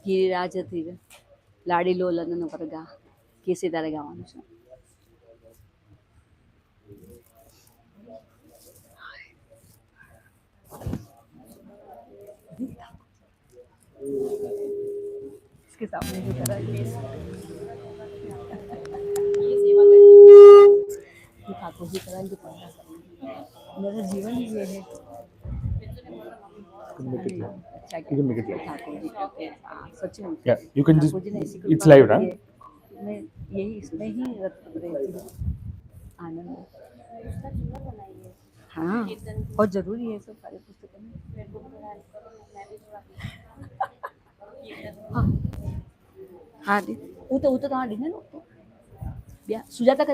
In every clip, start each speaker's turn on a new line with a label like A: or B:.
A: ગિરિરાજ હતી લાડી લોલન પરગા કેસી તારે ગાવાનું છે. इसके सामने जो करा ये सेवा ये ठाकुर जी करा जो पढ़ा मेरा जीवन ही ये है. ठाकुर जी करते हैं सच में.
B: Yeah, you can just. It's live, right?
A: मैं यही इसमें ही रत रहती हूँ आनंद. हाँ बहुत जरूरी है सब सारे पुस्तकों में. हाँ दी वो तो कहाँ दी ना बिया सुजाता का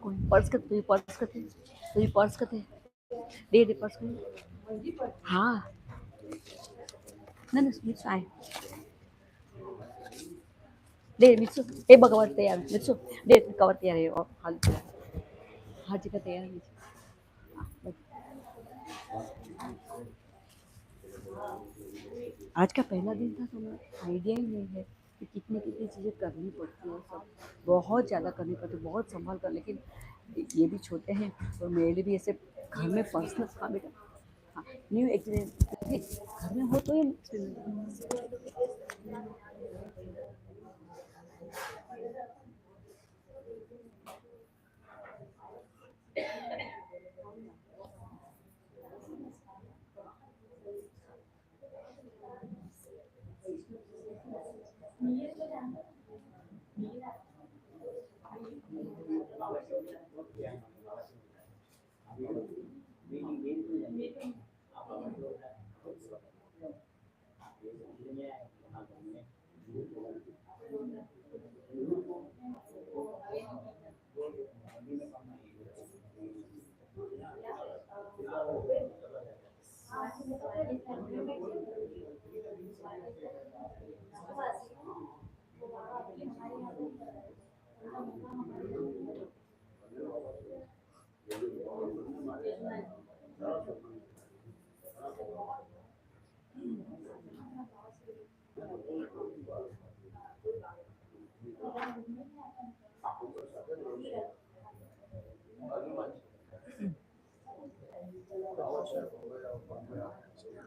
A: कोई पर्स का तुझे पर्स का दे पर्स को. हाँ ना मित्सु आए दे मित्सु ए भगवत तैयार मित्सु दे कवर तैयार है और हर जगह तैयार है. आज का पहला दिन था तो आइडिया ही नहीं है कि कितनी चीज़ें करनी पड़ती है. सब बहुत ज़्यादा करनी पड़ती है, बहुत संभाल कर. लेकिन ये भी छोटे हैं और मेरे लिए भी ऐसे घर में पर्सनल. हाँ बेटा हाँ न्यू एक्सपीरियंस घर में हो तो ये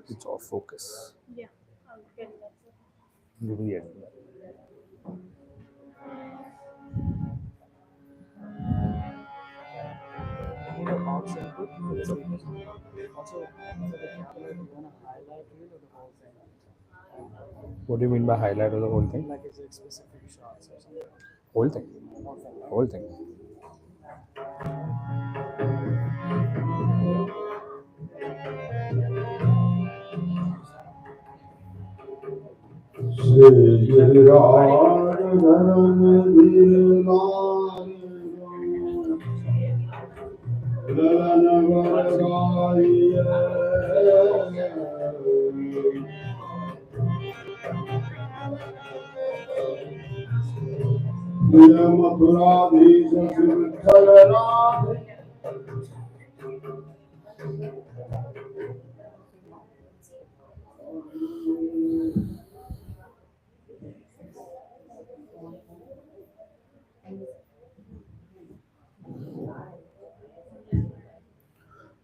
B: It's off focus.
A: Yeah.
B: You will get What do you mean by highlight of the whole thing?
C: Like it's specific shots or something.
B: Whole thing. Whole thing.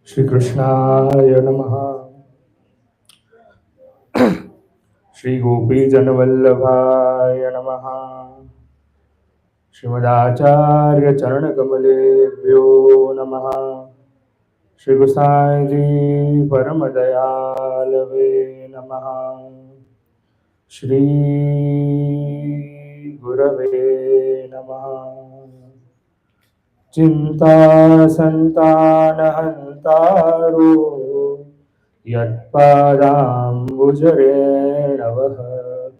B: Shri Krishnaya Namaha. Shri Gopi Janavallabhaya Namaha. Srimad-Acharya Charanakamaleभ्यो Namaha. Shri Gosai Paramadayalave Namaha. Shri Gurave Namaha. Chinta Santanahantaro Yatpadambujare Navaha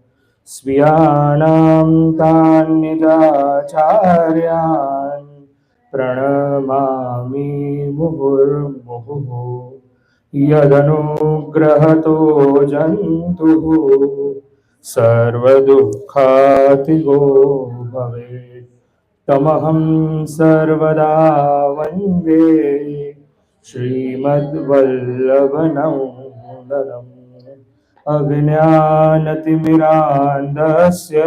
B: स्वीयानां तान् निजाचार्यान् प्रणमामि मुहुर्मुहुः यदनुग्रहतो जन्तुः सर्वदुःखातिगो भवेत् तमहं सर्वदा वन्दे श्रीमद्वल्लभनन्दनम् अज्ञानतिमिरान्धस्य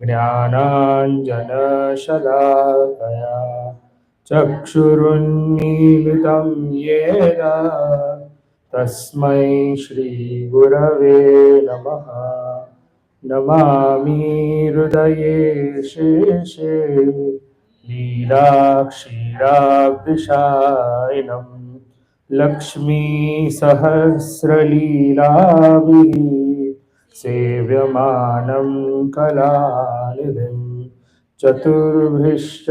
B: ज्ञानाञ्जनशलाकया चक्षुरुन्मीलितं येन तस्मै श्रीगुरवे नमः नमामि हृदये शेषे लीलाक्षीराब्धिशायिनम् लक्ष्मीसहस्रलीलाभिः सेव्यमानं कलानिधिं चतुर्भिश्च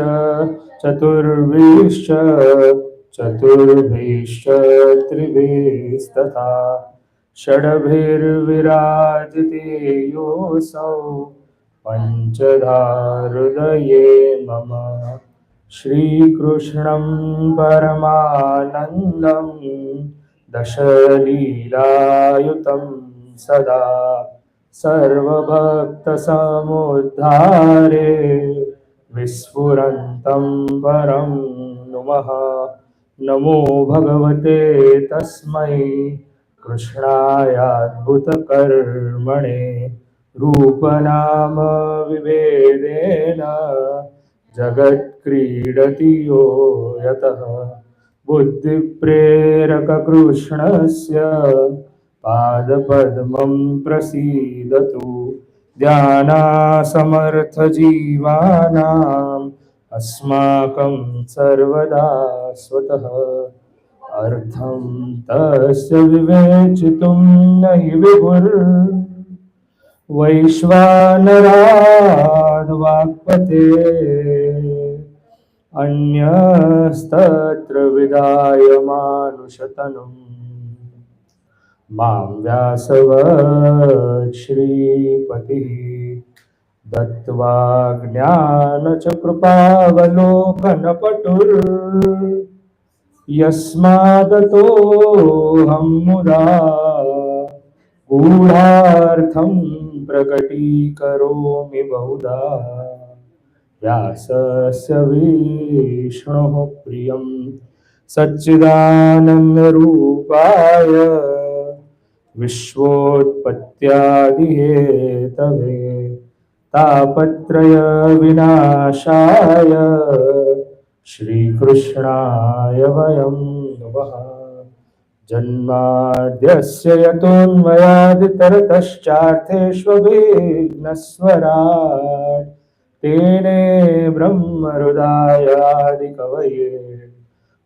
B: चतुर्भिश्च चतुर्भिश्च त्रिभिस्तथा षड्भिर्विराजिते योऽसौ पञ्चधा हृदये मम श्रीकृष्णं परमानन्दं दशलीलायुतं सदा सर्वभक्तसमुद्धारे विस्फुरन्तं परं नुमः नमो भगवते तस्मै कृष्णायाद्भुतकर्मणे रूपनाम विभेदेन जगत्क्रीडति यो यतः बुद्धिप्रेरककृष्णस्य पादपद्मं प्रसीदतु ध्यानासमर्थजीवानाम् अस्माकं सर्वदा स्वतः अर्थं तस्य विवेचितुं न हि वैश्वानराद् वाक्पते अन्यस्तत्र विधाय मानुषतनुम् मां व्यासवत् श्रीपतिः दत्त्वा ज्ञानचक्रुपावलोकनपटुर् यस्मादतोऽहं मुदा गूढार्थं प्रकटीकरोमि बहुधा व्यासस्य विष्णोः प्रियं सच्चिदानन्दरूपाय विश्वोत्पत्त्यादिहेतवे तापत्रयविनाशाय श्रीकृष्णाय वयं नमः जन्माद्यस्य यतोऽन्वयादितरतश्चार्थेष्वभिघ्नस्वराट् तेने ब्रह्महृदायादिकवये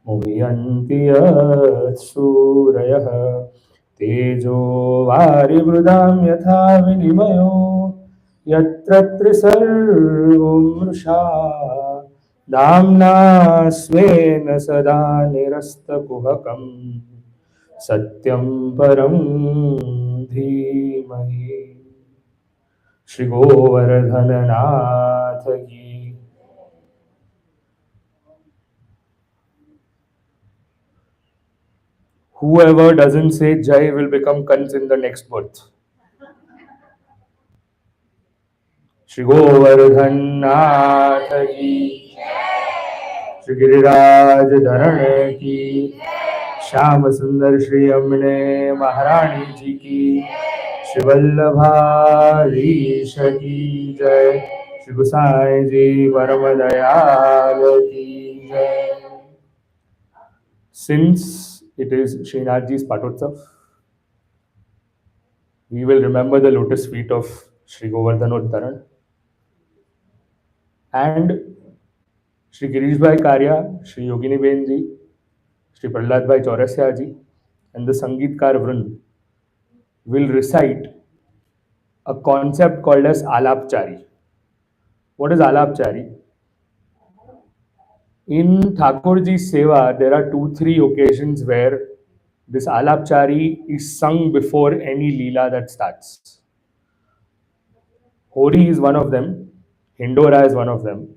B: मुह्यन्ति यत्सूरयः तेजो वारिमृदां यथा विनिमयो यत्र त्रिसर्गो मृषा दाम्ना स्वेन सदा निरस्तकुहकं सत्यं परं धीमहि श्री गोवर्धननाथ की whoever doesn't say Jai will become Kans in the next birth. Shri Govardhan Nath ki, Shri Giriraj Dharan ki, Shyam Sundar Shri Amne Maharani ji ki, Shri Vallabhadesh ki Jai, Shri Gosai ji Param Dayal ki Jai. Since it is Srinathji's Patotsav, we will remember the lotus feet of Shri Govardhanoddaran and Shri Girish Bhai Karya, Shri Yogini Ben ji, Shri Prahlad Bhai Chaurasya ji, and the Sangeetkar Vrind will recite a concept called as Alapchari. What is Alapchari? In Thakurji's Seva, there are 2-3 occasions where this Alapchari is sung before any Leela that starts. Hori is one of them, Hindora is one of them,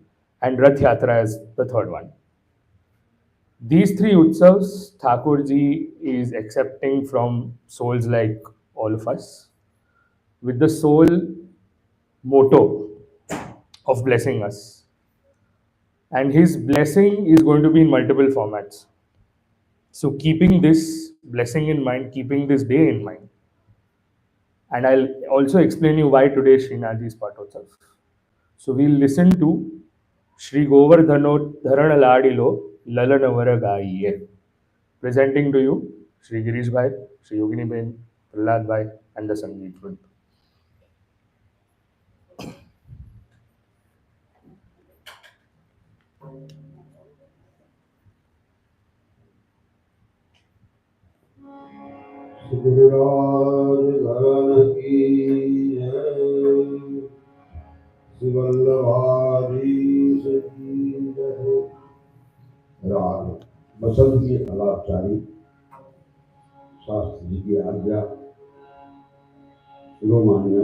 B: and Rath Yatra is the third one. These three utsavs, Thakurji is accepting from souls like all of us, with the sole motto of blessing us. And his blessing is going to be in multiple formats. So, keeping this blessing in mind, keeping this day in mind, and I'll also explain you why today Srinathji is part of. So, we'll listen to Shri Govardhano Dharan Aladilo Lalanavara Gaiye. Presenting to you Shri Girish Bhai, Shri Yogini Ben, Prahlad Bhai, and the Sangeet Group.
D: Siddharaj Bharan ki jai, Sivallabhari Sati Jai. राग बसंत की अलापचारी शास्त्री जी की आज्ञा लोमान्य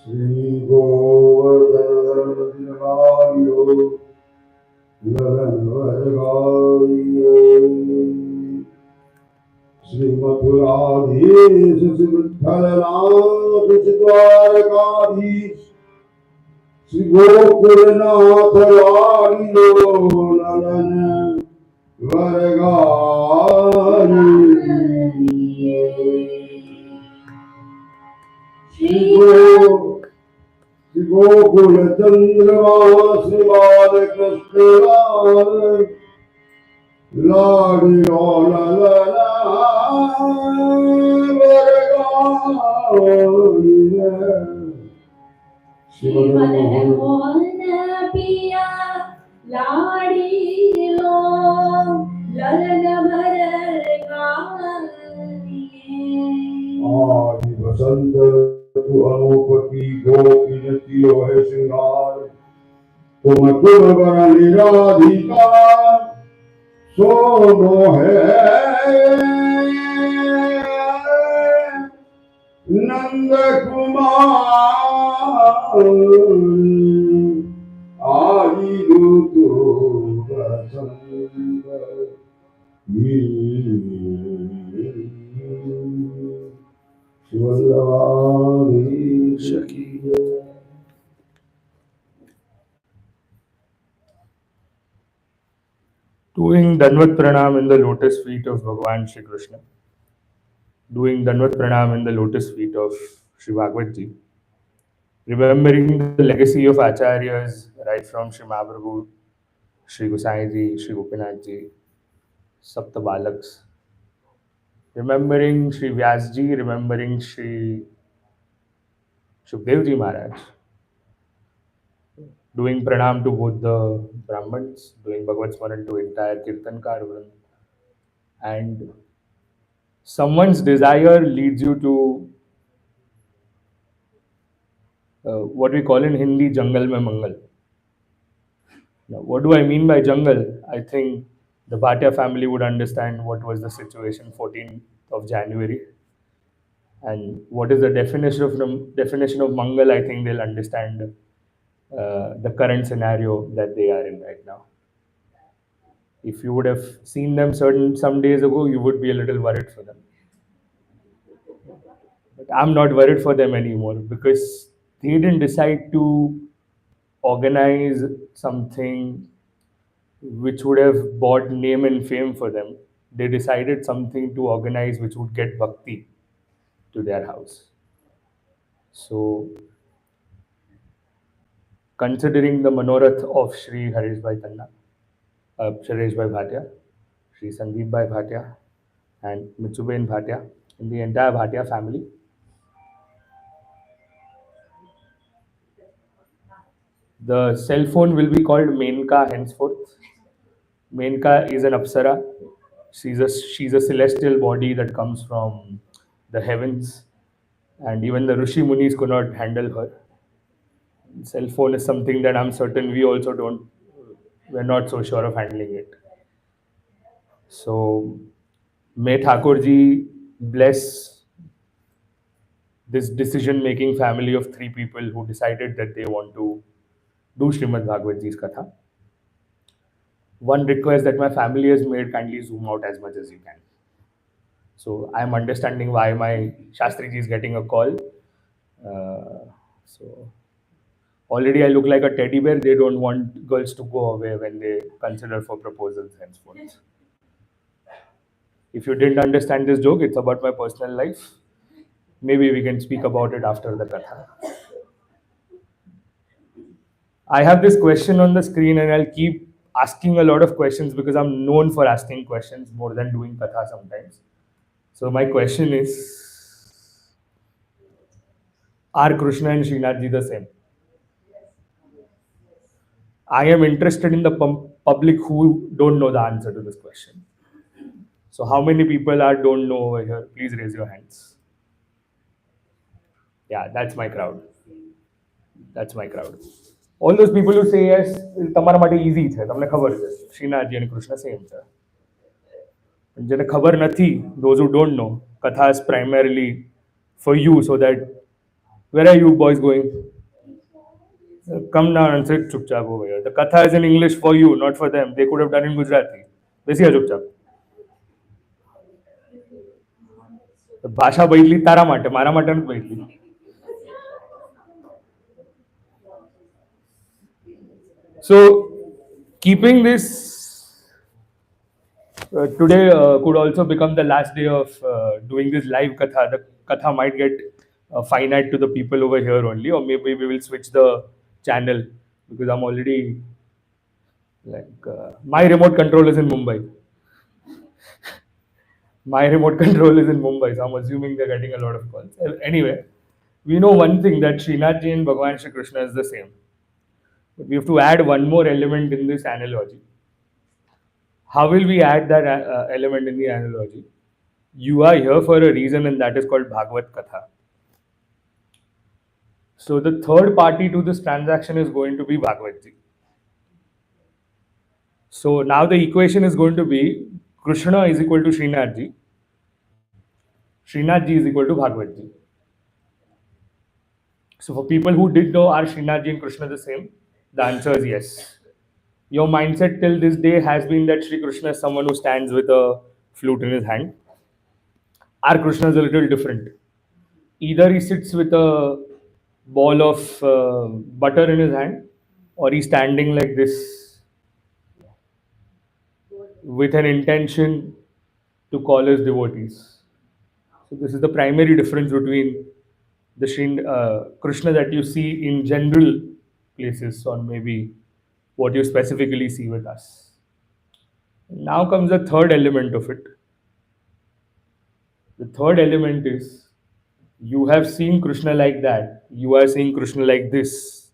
D: Shri Govardhana Shri Mathuradhesh Shri Vithalanath Shri Dwarakadhesh Shri Gopurnath Laliyo Lalan Varagari Shri Gokula Chandra Shri Balakrishna Lari Ola La
E: Shivamohana Piya Lari Lo Lalana Bharagari Aadi Basanta Tu Anupati Gopi Natiyo Hai Sringar Tuma Tuma Varani Radhika Sono Hai Nanda Kumar Adidutu Vasanta Shivalavani Shaki.
B: Doing Danvat Pranam in the lotus feet of Bhagavan Shri Krishna. Doing Danvat Pranam in the lotus feet of Shri Bhagavat Ji. Remembering the legacy of Acharyas right from Shri Mahaprabhu, Shri Gosai Ji, Shri Gopinath Ji, Sapta Balaks. Remembering Shri Vyas Ji, remembering Shri Shukdev Ji Maharaj. Doing pranam to both the Brahmins, doing Bhagavad Smaran to entire kirtan Karvan. And someone's desire leads you to what we call in Hindi Jangal Mein Mangal. Now, what do I mean by jungle? I think the Bhatia family would understand what was the situation 14th of January. And what is the definition of Mangal? I think they'll understand the current scenario that they are in right now. If you would have seen them some days ago, you would be a little worried for them. But I'm not worried for them anymore because they didn't decide to organize something which would have bought name and fame for them. They decided something to organize which would get bhakti to their house. So, considering the Manorath of Sri Harish Bhai Tanna, Sri Harish Bhai Bhatia, Sri Sandeep Bhai Bhatia, and Mitsuben Bhatia, and the entire Bhatia family, the cell phone will be called Menka henceforth. Menka is an Apsara. She's a celestial body that comes from the heavens, and even the Rishi Munis could not handle her. Cell phone is something that I'm certain we also don't, we're not so sure of handling it. So, may Thakurji bless this decision making family of three people who decided that they want to do Srimad Bhagavad Ji's Katha. One request that my family has made, kindly zoom out as much as you can. So I'm understanding why my Shastriji is getting a call. So already I look like a teddy bear. They don't want girls to go away when they consider for proposals henceforth. If you didn't understand this joke, it's about my personal life. Maybe we can speak about it after the Katha. I have this question on the screen and I'll keep asking a lot of questions because I'm known for asking questions more than doing Katha sometimes. So my question is, are Krishna and Srinathji the same? I am interested in the public who don't know the answer to this question. So how many people don't know over here? Please raise your hands. Yeah, that's my crowd. That's my crowd. All those people who say yes, તમારા માટે easy છે, તમને ખબર છે, શ્રીનાથજી અને Krishna same છે. જેને ખબર નથી, those who don't know, Katha is primarily for you so that, where are you boys going? Come down and sit chupchap over here. The Katha is in English for you, not for them. They could have done in Gujarati. બેસી ચupchap. ભાષા બદલી તારા માટે, મારા માટે નથી બદલી. So, keeping this, today could also become the last day of doing this live Katha. The Katha might get finite to the people over here only, or maybe we will switch the channel because I'm already my remote control is in Mumbai. My remote control is in Mumbai, so I'm assuming they're getting a lot of calls. Anyway, we know one thing, that Srinathji and Bhagavan Shri Krishna is the same. But we have to add one more element in this analogy. How will we add that element in the analogy? You are here for a reason, and that is called Bhagavat Katha. So the third party to this transaction is going to be Bhagavat Ji. So now the equation is going to be Krishna is equal to Srinath Ji. Srinath Ji is equal to Bhagavat Ji. So for people who did know, are Srinath Ji and Krishna the same? The answer is yes. Your mindset till this day has been that Sri Krishna is someone who stands with a flute in his hand. Our Krishna is a little different. Either he sits with a ball of butter in his hand, or he's standing like this with an intention to call his devotees. So this is the primary difference between the Krishna that you see in general places, or maybe what you specifically see with us. Now comes the third element of it. The third element is, you have seen Krishna like that, you are seeing Krishna like this,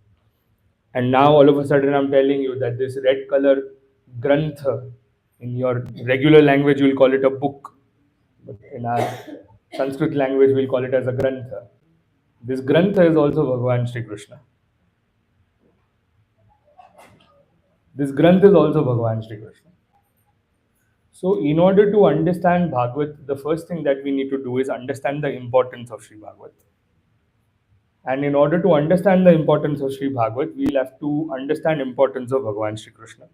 B: and now all of a sudden I'm telling you that this red color grantha, in your regular language you'll call it a book, but in our Sanskrit language we'll call it as a grantha. This grantha is also Bhagavan Shri Krishna. This granth is also Bhagavan Shri Krishna. So in order to understand Bhagavat, the first thing that we need to do is understand the importance of Sri Bhagavat. And in order to understand the importance of Sri Bhagavat, we'll have to understand importance of Bhagavan Shri Krishna.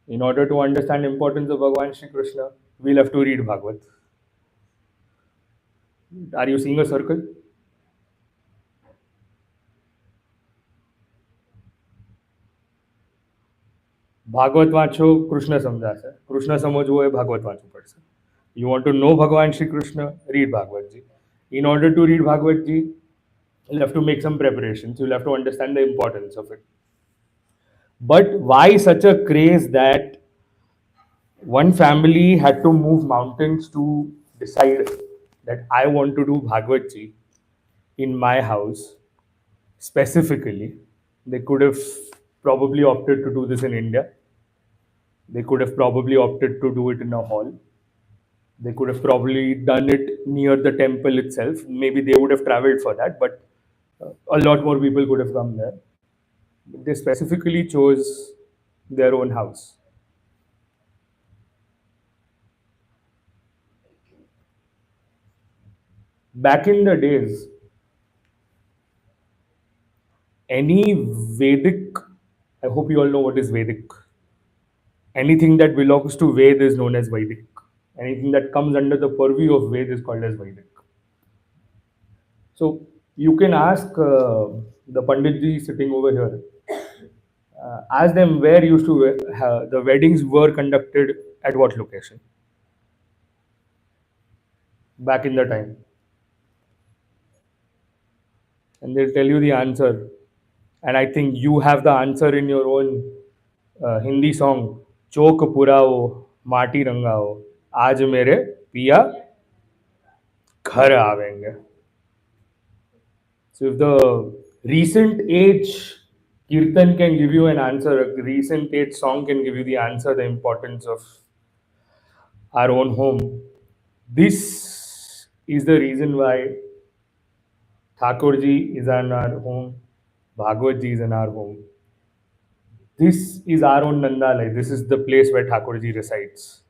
B: In order to understand importance of Bhagavan Shri Krishna, we'll have to read Bhagavat. Are you seeing a circle? Bhagavat વાંચો, કૃષ્ણ સમજાશે. કૃષ્ણ સમજવું હોય, ભાગવત વાંચવું પડશે. You want to know Bhagavan Shri Krishna? Read Bhagavad Ji. In order to read Bhagavad Ji, You'll have to make some preparations. You'll have to understand the importance of it. But why such a craze that one family had to move mountains to decide that I want to do Bhagavad Gita in my house specifically? They could have probably opted to do this in India. They could have probably opted to do it in a hall. They could have probably done it near the temple itself. Maybe they would have traveled for that, but a lot more people could have come there. They specifically chose their own house. Back in the days, any Vedic, I hope you all know what is Vedic. Anything that belongs to Ved is known as Vedic. Anything that comes under the purview of Ved is called as Vedic. So you can ask the Panditji sitting over here, ask them where used to the weddings were conducted at what location back in the time, and they'll tell you the answer. And I think you have the answer in your own Hindi song, चौक पुराओ माटी रंगाओ आज मेरे पिया घर आवेंगे. So if the recent age kirtan can give you an answer, a recent age song can give you the answer, the importance of our own home. This is the reason why Thakurji is in our home, Bhagavati is in our home. This is our own Nandalai. This is the place where Thakurji resides.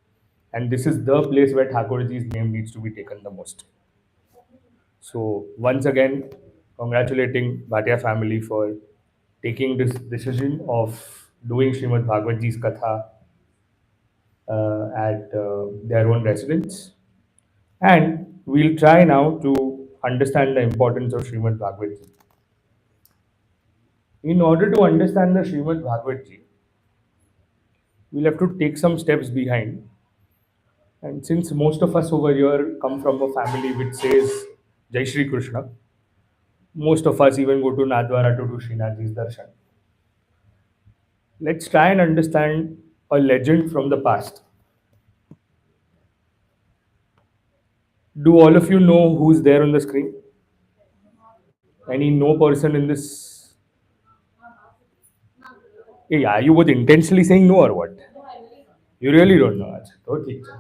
B: And this is the place where Thakurji's name needs to be taken the most. So once again, congratulating Bhatia family for taking this decision of doing Srimad Bhagavad Gita's Katha at their own residence. And we'll try now to understand the importance of Srimad Bhagavad Gita. In order to understand the Srimad Bhagavad Gita, we'll have to take some steps behind. And since most of us over here come from a family which says Jai Shri Krishna, most of us even go to Nadwara to do Srinathji's darshan. Let's try and understand a legend from the past. Do all of you know who's there on the screen? Any no person in this? Yeah, are you both intentionally saying no or what? You really don't know. अच्छा, तो ठीक है.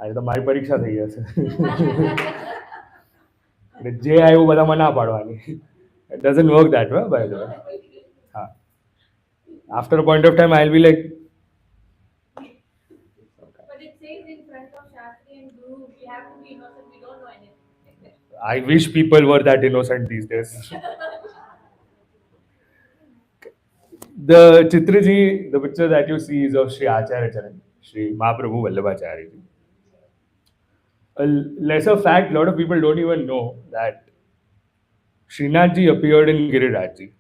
B: આજે તો મારી પરીક્ષા થઈ જશે. જે આવ્યું બધા મને ના પાડવાની. It doesn't work that way, by the way. હા. After a point of time, I'll be like,
F: But it says in front of Shastri and Guru, we have to be innocent, we don't know anything.
B: I wish people were that innocent these days. The Chitraji, the picture that you see is of Sri Acharya Charan, Sri Mahaprabhu Vallabhacharya ji. A lesser fact, a lot of people don't even know that Srinathji appeared in Girirajji.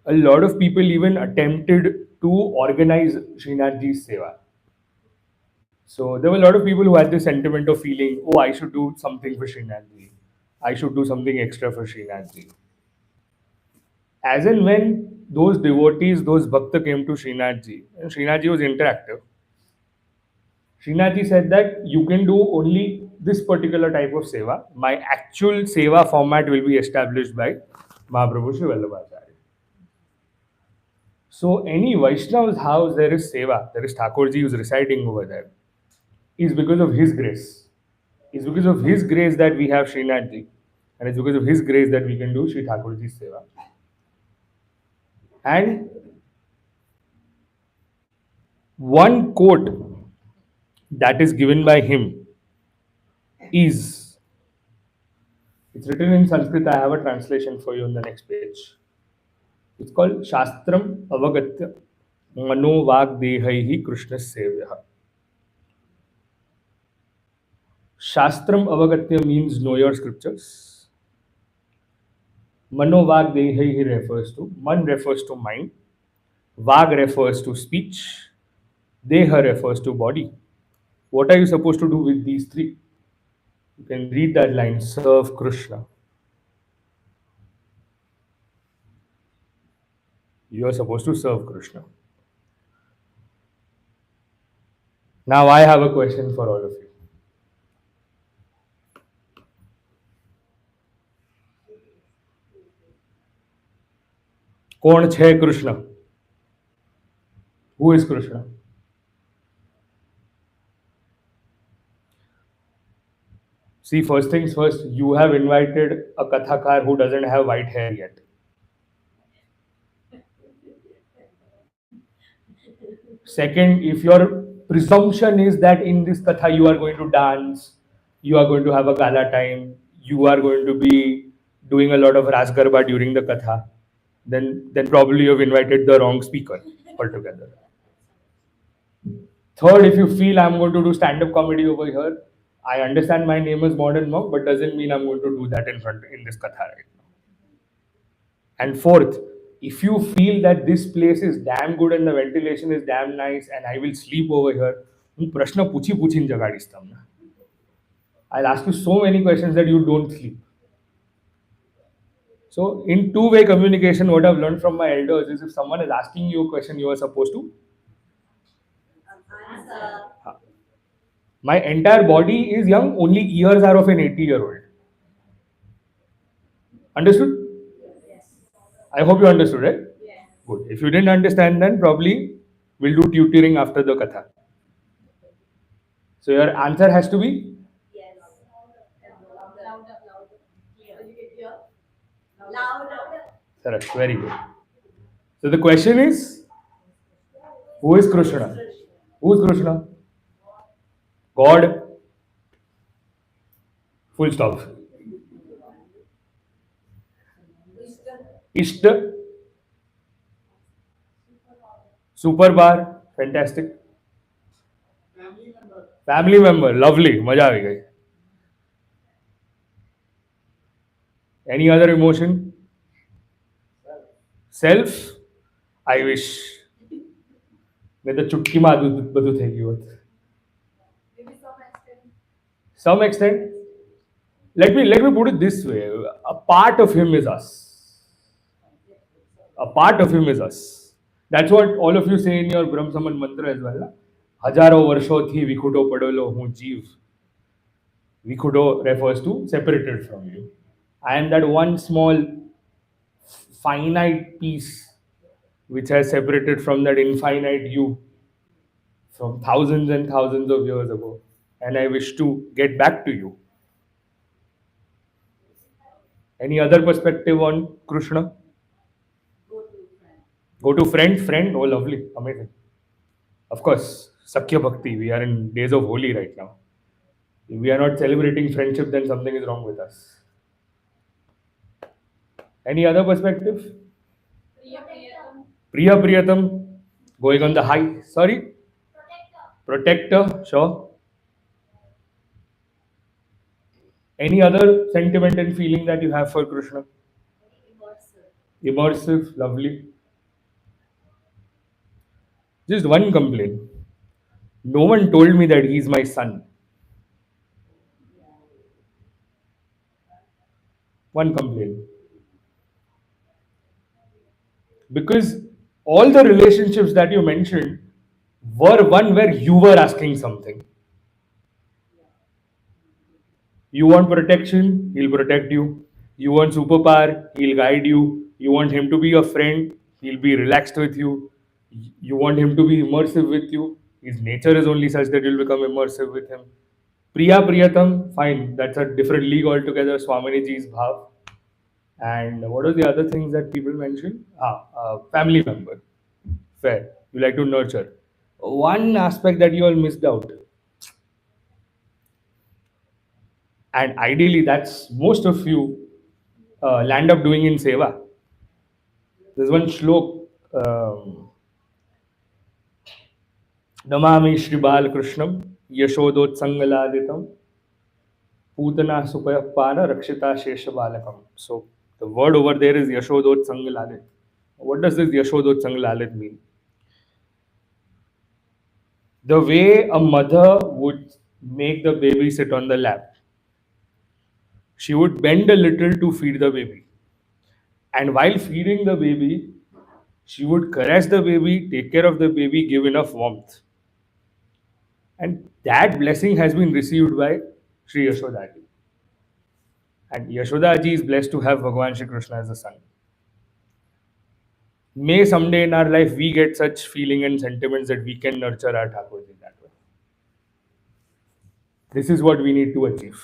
B: A lot of people even attempted to organize Srinathji's seva. So there were a lot of people who had this sentiment of feeling, oh, I should do something for Srinathji. I should do something extra for Srinathji. As and when those devotees, those bhakta came to Srinathji, and Srinathji was interactive, Srinathji said that you can do only this particular type of seva. My actual seva format will be established by Mahaprabhu Sri Vallabhacharya. So any Vaishnava's house there is seva, there is Thakurji who is residing over there, is because of his grace. It's because of his grace that we have Srinathji, and it's because of his grace that we can do Sri Thakurji's seva. And one quote that is given by him is, it's written in Sanskrit, I have a translation for you on the next page. It's called Shastram Avagatya Mano Vagdehaihi Krishna Sevya. Shastram Avagatya means know your scriptures. Mano Vagdehaihi refers to, man refers to mind, Vag refers to speech, Deha refers to body. What are you supposed to do with these three? You can read that line, serve Krishna. You are supposed to serve Krishna. Now I have a question for all of you. कौन है Krishna? Who is Krishna? See, first things first, you have invited a Kathakar who doesn't have white hair yet. Second, if your presumption is that in this Katha you are going to dance, you are going to have a gala time, you are going to be doing a lot of Ras Garba during the Katha, then probably you have invited the wrong speaker altogether. Third, if you feel I'm going to do stand-up comedy over here, I understand my name is Modern Monk, but doesn't mean I'm going to do that in this Katha right now. And fourth, if you feel that this place is damn good and the ventilation is damn nice and I will sleep over here, प्रश्न पूछीन जगाडीस्ताम ना. I'll ask you so many questions that you don't sleep. So in two-way communication, what I've learned from my elders is if someone is asking you a question, you are supposed to answer. My entire body is young, only ears are of an 80-year-old. Understood? Yes. I hope you understood, right? Yes. Good. If you didn't understand, then probably we'll do tutoring after the Katha. So your answer has to be? Yes. Louder. Louder. Correct. Very good. So the question is, who is Krishna? Who is Krishna? God. Full stop. Ishta. Super bar. Fantastic. Family member. Lovely. मजा आ गई. Any other emotion? Self? I wish. मैं तो चुटकी में બધું થઈ ગયું હોત. Some extent. Let me put it this way. A part of him is us. A part of him is us. That's what all of you say in your Brahm Saman mantra as well. હજારો વર્ષોથી વિખુટો પડેલો હું જીવ. Vikhudo refers to separated from you. I am that one small finite piece which has separated from that infinite you from thousands and thousands of years ago. And I wish to get back to you. Any other perspective on Krishna? Go to friend. Friend? Oh, lovely. Amazing. Of course, Sakya Bhakti. We are in days of Holi right now. If we are not celebrating friendship, then something is wrong with us. Any other perspective? Priya Priyatam. Going on the high. Sorry? Protector. Sure. Any other sentiment and feeling that you have for Krishna? Immersive. Lovely. Just one complaint. No one told me that he's my son. One complaint. Because all the relationships that you mentioned were one where you were asking something. You want protection, he'll protect you. You want superpower, he'll guide you. You want him to be your friend, he'll be relaxed with you. You want him to be immersive with you. His nature is only such that you'll become immersive with him. Priya Priyatam, fine, that's a different league altogether. Swaminiji's bhav. And what are the other things that people mention? Family member. Fair. You like to nurture. One aspect that you all missed out. And ideally, that's most of you land up doing in Seva. There's one shlok. Namami Shri Bal Krishnam Yashodot Sangaladitam Putana Supayapana Rakshita Shesha Balakam. So the word over there is Yashodot Sangalalit. What does this Yashodot Sangalalit mean? The way a mother would make the baby sit on the lap she would bend a little to feed the baby. And while feeding the baby, she would caress the baby, take care of the baby, give enough warmth. And that blessing has been received by Sri Yashoda ji. And Yashoda ji is blessed to have Bhagavan Shri Krishna as a son. May someday in our life we get such feeling and sentiments that we can nurture our Thakurji that way. This is what we need to achieve.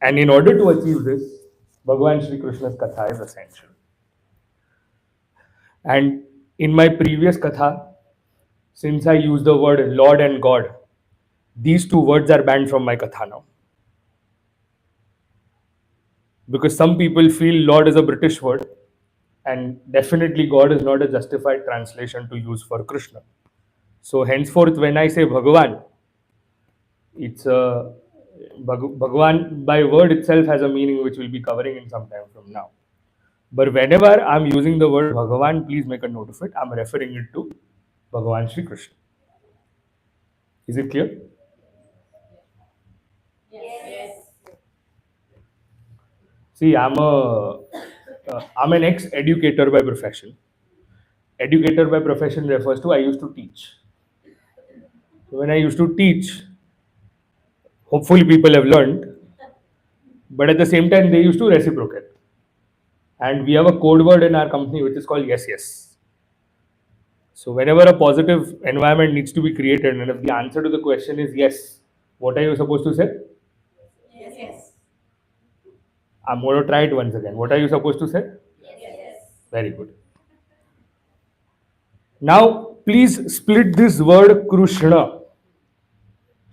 B: And in order to achieve this, Bhagavan Shri Krishna's Katha is essential. And in my previous Katha, since I used the word Lord and God, these two words are banned from my Katha now. Because some people feel Lord is a British word, and definitely God is not a justified translation to use for Krishna. So henceforth, when I say Bhagavan, it's Bhagavan by word itself has a meaning which we'll be covering in some time from now. But whenever I'm using the word Bhagavan, please make a note of it. I'm referring it to Bhagavan Shri Krishna. Is it clear?
F: Yes.
B: See, I'm an ex-educator by profession. Educator by profession refers to I used to teach. So when I used to teach, hopefully people have learned, but at the same time they used to reciprocate. And we have a code word in our company which is called yes, yes. So whenever a positive environment needs to be created, and if the answer to the question is yes, what are you supposed to say?
F: Yes.
B: I'm going to try it once again. What are you supposed to say?
F: Yes.
B: Very good. Now, please split this word Krishna,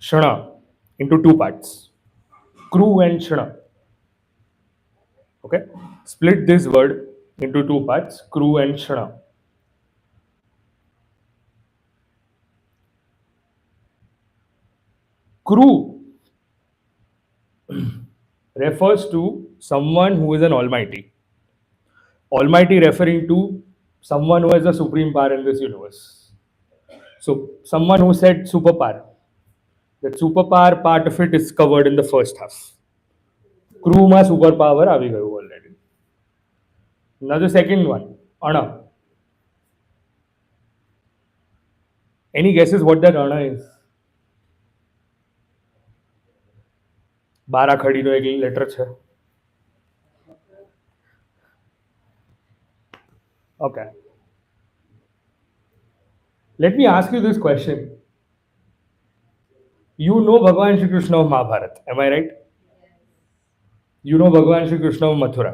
B: Shana, into two parts. Kru and Shana. Okay? Split this word into two parts, Kru and Shana. Kru refers to someone who is an almighty. Almighty referring to someone who has the supreme power in this universe. So, someone who said superpower. That superpower part of it is covered in the first half. Crew ma superpower avi gayu already. Now the second one, Ana. Any guesses what that Ana is? 12 ખડીનો એક letter છે. Okay. Let me ask you this question. You know Bhagavan Shri Krishna of Mahabharata, am I right? You know Bhagavan Shri Krishna of Mathura.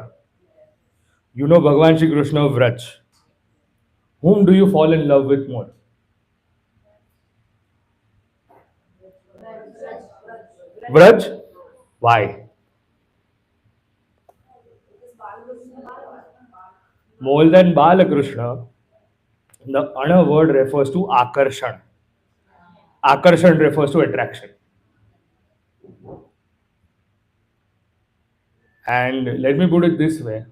B: You know Bhagavan Shri Krishna of Vraj. Whom do you fall in love with more? Vraj? Why? More than Balakrishna, the Ana word refers to Akarshan. Akarshan refers to attraction. And let me put it this way.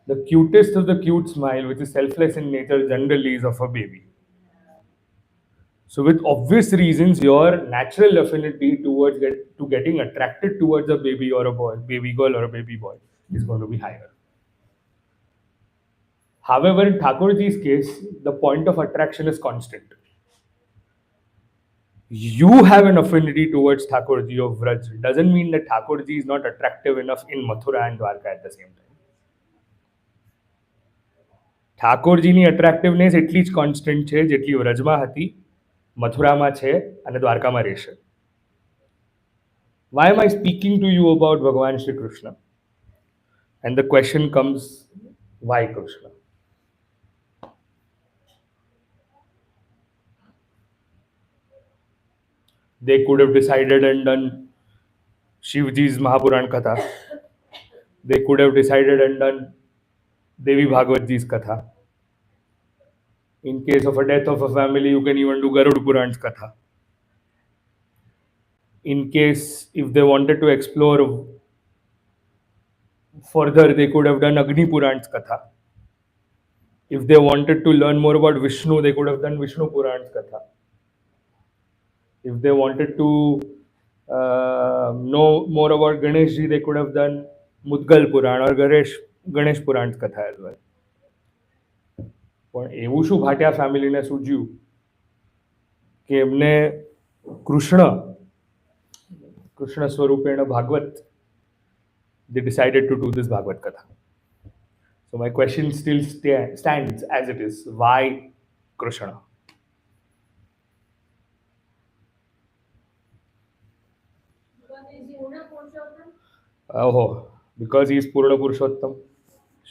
B: The cutest of the cute smile, which is selfless in nature, generally is of a baby. So with obvious reasons, your natural affinity towards getting attracted towards a baby or a boy, baby girl or a baby boy, is going to be higher. However, in Thakurji's case, the point of attraction is constant. You have an affinity towards Thakurji of Vraj. Doesn't mean that Thakurji is not attractive enough in Mathura and Dwarka at the same time. ઠાકોરજીની અટ્રેક્ટિવનેસ એટલી જ constant છે જેટલી વ્રજમાં હતી, મથુરામાં છે અને દ્વારકામાં રહેશે. Why am I speaking to you about Bhagavan Shri Krishna? And the question comes, why Krishna? They could have decided and done Shivji's Mahapuran Katha. They could have decided and done Devi Bhagavatji's Katha. In case of a death of a family, you can even do Garud Puran's Katha. In case, if they wanted to explore further, they could have done Agni Puran's Katha. If they wanted to learn more about Vishnu, they could have done Vishnu Puran's Katha. If they wanted to know more about Ganeshji, they could have done Mudgal Puran or Ganesh Puran's Katha as well. પણ એવું શું ભાટિયા ફેમિલીને સૂજ્યું કે એમને Krishna સ્વરૂપેણ Bhagavat, they decided to do this Bhagavad Katha. So my question still stands as it is. Why Krishna?
F: Because he's Purna Purushottam.
B: Oh, because he is Purna Purushottam.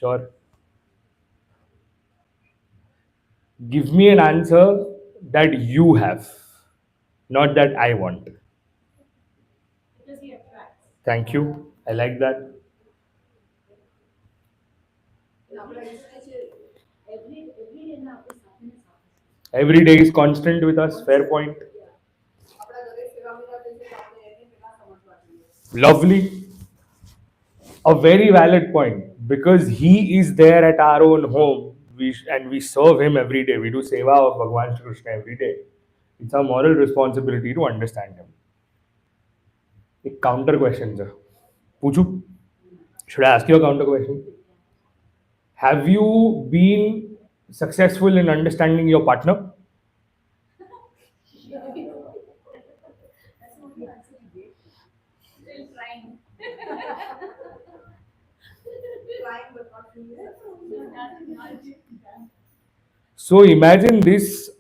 B: Sure. Give me an answer that you have, not that I want.
F: Because he attracts.
B: Thank you. I like that. Every day is constant with us. Fair point. Lovely. A very valid point. Because he is there at our own home, and we serve him every day. We do seva of Bhagwan Shri Krishna every day. It's our moral responsibility to understand him. A counter question, sir. Puchu? Should I ask you a counter question? Have you been successful in understanding your partner?
F: Still trying.
B: So imagine this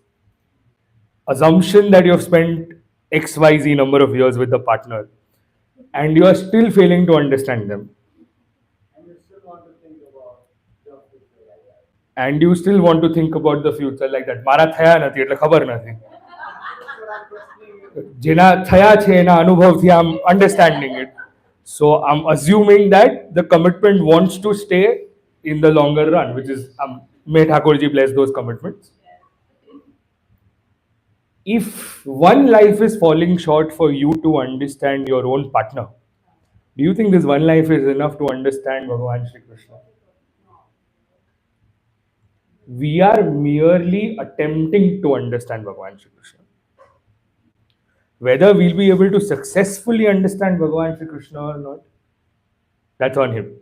B: assumption that you have spent XYZ number of years with the partner and you are still failing to understand them. And you still want to think about the future like that. મારા થયા નથી એટલે ખબર નથી. જેના થયા છે એના અનુભવથી I'm understanding it. So I'm assuming that the commitment wants to stay in the longer run, which is may Thakurji bless those commitments. If one life is falling short for you to understand your own partner, do you think this one life is enough to understand Bhagavan Shri Krishna? We are merely attempting to understand Bhagavan Shri Krishna. Whether we'll be able to successfully understand Bhagavan Shri Krishna or not, that's on him.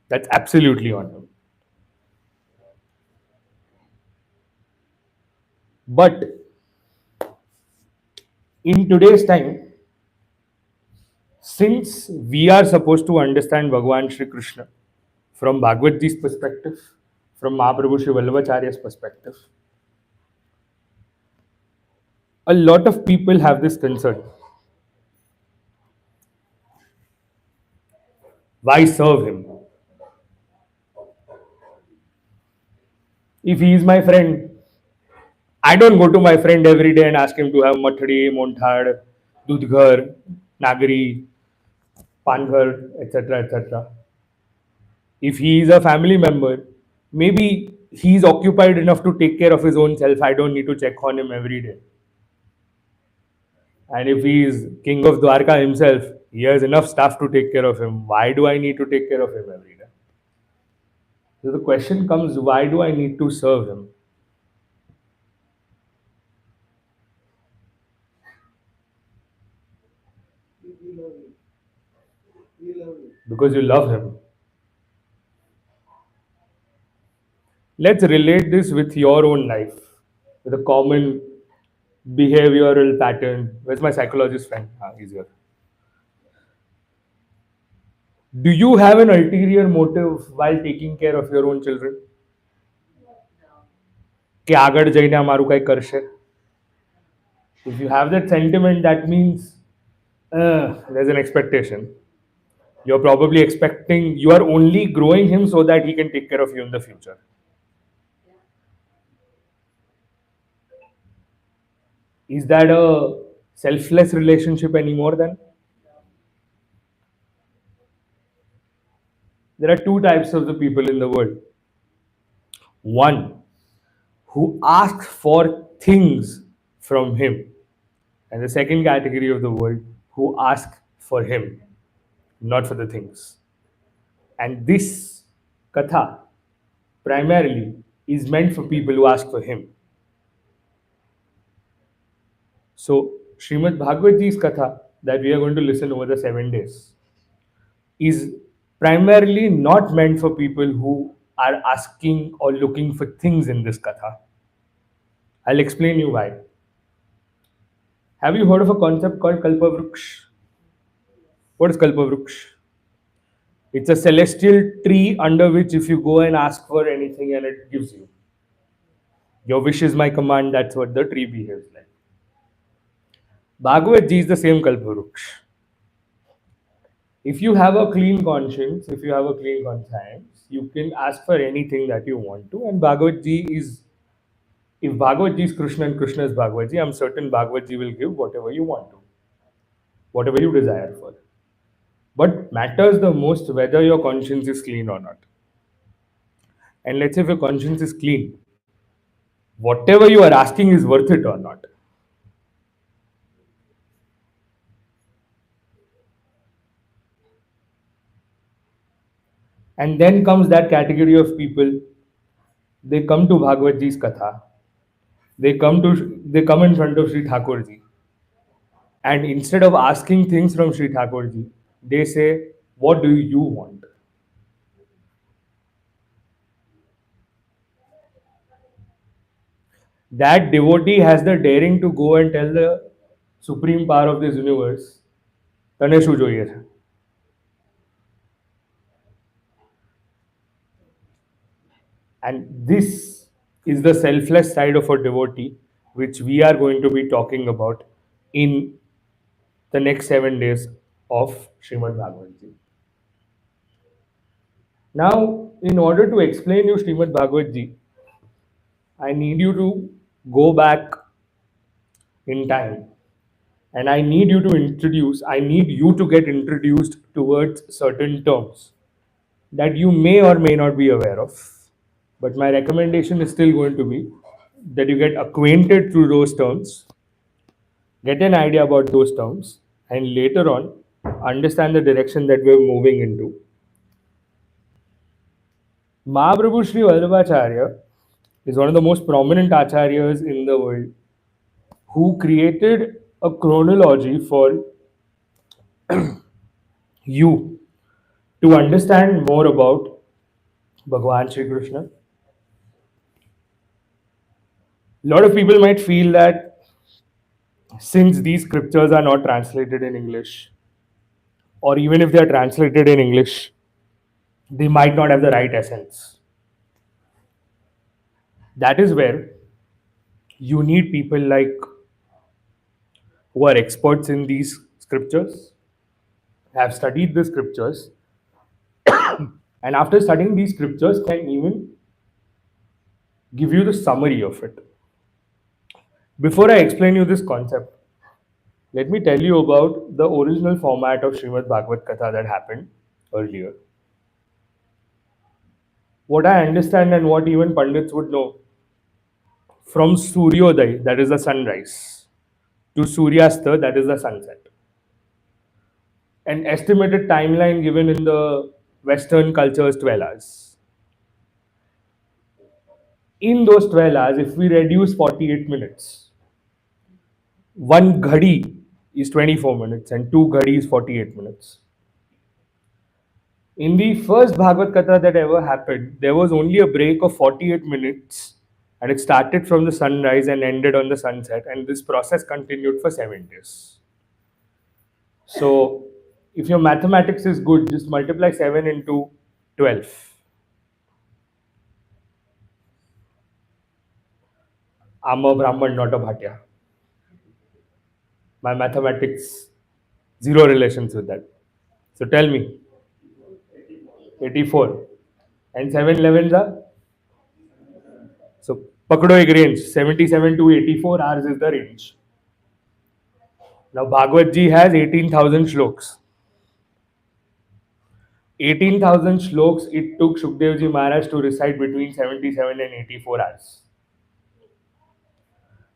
B: That's absolutely on him. But in today's time, since we are supposed to understand Bhagavan Shri Krishna from Bhagavad Gita's perspective, from Mahaprabhu Sri Vallabhacharya's perspective, a lot of people have this concern. Why serve him? If he is my friend, I don't go to my friend every day and ask him to have mathdi, monthad, dudghar, nagari, panghar, etc., etc. If he is a family member, maybe he is occupied enough to take care of his own self. I don't need to check on him every day. And if he is king of Dwarka himself, he has enough staff to take care of him. Why do I need to take care of him every day? So the question comes, why do I need to serve him? Because you love him. Let's relate this with your own life, with a common behavioral pattern. Where's my psychologist friend? He's here. Do you have an ulterior motive while taking care of your own children? કે આગળ જઈને અમારું કંઈ કરશે? If you have that sentiment, that means there's an expectation. You're probably expecting, you are only growing him so that he can take care of you in the future. Is that a selfless relationship anymore then? There are two types of the people in the world. One, who ask for things from him. And the second category of the world, who ask for him, not for the things. And this katha primarily is meant for people who ask for him. So, Srimad Bhagavad Gita's katha that we are going to listen over the 7 days is primarily not meant for people who are asking or looking for things in this katha. I'll explain you why. Have you heard of a concept called Kalpavruksh? What is Kalpavruksh? It's a celestial tree under which if you go and ask for anything and it gives you. Your wish is my command, that's what the tree behaves like. Bhagavad Ji is the same Kalpavruksh. If you have a clean conscience, if you have a clean conscience, you can ask for anything that you want to. And Bhagavad Ji is, if Bhagavad Ji is Krishna and Krishna is Bhagavad Ji, I'm certain Bhagavad Ji will give whatever you want to, whatever you desire for. But matters the most whether your conscience is clean or not. And let's say if your conscience is clean, whatever you are asking is worth it or not. And then comes that category of people. They come to Bhagavad Ji's Katha. They come in front of Sri Thakur Ji. And instead of asking things from Sri Thakur Ji, they say, what do you want? That devotee has the daring to go and tell the supreme power of this universe, Tane shu જોઈએ છે? And this is the selfless side of a devotee, which we are going to be talking about in the next 7 days of Srimad Bhagavad Gita. Now, in order to explain you Srimad Bhagavad Gita, I need you to go back in time and I need you to get introduced towards certain terms that you may or may not be aware of. But my recommendation is still going to be that you get acquainted through those terms, get an idea about those terms, and later on understand the direction that we're moving into. Mahaprabhu Sri Vallabhacharya is one of the most prominent acharyas in the world who created a chronology for you to understand more about Bhagavan Sri Krishna. A lot of people might feel that since these scriptures are not translated in English, or even if they are translated in English, they might not have the right essence. That is where you need people like who are experts in these scriptures, have studied the scriptures, and after studying these scriptures can even give you the summary of it. Before I explain you this concept, let me tell you about the original format of Srimad Bhagavat Katha that happened earlier. What I understand and what even Pandits would know, from Suryodaya, that is the sunrise, to Suryasta, that is the sunset. An estimated timeline given in the Western culture is 12 hours. In those 12 hours, if we reduce 48 minutes, one ghadi is 24 minutes and two ghadi is 48 minutes. In the first Bhagavad Katha that ever happened, there was only a break of 48 minutes and it started from the sunrise and ended on the sunset, and this process continued for 7 days. So, if your mathematics is good, just multiply 7 into 12. I'm a Brahman, not a Bhatya. My mathematics, zero relations with that. So tell me, 84. And 7 11s are? So, pakdo ek range, 77 to 84 hours is the range. Now, Bhagavad Ji has 18,000 shloks. 18,000 shloks it took Shukdev Ji Maharaj to recite between 77 and 84 hours.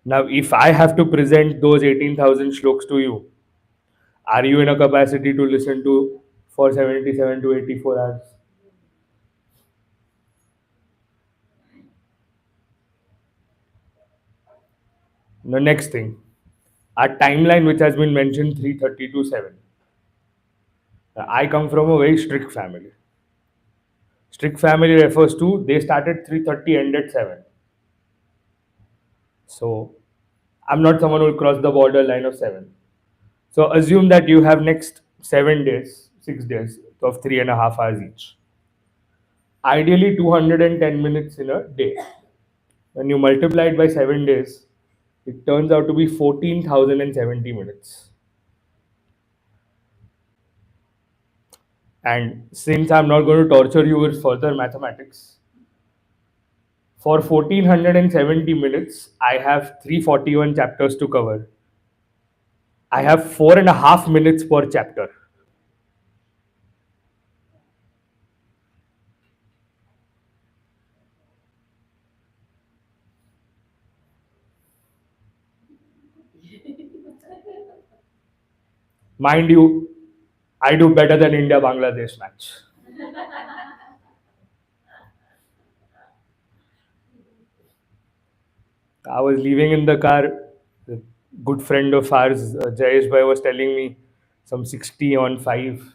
B: Now, if I have to present those 18,000 shloks to you, are you in a capacity to listen to for 77 to 84 hours? The next thing, our timeline which has been mentioned 3:30 to 7. I come from a very strict family. Strict family refers to they start at 3:30, end at 7. So I'm not someone who will cross the border line of 7. So assume that you have next 7 days, 6 days of 3.5 hours each. Ideally 210 minutes in a day. When you multiply it by 7 days, it turns out to be 14,070 minutes. And since I'm not going to torture you with further mathematics, for 1470 minutes, I have 341 chapters to cover. I have 4.5 minutes per chapter. Mind you, I do better than India Bangladesh match. I was leaving in the car. A good friend of ours, Jayesh Bhai, was telling me some 60 on 5.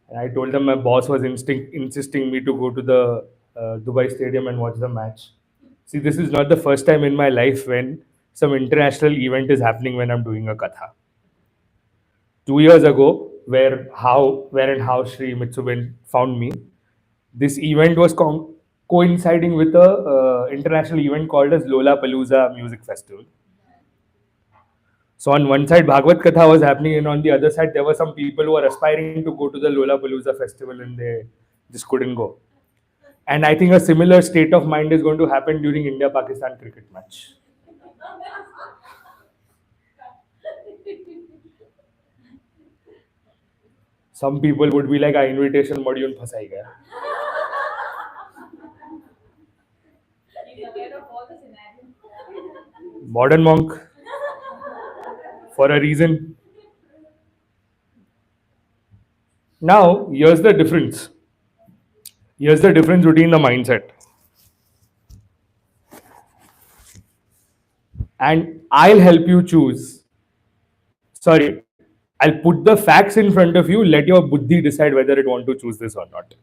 B: And I told them my boss was insisting me to go to the Dubai stadium and watch the match. See, this is not the first time in my life when some international event is happening when I'm doing a katha. 2 years ago, where and how Sri Mitsuben found me, this event was coinciding with a international event called as Lollapalooza Music Festival. So on one side, Bhagavad Katha was happening, and on the other side, there were some people who were aspiring to go to the Lollapalooza festival, and they just couldn't go. And I think a similar state of mind is going to happen during India-Pakistan cricket match. Some people would be like, "Our invitation module phasai gaya."
F: He's aware of all the scenarios.
B: Modern monk, for a reason. Now, here's the difference. Here's the difference between the mindset. And I'll help you choose. Sorry, I'll put the facts in front of you. Let your buddhi decide whether it want to choose this or not.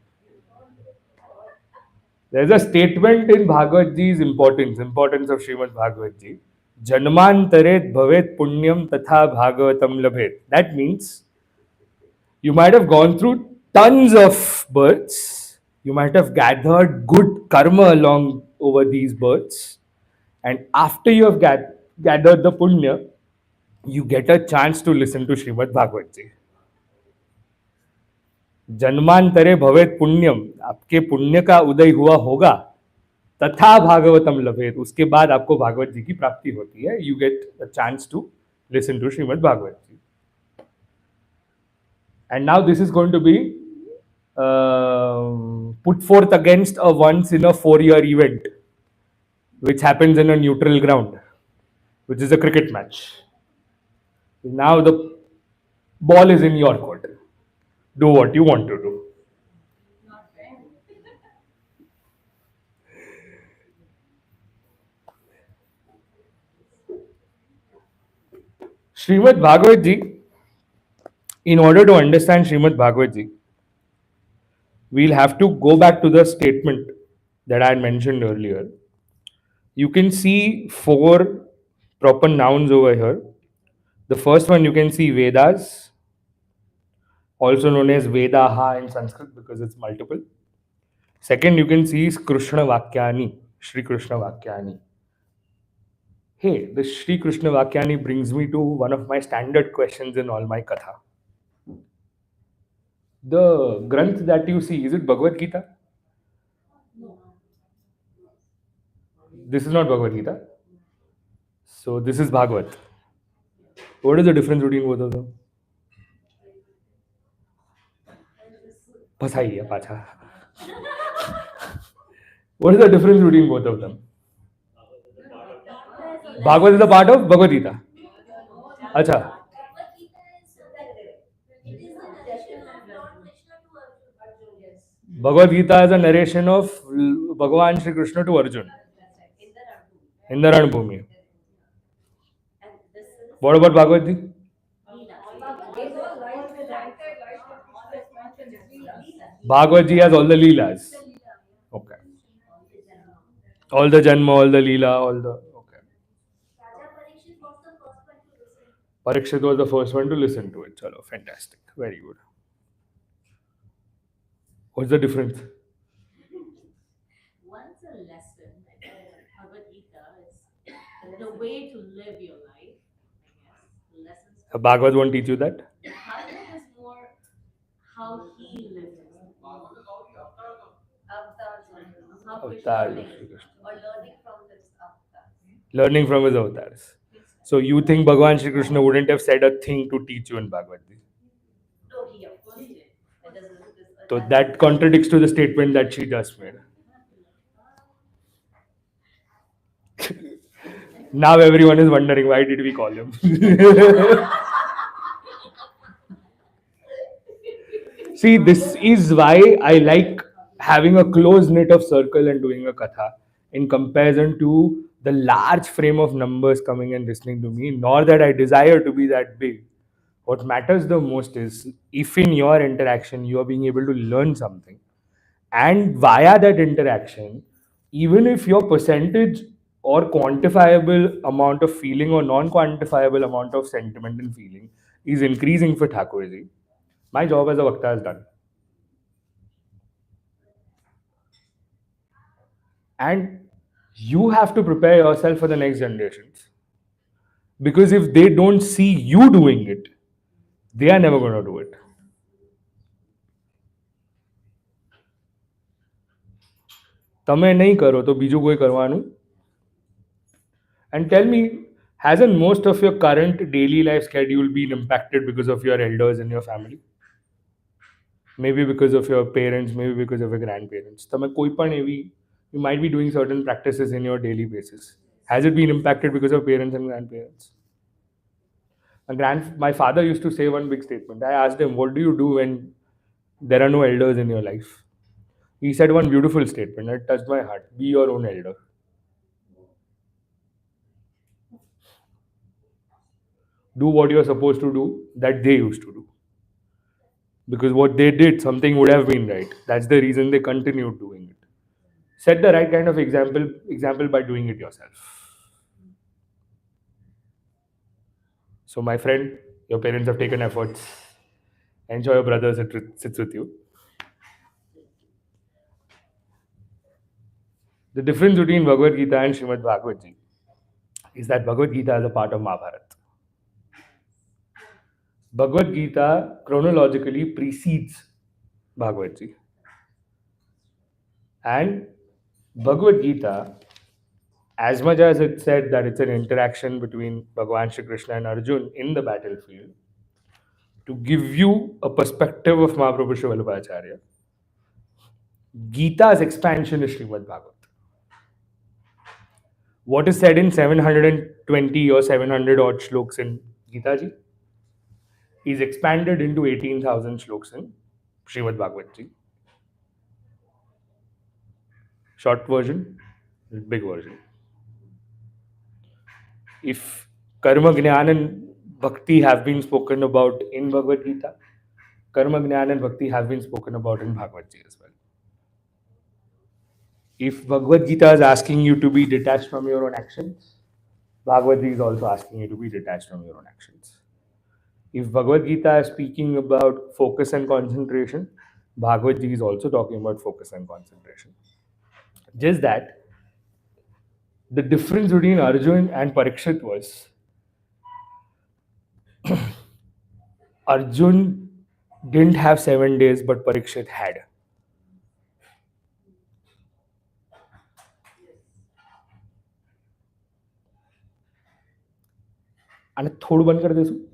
B: There's a statement in Bhagavad Ji's importance of Srimad Bhagavad Ji. Janmantaret bhavet punyam tatha bhagavatam labhet. That means you might have gone through tons of births. You might have gathered good karma along over these births. And after you have gathered the punya, you get a chance to listen to Srimad Bhagavad Ji. जन्मांतरे भवेत Punyam, आपके पुण्य का उदय हुआ होगा, तथा भागवतम लभेत, उसके बाद आपको भागवत जी की प्राप्ति होती है. You get a chance to listen to Shrimad Bhagwat ji. And now this is going to be put forth against a once in a 4-year event, which happens in a neutral ground, which is a cricket match. Now the ball is in your court. Do what you want to do.
F: Not fair.
B: Srimad Bhagavad Ji, in order to understand Srimad Bhagavad Ji, we'll have to go back to the statement that I had mentioned earlier. You can see 4 proper nouns over here. The first one you can see Vedas, also known as Vedaha in Sanskrit because it's multiple. Second, you can see is Krishna Vakyani, Shri Krishna Vakyani. Hey, the Shri Krishna Vakyani brings me to one of my standard questions in all my katha. The granth that you see, is it Bhagavad Gita? This is not Bhagavad Gita. So this is Bhagavat. What is the difference between both of them? Phasai hai pacha. What is the difference between both of them? Bhagavad is a part of Bhagavad Gita. Acha. Bhagavad Gita is a narration of Bhagavan Shri Krishna to Arjun in the Ranbhumi. What about Bhagavad Gita? Bhagavad Ji has all the leelas. Okay. All the Janma, all the Leela, all the. Okay. Parikshit was the first one to listen to it. Chalo, fantastic. Very good. What's the difference?
F: Once a lesson, I think Bhagavad Gita is the way to live your life, I guess. Lessons.
B: Bhagavad won't teach you that?
F: Bhagavad is more how he lived his life. How Krishna
B: Avatar of
F: lived,
B: Shri Krishna.
F: or learning from his avatars.
B: Learning from his avatars. So you think Bhagavan Shri Krishna wouldn't have said a thing to teach you in Bhagavad Gita?
F: No, he of course did.
B: So that contradicts to the statement that she just made. Now everyone is wondering, why did we call him? See, this is why I like having a close knit of circle and doing a katha in comparison to the large frame of numbers coming and listening to me, nor that I desire to be that big. What matters the most is if in your interaction you are being able to learn something, and via that interaction, even if your percentage or quantifiable amount of feeling or non-quantifiable amount of sentiment and feeling is increasing for Thakurji, my job as a Vakta is done. And you have to prepare yourself for the next generations. Because if they don't see you doing it, they are never going to do it. તમે નહીં કરો તો બીજું કોઈ કરવાનું. And tell me, hasn't most of your current daily life schedule been impacted because of your elders in your family? Maybe because of your parents, maybe because of your grandparents. તમે કોઈ પણ એવી, you might be doing certain practices in your daily basis. Has it been impacted because of parents and grandparents? My father used to say one big statement. I asked him, what do you do when there are no elders in your life? He said one beautiful statement that touched my heart. Be your own elder. Do what you're supposed to do that they used to do. Because what they did, something would have been right. That's the reason they continued doing it. Set the right kind of example by doing it yourself. So my friend, your parents have taken efforts. Enjoy your brother sits with you. The difference between Bhagavad Gita and Srimad Bhagavad Ji is that Bhagavad Gita is a part of Mahabharata. Bhagavad Gita chronologically precedes Bhagavad Ji. And Bhagavad Gita, as much as it said that it's an interaction between Bhagavan Shri Krishna and Arjun in the battlefield, to give you a perspective of Mahaprabhu Sri Vallabhacharya, Gita's expansion is Srimad Bhagavata. What is said in 720 or 700 odd shloks in Gita Ji is expanded into 18,000 shloks in Srimad Bhagavad Ji. Short version, big version. If Karma, Jnana and Bhakti have been spoken about in Bhagavad Gita, Karma, Jnana and Bhakti have been spoken about in Bhagavad Gita as well. If Bhagavad Gita is asking you to be detached from your own actions, Bhagavad Gita is also asking you to be detached from your own actions. If Bhagavad Gita is speaking about focus and concentration, Bhagavad Gita is also talking about focus and concentration. Just that the difference between Arjun and Parikshit was Arjun didn't have 7 days, but Parikshit had. And थोड़ बंद कर देसु.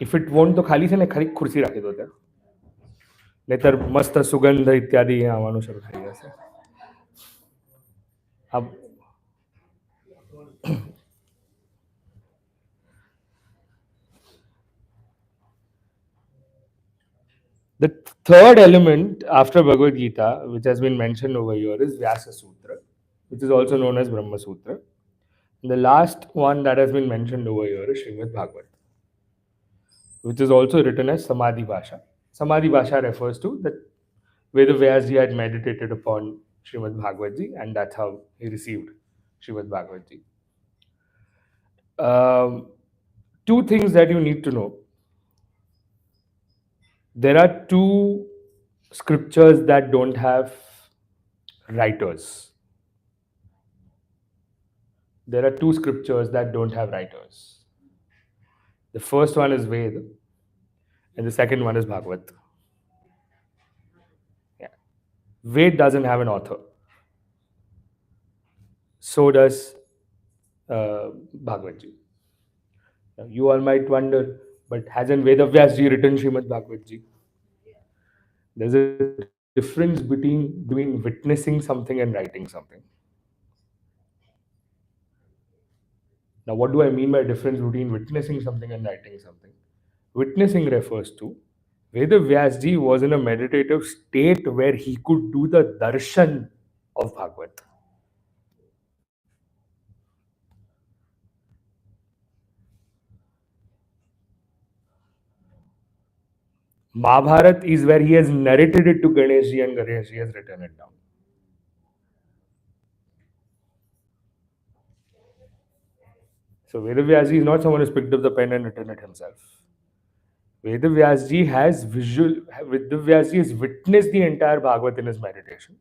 B: If it won't, तो खाली से ने खाली कुर्सी रखे दो त्या. नहींतर मस्त सुगंध इत्यादि यहाँ आवવાનું શરૂ થઈ જશે. अब the third element after Bhagavad Gita, which has been mentioned over here, is Vyasa Sutra, which is also known as Brahma Sutra. The last one that has been mentioned over here is Srimad Bhagavata, which is also written as Samadhi Bhasha. Samadhi Bhasha refers to that Veda Vyasji had meditated upon Srimad Bhagavad Ji, and that's how he received Srimad Bhagavad Ji. Two things that you need to know. There are two scriptures that don't have writers. There are two scriptures that don't have writers. The first one is Veda, and the second one is Bhagavad. Yeah. Ved doesn't have an author. So does Bhagavad Ji. Now, you all might wonder, but hasn't Vedavyas Ji written Srimad Bhagavad Ji? There's a difference between witnessing something and writing something. Now, what do I mean by difference between witnessing something and writing something? Witnessing refers to Vedavyas Ji was in a meditative state where he could do the darshan of Bhagavad. Mahabharat is where he has narrated it to Ganesh Ji and Ganesh Ji has written it down. So Vedavyas Ji is not someone who's picked up the pen and written it himself. Vedavyas Ji has witnessed the entire Bhagavad in his meditation,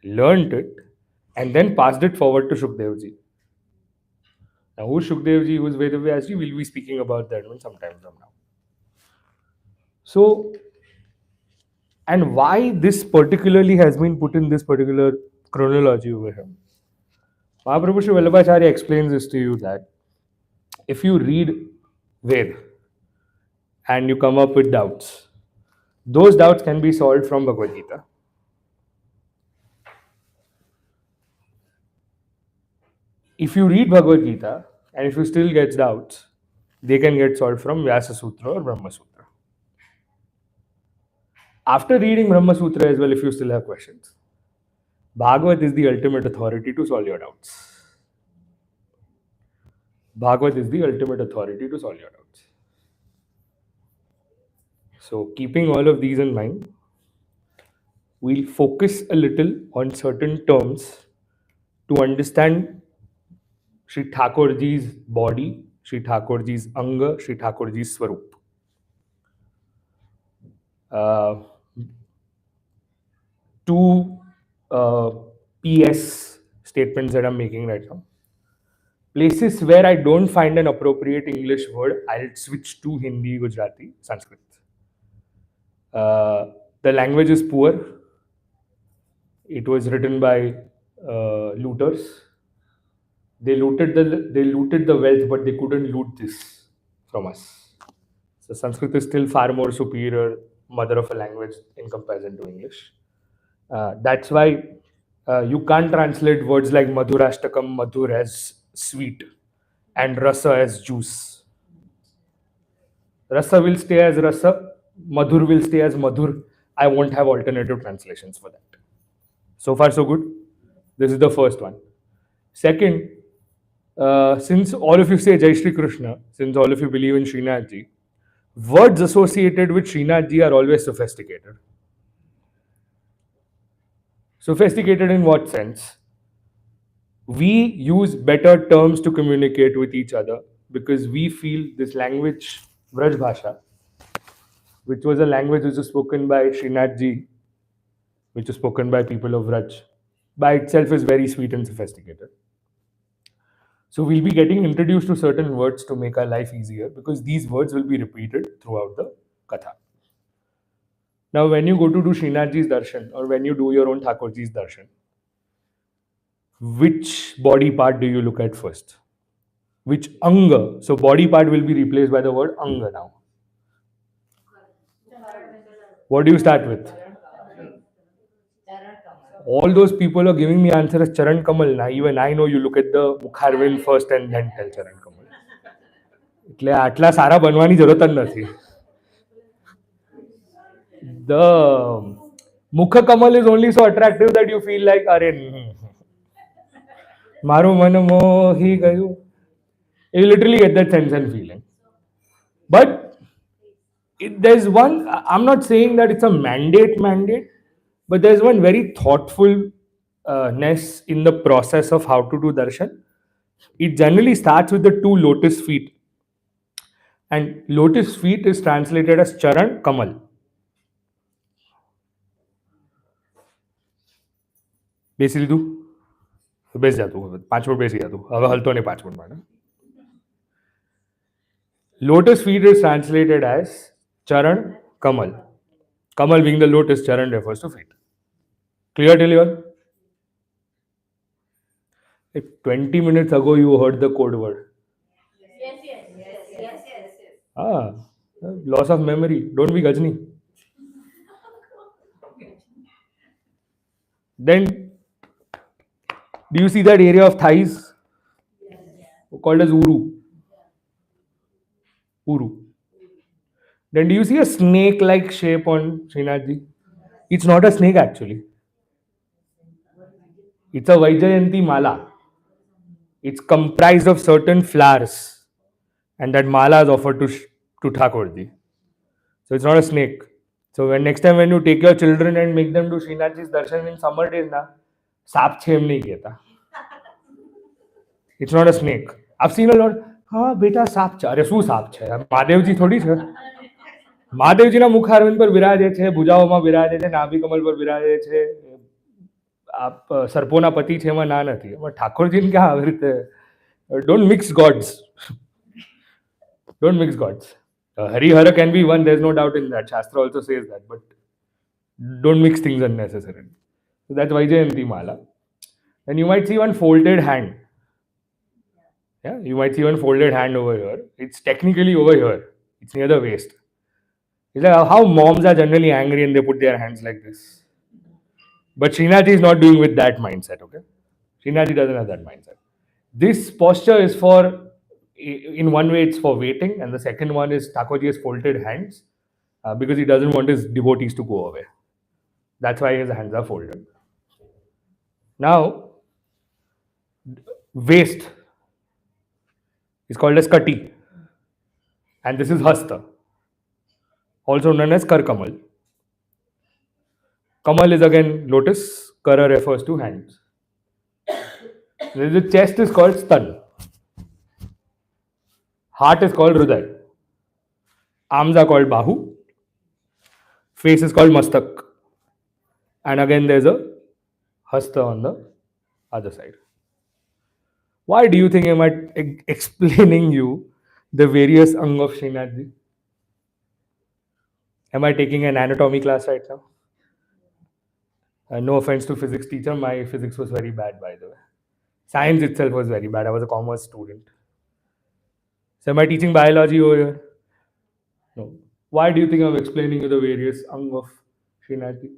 B: learned it, and then passed it forward to Shukdev Ji. Now, who's Shukdev Ji, who's Vedavyas Ji? We'll be speaking about that one sometime from now. So, and why this particularly has been put in this particular chronology over here? Mahaprabhu Sri Vallabhacharya explains this to you that if you read Ved and you come up with doubts, those doubts can be solved from Bhagavad Gita. If you read Bhagavad Gita and if you still get doubts, they can get solved from Vyasa Sutra or Brahma Sutra. After reading Brahma Sutra as well, if you still have questions, Bhagavat is the ultimate authority to solve your doubts. Bhagavat is the ultimate authority to solve your doubts. So, keeping all of these in mind, we'll focus a little on certain terms to understand Sri Thakurji's body, Sri Thakurji's Anga, Sri Thakurji's Swarup. Two PS statements that I'm making right now. Places where I don't find an appropriate English word, I'll switch to Hindi, Gujarati, Sanskrit. The language is poor. It was written by looters. They looted the wealth, but they couldn't loot this from us. So Sanskrit is still far more superior mother of a language in comparison to English. That's why you can't translate words like Madhurashtakam, Madhur as sweet and Rasa as juice. Rasa will stay as Rasa, Madhur will stay as Madhur. I won't have alternative translations for that. So far, so good. This is the first one. Second, since all of you say Jai Shri Krishna, since all of you believe in Srinath Ji, words associated with Srinath Ji are always sophisticated. Sophisticated in what sense? We use better terms to communicate with each other because we feel this language, Vraj Bhasha, which was a language which was spoken by Srinath Ji, which was spoken by people of Vraj, by itself is very sweet and sophisticated. So we'll be getting introduced to certain words to make our life easier because these words will be repeated throughout the Katha. Now, when you go to do Srinath Ji's darshan or when you do your own Thakurji's darshan, which body part do you look at first? Which anga? So body part will be replaced by the word anga now. What do you start with? All those people are giving me answer as Charan Kamal. Now even I know you look at the Mukharvin first and then tell Charan Kamal. એટલે આટલા સારા બનવાની જરૂરત જ નથી. The Mukha Kamal is only so attractive that you feel like, are મારું મન મોહી ગયું. You literally get that sense and feeling. But there's one, I'm not saying that it's a mandate, but there's one very thoughtfulness in the process of how to do darshan. It generally starts with the two lotus feet. And lotus feet is translated as charan, kamal. બેસી લીધું? બેસી જાતું, હવે 5 minute બેસી જાતું, હવે હલતો નહીં 5 minute માટે. Lotus feet is translated as charan, kamal. Kamal being the lotus, charan refers to feet. Clear till here? If 20 minutes ago you heard the code word. Ah, loss of memory. Don't be Gajni. Then, do you see that area of thighs? Called as uru. Uru. Then do you see a snake-like shape on Srinathji? It's not a snake actually. It's a Vaijayanti mala. It's comprised of certain flowers, and that mala is offered to Thakurji. So it's not a snake. So when next time when you take your children and make them do Srinathji's darshan in summer days, na saap chem nahi kehta. It's not a snake. I've seen a lot. हाँ बेटा સાપ છે. અરે શું સાપ છે? મહાદેવજી થોડી છે. મહાદેવજીના મુખ અરવિંદ પર વિરાજે છે, ભુજાઓમાં વિરાજે છે, નાભી કમલ પર વિરાજે છે. આપ સર્પોના પતિ છે એમાં ના નથી. એમાં ઠાકોરજીને ક્યાં આવી રીતે? Don't mix gods. Don't mix gods. Harihara can be one, there's no doubt in that. Shastra also says that, but don't mix things unnecessarily. So that's Vaijayanti Mala. And you might see one folded hand. Yeah, you might see one folded hand over here. It's technically over here. It's near the waist. It's like how moms are generally angry and they put their hands like this. But Srinathji is not doing with that mindset, okay? Srinathji doesn't have that mindset. This posture is for, in one way, it's for waiting, and the second one is Thakurji has folded hands because he doesn't want his devotees to go away. That's why his hands are folded. Now, waist is called as Kati, and this is Hasta, also known as Kar Kamal. Kamal is again lotus, Kara refers to hands. The chest is called Stan. Heart is called Hriday. Arms are called Bahu. Face is called Mastak. And again there's a Hasta on the other side. Why do you think I'm explaining you the various Ang of Srinathji? Am I taking an anatomy class right now? No offense to physics teacher, my physics was very bad, by the way. Science itself was very bad. I was a commerce student. So am I teaching biology over here? No. Why do you think I'm explaining you the various Ang of Srinathji?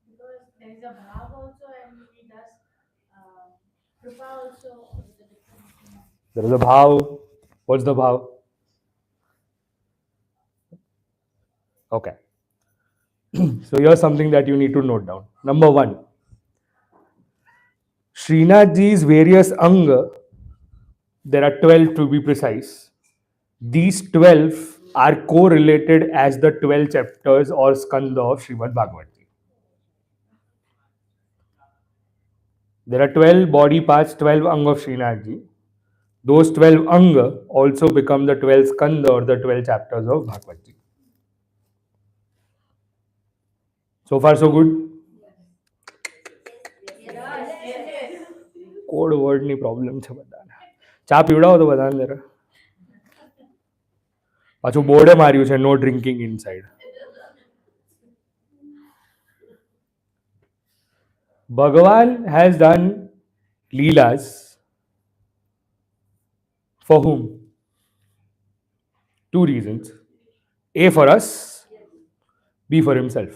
F: Because there is a bhav also, and he does kripa also.
B: There is a bhav. What's the bhav? Okay. So here's something that you need to note down. Number 1. Srinathji's various Anga, there are 12 to be precise. These 12 are correlated as the 12 chapters or skanda of Srimad Bhagavata. There are 12 body parts, 12 Anga of Srinathji. Those 12 Anga also become the 12 skanda or the 12 chapters of Bhagavata. So far so good? Code word ની problem છે બધાને. ચા પીવડાવો તો બધાને જરા. પાછું બોર્ડે માર્યું છે no drinking inside. Bhagavan has done leelas for whom? 2 reasons. A, for us. B, for himself.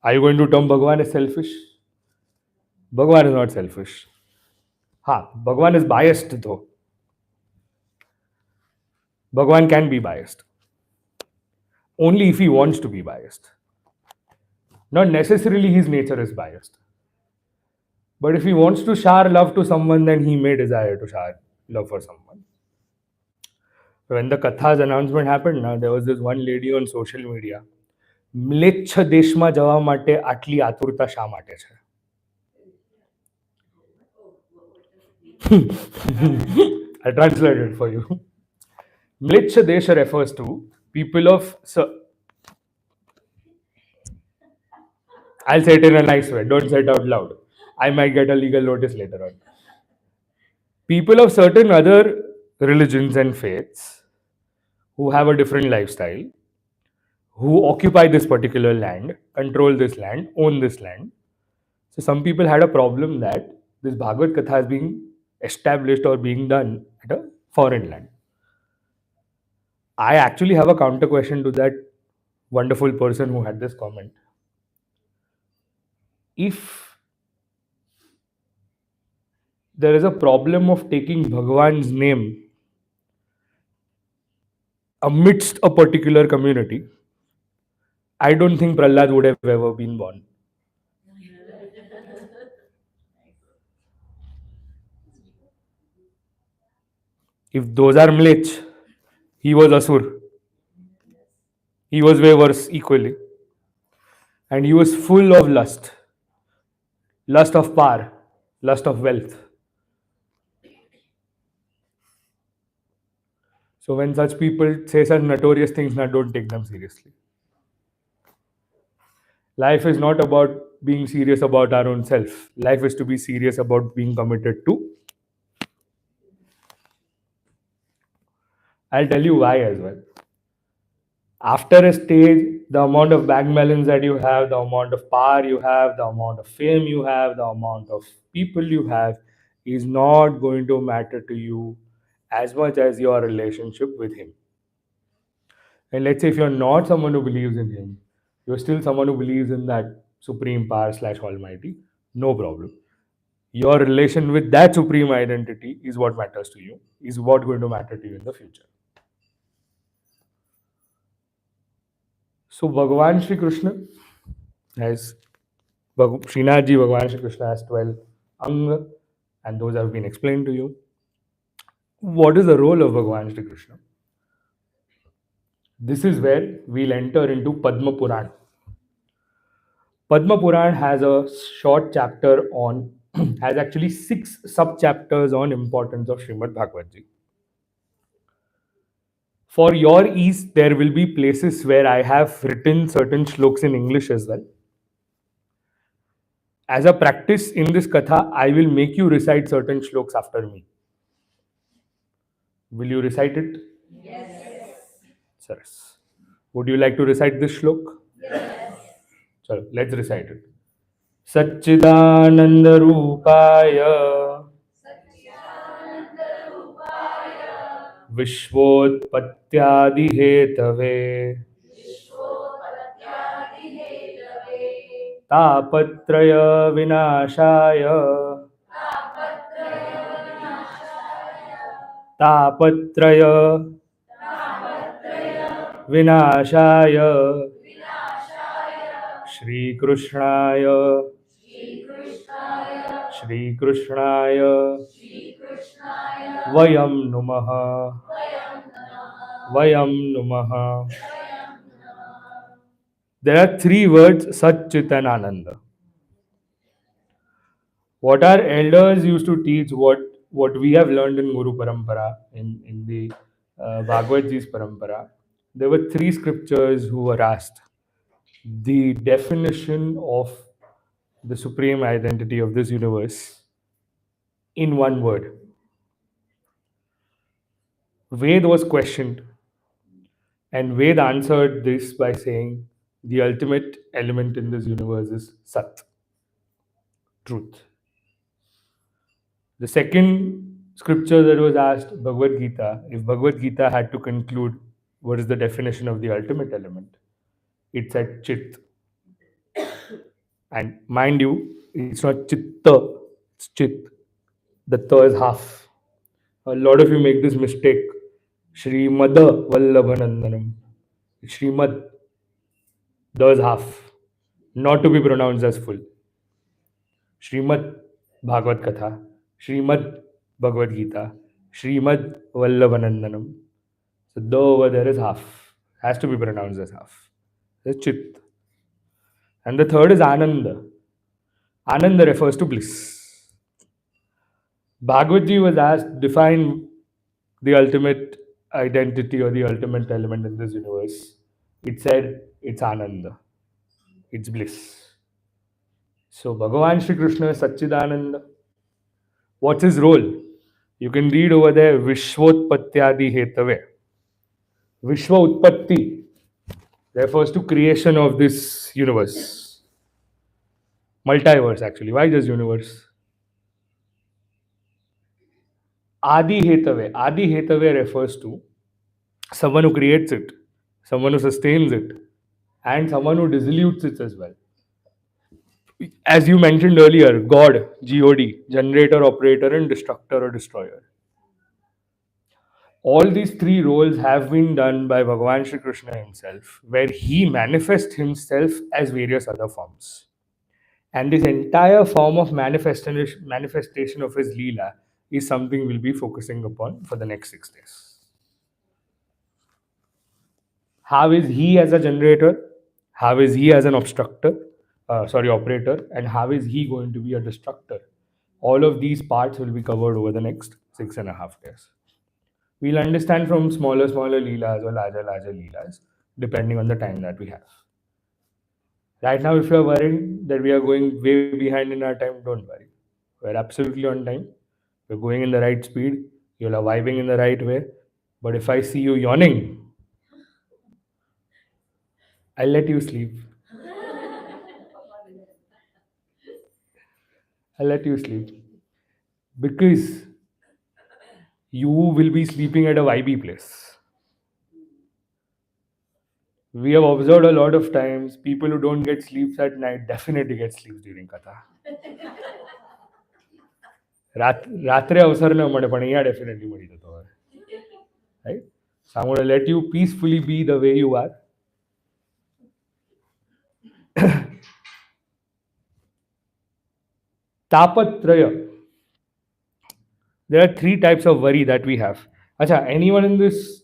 B: Are you going to term Bhagavan as selfish? Bhagavan is not selfish. Bhagavan is biased though. Bhagavan can be biased. Only if he wants to be biased. Not necessarily his nature is biased. But if he wants to shower love to someone, then he may desire to shower love for someone. When the Katha's announcement happened, now there was this one lady on social media. મ્લેચ્છ દેશમાં જવા માટે આટલી આતુરતા શા માટે છે? I translated for you. Mlecha Desha refers to people of. I'll say it in a nice way. Don't say it out loud. I might get a legal notice later on. People of certain other religions and faiths who have a different lifestyle, who occupy this particular land, control this land, own this land. So some people had a problem that this Bhagavad Katha is being established or being done at a foreign land. I actually have a counter question to that wonderful person who had this comment. If there is a problem of taking Bhagwan's name amidst a particular community, I don't think Prahlad would have ever been born. If those are Mlech, he was Asur. He was way worse equally. And he was full of lust. Lust of power, lust of wealth. So when such people say such notorious things, now don't take them seriously. Life is not about being serious about our own self. Life is to be serious about being committed to. I'll tell you why as well. After a stage, the amount of bank balance that you have, the amount of power you have, the amount of fame you have, the amount of people you have is not going to matter to you as much as your relationship with him. And let's say if you're not someone who believes in him, you're still someone who believes in that supreme power / almighty, no problem. Your relation with that supreme identity is what matters to you, is what going to matter to you in the future. So Bhagavan Shri Krishna has Srinathji Bhagavan Shri Krishna has 12 anga, and those have been explained to you. What is the role of Bhagavan Shri Krishna? This is where we'll enter into Padma Puran. Padma Puran has a short chapter on, has actually 6 sub chapters on importance of Srimad Bhagavad Ji. For your ease, there will be places where I have written certain shloks in English as well. As a practice in this katha, I will make you recite certain shloks after me. Will you recite it?
F: Yes.
B: Saras. Would you like to recite this shlok? Yes. So let's recite it. Satchidananda Rupaya Vishvotpatyadi Hetave Tapatraya Vinashaya Tapatraya Vinashaya Shri Krishnaya Shri Krishnaya Vayam Numaha Vayam Numaha. There are 3 words Sat Chit and Ananda. What our elders used to teach, what we have learned in Guru Parampara, in the Bhagavad Ji's Parampara, there were 3 scriptures who were asked the definition of the supreme identity of this universe in one word. Ved was questioned, and Ved answered this by saying the ultimate element in this universe is Sat, truth. The second scripture that was asked, Bhagavad Gita, if Bhagavad Gita had to conclude what is the definition of the ultimate element, it said Chit. And mind you, it's not Chitta, it's Chit. The Ta is half. A lot of you make this mistake. Srimad Vallabhanandanam. Srimad, Da is half. Not to be pronounced as full. Srimad, Bhagavad Katha, Srimad Bhagavad Gita, Srimad Vallabhanandanam. So the over there is half. Has to be pronounced as half. The Chit. And the third is Ananda. Ananda refers to bliss. Bhagavad Ji was asked, define the ultimate identity or the ultimate element in this universe. It said, it's Ananda. It's bliss. So Bhagavan Shri Krishna is Satchidananda. What's his role? You can read over there Vishwotpatyadi Hetave. Vishwa Utpatti refers to creation of this universe. Multiverse actually. Why just universe? Adi Hetave. Adi Hetave refers to someone who creates it, someone who sustains it, and someone who dilutes it as well. As you mentioned earlier, God, God, generator, operator, and destructor or destroyer. All these three roles have been done by Bhagavan Shri Krishna himself, where he manifests himself as various other forms. And this entire form of manifestation of his Leela is something we'll be focusing upon for the next 6 days. How is he as a generator? How is he as an operator? And how is he going to be a destructor? All of these parts will be covered over the next 6.5 days. We'll understand from smaller leelas or larger leelas, depending on the time that we have. Right now, if you're worrying that we are going way behind in our time, don't worry. We're absolutely on time. We're going in the right speed. You're vibing in the right way. But if I see you yawning, I'll let you sleep. I'll let you sleep. Because you will be sleeping at a vibey place. We have observed a lot of times people who don't get sleeps at night definitely get sleeps during Katha. રાત્રે અવસર ન મળે પણ અહીંયા definitely મળી જતો હોય. Right? So I'm going to let you peacefully be the way you are. Tapatraya. There are 3 types of worry that we have. Acha, anyone in this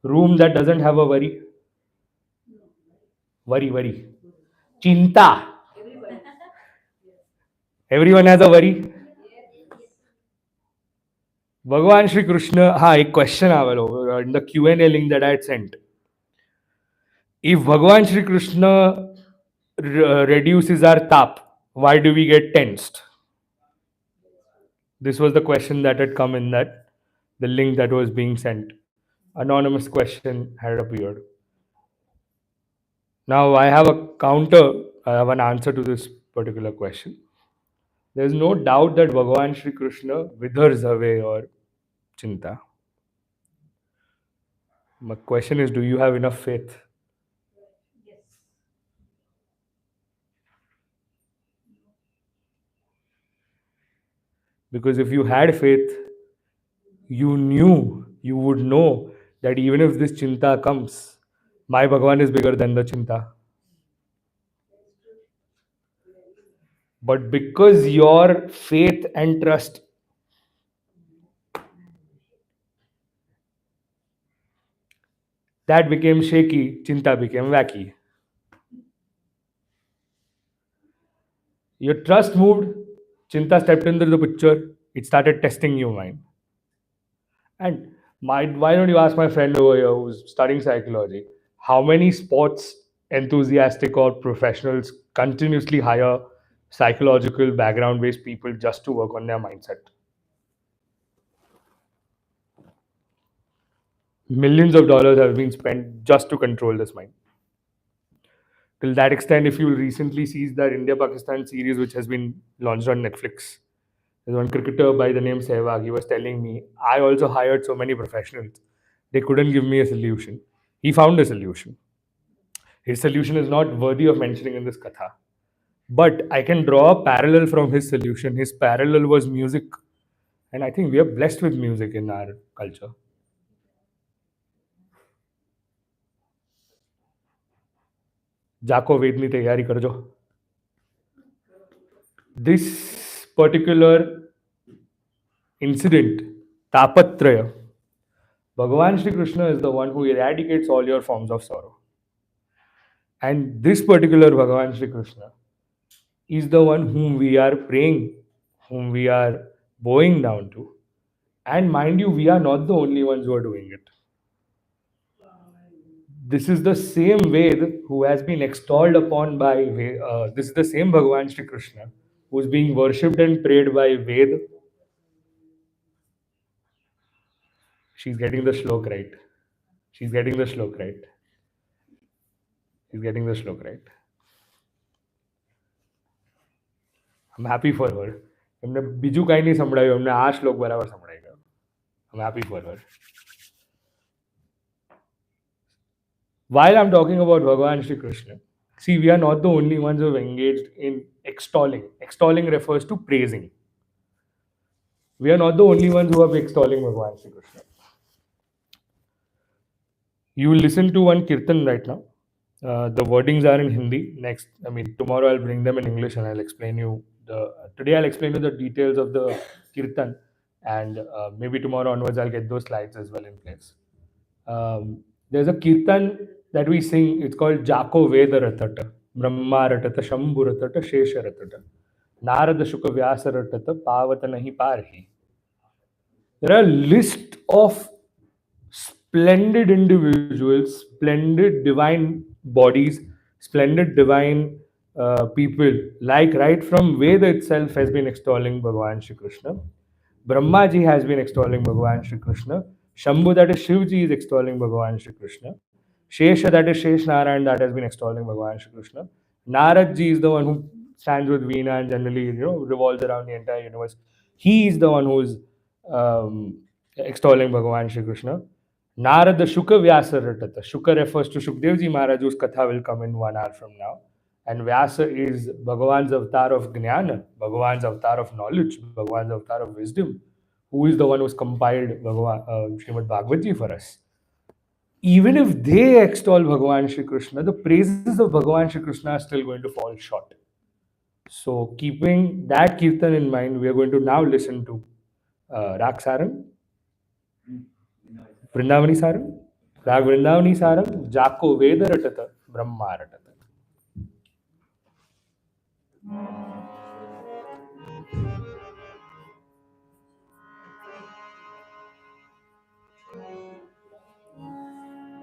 B: room that doesn't have a worry? Worry. Chinta. Everyone has a worry? Bhagavan Shri Krishna, एक question आवेलो in the Q&A link that I had sent. If Bhagavan Shri Krishna reduces our tap, why do we get tensed? This was the question that had come in the link that was being sent. Anonymous question had appeared. Now I have an answer to this particular question. There's no doubt that Bhagavan Shri Krishna withers away or chinta. My question is, do you have enough faith? Because if you had faith, you would know that even if this chinta comes, my Bhagavan is bigger than the chinta. But because your faith and trust that became shaky, chinta became wacky. Your trust moved, chinta stepped into the picture, it started testing your mind. And why don't you ask my friend over here who's studying psychology, how many sports enthusiastic or professionals continuously hire psychological background based people just to work on their mindset? Millions of dollars have been spent just to control this mind. Till that extent, if you recently see that India-Pakistan series which has been launched on Netflix, there's one cricketer by the name Sevak. He was telling me, I also hired so many professionals. They couldn't give me a solution. He found a solution. His solution is not worthy of mentioning in this katha. But I can draw a parallel from his solution. His parallel was music. And I think we are blessed with music in our culture. जाको वेदनी तैयारी करजो. This particular incident, Tapatraya, Bhagavan Shri Krishna is the one who eradicates all your forms of sorrow. And this particular Bhagavan Shri Krishna is the one whom we are praying, whom we are bowing down to. And mind you, we are not the only ones who are doing it. This is the same Ved who has been extolled upon by, this is the same Bhagavan Shri Krishna who is being worshipped and prayed by Ved. She's getting the shlok right. She's getting the shlok right. She's getting the shlok right. I'm happy for her. એમને બીજું કાંઈ નહીં સંભળાયું, એમને આ શ્લોક બરાબર સંભળાઈ ગયો. I'm happy for her. While I'm talking about Bhagavan Shri Krishna, see, we are not the only ones who have engaged in extolling. Extolling refers to praising. We are not the only ones who are extolling Bhagavan Shri Krishna. You will listen to one kirtan right now. The wordings are in Hindi. Tomorrow I'll bring them in English and I'll explain you today I'll explain you the details of the kirtan, and maybe tomorrow onwards I'll get those slides as well in place. There's a kirtan that we sing. It's called Jako Veda Ratata, Brahma Ratata, Shambhu Ratata, Shesha Ratata, Narada Shuka Vyasa Ratata, Pavata Nahi Parhi. There are a list of splendid individuals, splendid divine bodies, splendid divine people, like right from Veda itself has been extolling Bhagavan Shri Krishna. Brahmaji has been extolling Bhagavan Shri Krishna. Shambhu, that is Shivji, is extolling Bhagavan Shri Krishna. Shesha, that is Shesh Narayan, that has been extolling Bhagavan Shri Krishna. Naradji is the one who stands with Veena and generally revolves around the entire universe. He is the one who is extolling Bhagavan Shri Krishna. Narada Shuka Vyasa Ratata. Shuka refers to Shukdevji Maharaj, whose Katha will come in 1 hour from now. And Vyasa is Bhagavan's avatar of Jnana, Bhagavan's avatar of knowledge, Bhagavan's avatar of wisdom, who is the one who's compiled Srimad Bhagavata for us. Even if they extol Bhagavan Shri Krishna, the praises of Bhagavan Shri Krishna are still going to fall short. So, keeping that kirtan in mind, we are going to now listen to Rag Sarang, Vrindavani Sarang, Rag Vrindavani Sarang, Jako Veda Ratata, Brahma Ratata.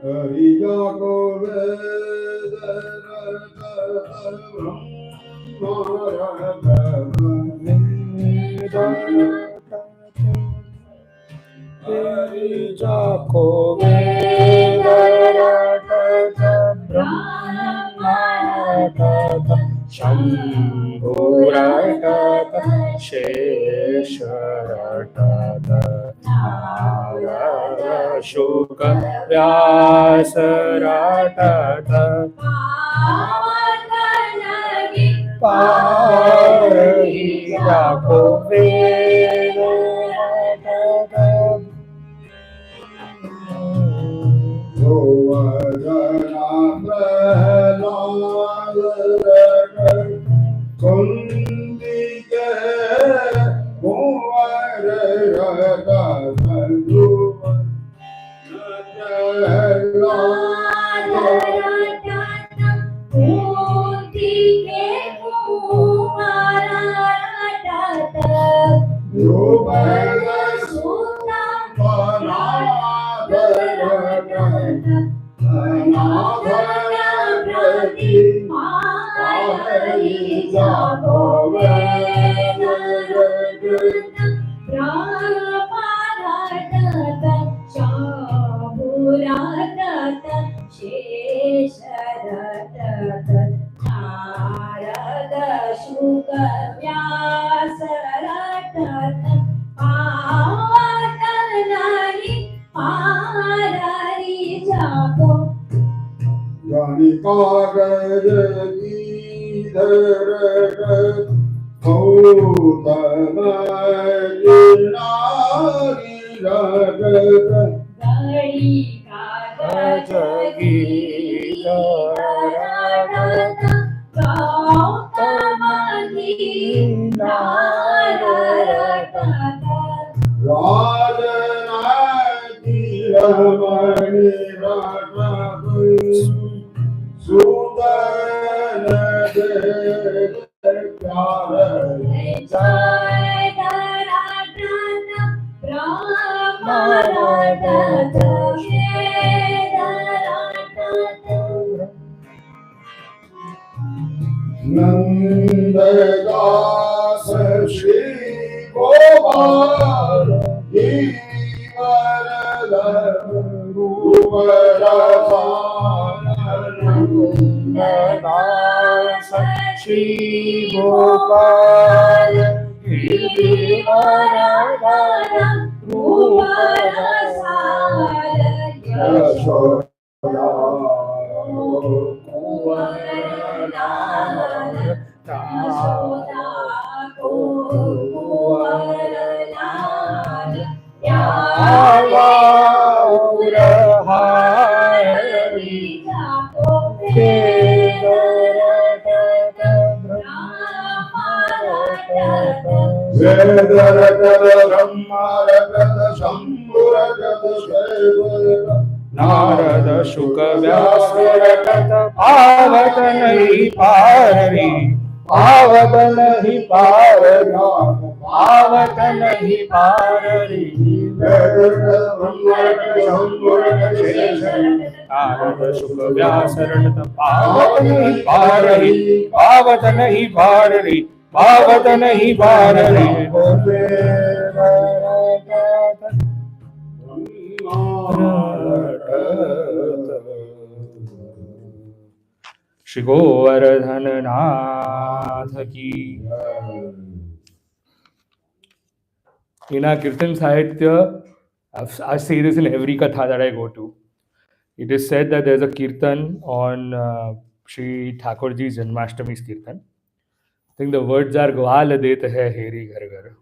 D: Jako Veda
B: Jako Veda Brahma Ratata, Shambhu Ratata, Shesha Ratata, Narada Shuka Vyasa Ratata, Parhi Jako Veda Ratata.
E: mani rata sudan de pyare
F: Jai Narada Brahmarada Narada
E: Nandadas Shri Gopal Givaradhar Ruparasa Shri Gopal Givaradhar Ruparasa
B: Narad शुक व्यास रटत पावत नहीं पाररी पावत नहीं पाररी पावत नहीं पाररी नारद शुक व्यास रटत पावत नहीं पाररी पावत नहीं पाररी पावत नहीं पाररी श्री गोवर्धन नाथ की. In our Kirtan Sahitya, I say this in every katha that I go to. It is said that there's a Kirtan on Sri Thakurji's Janmashtami's Kirtan. I think the words are Gwal det hai heri ghar ghar.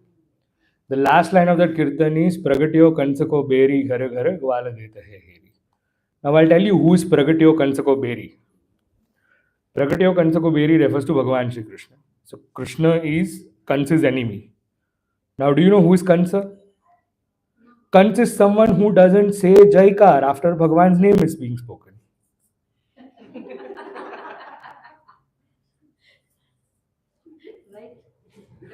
B: The last line of that Kirtan is Pragatyo Kansako Beri ghar ghar Gwal det hai heri. Now I'll tell you who is Pragatyo Kansako Beri. Pragatyo Kansako Beri refers to Bhagavan Shri Krishna. So Krishna is Kansa's enemy. Now do you know who is Kansa? Kans is someone who doesn't say Jaikar after Bhagavan's name is being spoken.
F: Right?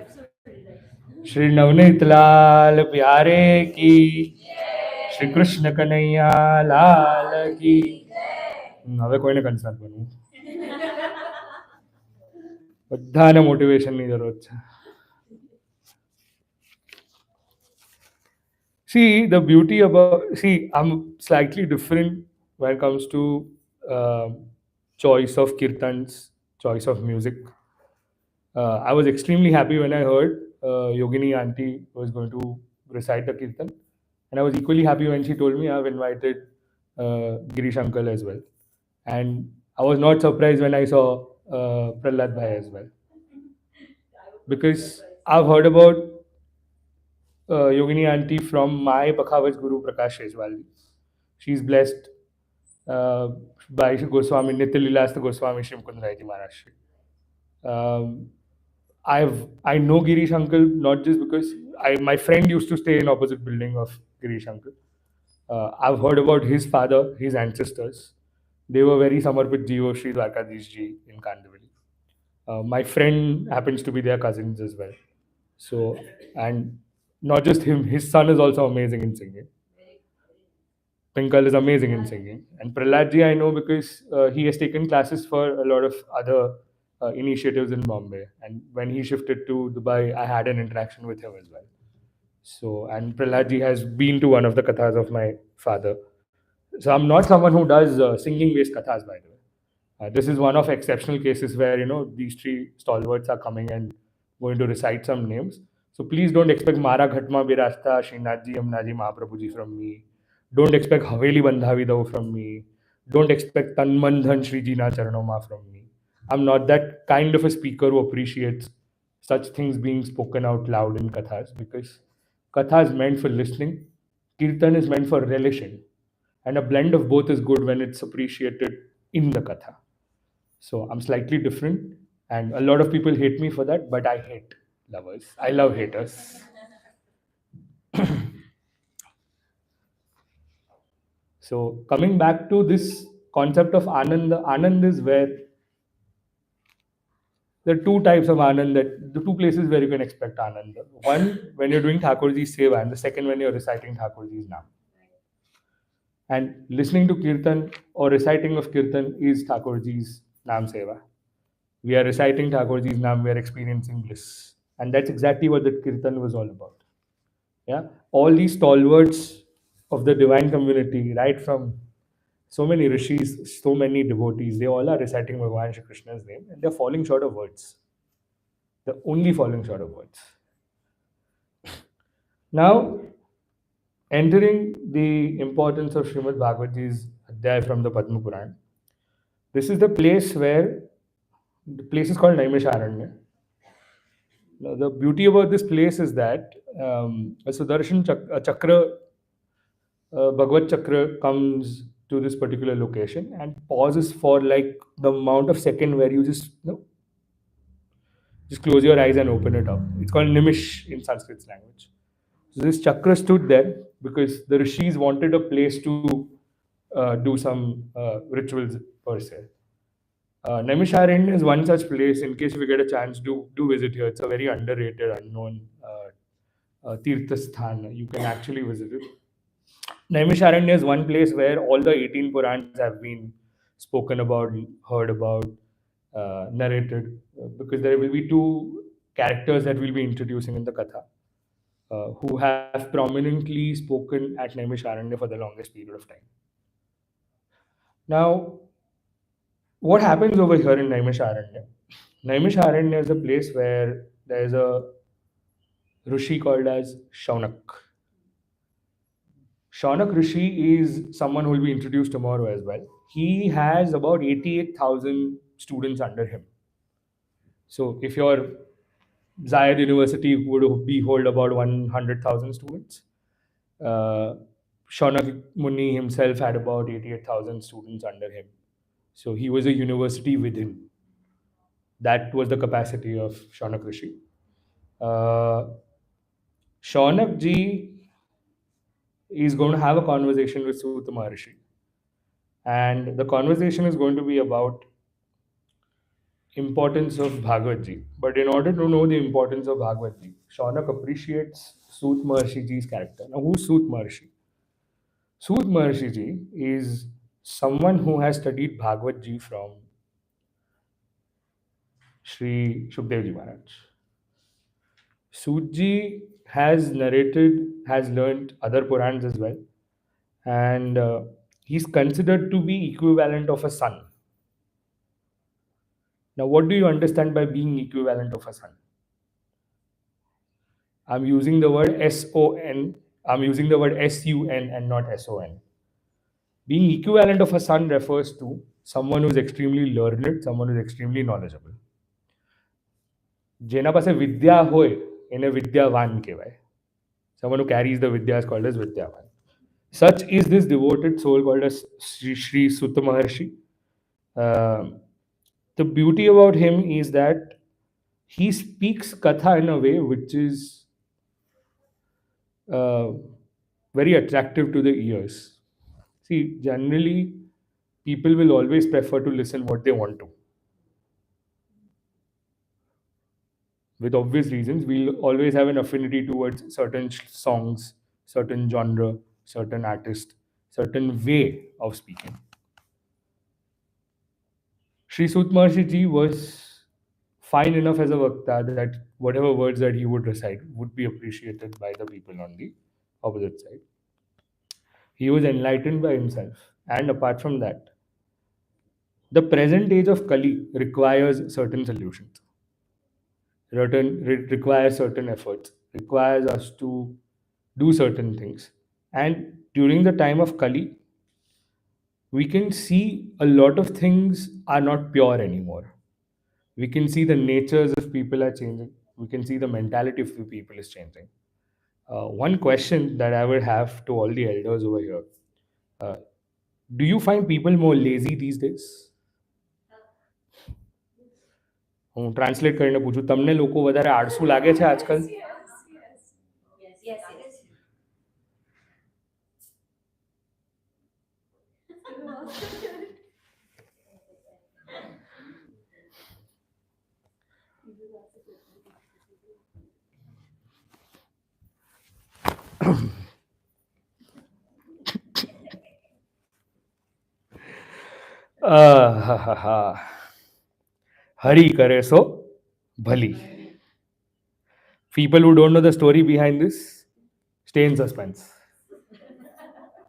F: Absolutely right.
B: Shri Navneet Lal Pyare ki, Shri Krishna Kanaiya Lal ki. હવે કોઈને કંસ નથી બનવું. બધાને મોટિવેશનની જરૂર છે. See, the beauty about, I'm slightly different when it comes to choice of kirtans, choice of music. I was extremely happy when I heard Yogini auntie was going to recite the kirtan, and I was equally happy when she told me I've invited Girish uncle as well, and I was not surprised when I saw Prahlad bhai as well, because I've heard about Yogini auntie from my Pakhavaj Guru Prakash Rejwali. She's blessed by Goswami Nityalilasta Goswami Shri Mukundaraj Maharaj. I know Girish uncle not just because my friend used to stay in opposite building of Girish uncle. I've heard about his father, his ancestors. They were very Samarpit Jivo Shri Dwarkadish Ji in Kandivali. My friend happens to be their cousins as well. So, and not just him, his son is also amazing in singing. Pinkal is amazing in singing. And Prahlad Ji I know because he has taken classes for a lot of other initiatives in Bombay. And when he shifted to Dubai, I had an interaction with him as well. So, and Prahlad Ji has been to one of the kathas of my father. So I'm not someone who does singing-based kathas, by the way. This is one of exceptional cases where, these three stalwarts are coming and going to recite some names. So please don't expect Mara Ghatma Birasta, Srinathji, Yamnaji, Mahaprabhuji from me. Don't expect Haveli Bandhavi Dao from me. Don't expect Tanmandhan Shri Jina Charanoma from me. I'm not that kind of a speaker who appreciates such things being spoken out loud in kathas, because katha is meant for listening, kirtan is meant for relishing, and a blend of both is good when it's appreciated in the katha. So I'm slightly different, and a lot of people hate me for that, but I hate lovers. I love haters. So coming back to this concept of Anand, Anand is where there are two types of Anand, that the two places where you can expect Anand. One, when you're doing Thakurji's Seva, and the second, when you're reciting Thakurji's Naam. And listening to Kirtan or reciting of Kirtan is Thakurji's Naam Seva. We are reciting Thakurji's Naam, we are experiencing bliss. And that's exactly what the Kirtan was all about. Yeah, all these stalwarts of the divine community, right from so many rishis, so many devotees, they all are reciting Bhagavan Shri Krishna's name and they're falling short of words. They're only falling short of words. Now, entering the importance of Srimad Bhagavad Gita's Adhyay from the Padma Puran, this is the place where the place is called Naimisharanya. Now, the beauty about this place is that a Sudarshan Chakra, Bhagavad Chakra comes to this particular location and pauses for like the amount of second where you just close your eyes and open it up. It's called Nimish in Sanskrit language. So this chakra stood there because the rishis wanted a place to do some rituals per se. Naimisharanya is one such place. In case we get a chance, do visit here. It's a very underrated, unknown Tirtha Sthana. You can actually visit it. Naimisharanya is one place where all the 18 Purans have been spoken about, heard about, narrated, because there will be two characters that we'll be introducing in the Katha who have prominently spoken at Naimisharanya for the longest period of time. Now, what happens over here in Naimisharanya? Naimisharanya is a place where there is a Rishi called as Shaunak. Shaunak Rishi is someone who will be introduced tomorrow as well. He has about 88,000 students under him. So if your Zayed University would be hold about 100,000 students, Shaunak Muni himself had about 88,000 students under him. So he was a university within. That was the capacity of Shaunak Rishi. Shaunak ji is going to have a conversation with Suta Maharishi. And the conversation is going to be about importance of Bhagavad Gita. But in order to know the importance of Bhagavad Gita, Shaunak appreciates Sut Maharshi ji's character. Now, who's Sut Maharshi? Sut Maharshi ji is someone who has studied Bhagavad Gita from Sri Shukdev ji Maharaj. Sut ji has narrated, has learned other Purans as well, and he's considered to be equivalent of a son. Now, what do you understand by being equivalent of a son? I'm using the word S-O-N. I'm using the word S-U-N and not S-O-N. Being equivalent of a son refers to someone who is extremely learned, someone who is extremely knowledgeable. જેના પાસે વિદ્યા હોય એને વિદ્યાવાન કહેવાય. Someone who carries the vidya is called as vidyavan. Such is this devoted soul called as Sri Sutta Maharshi. The beauty about him is that he speaks Katha in a way which is very attractive to the ears. See, generally, people will always prefer to listen what they want to. With obvious reasons, we'll always have an affinity towards certain songs, certain genre, certain artist, certain way of speaking. Sri Sut Maharshi ji was fine enough as a Vakta that whatever words that he would recite would be appreciated by the people on the opposite side. He was enlightened by himself. And apart from that, the present age of Kali requires certain solutions, requires certain efforts, requires us to do certain things. And during the time of Kali, we can see a lot of things are not pure anymore. We can see the natures of people are changing. We can see the mentality of the people is changing. One question that I would have to all the elders over here, do you find people more lazy these days? હું translate કરીને પૂછું, તમને લોકો વધારે આળસુ લાગે છે આજકાલ? Ha, ha, ha. Hari kare so bhali. People who don't know the story behind this, stay in suspense.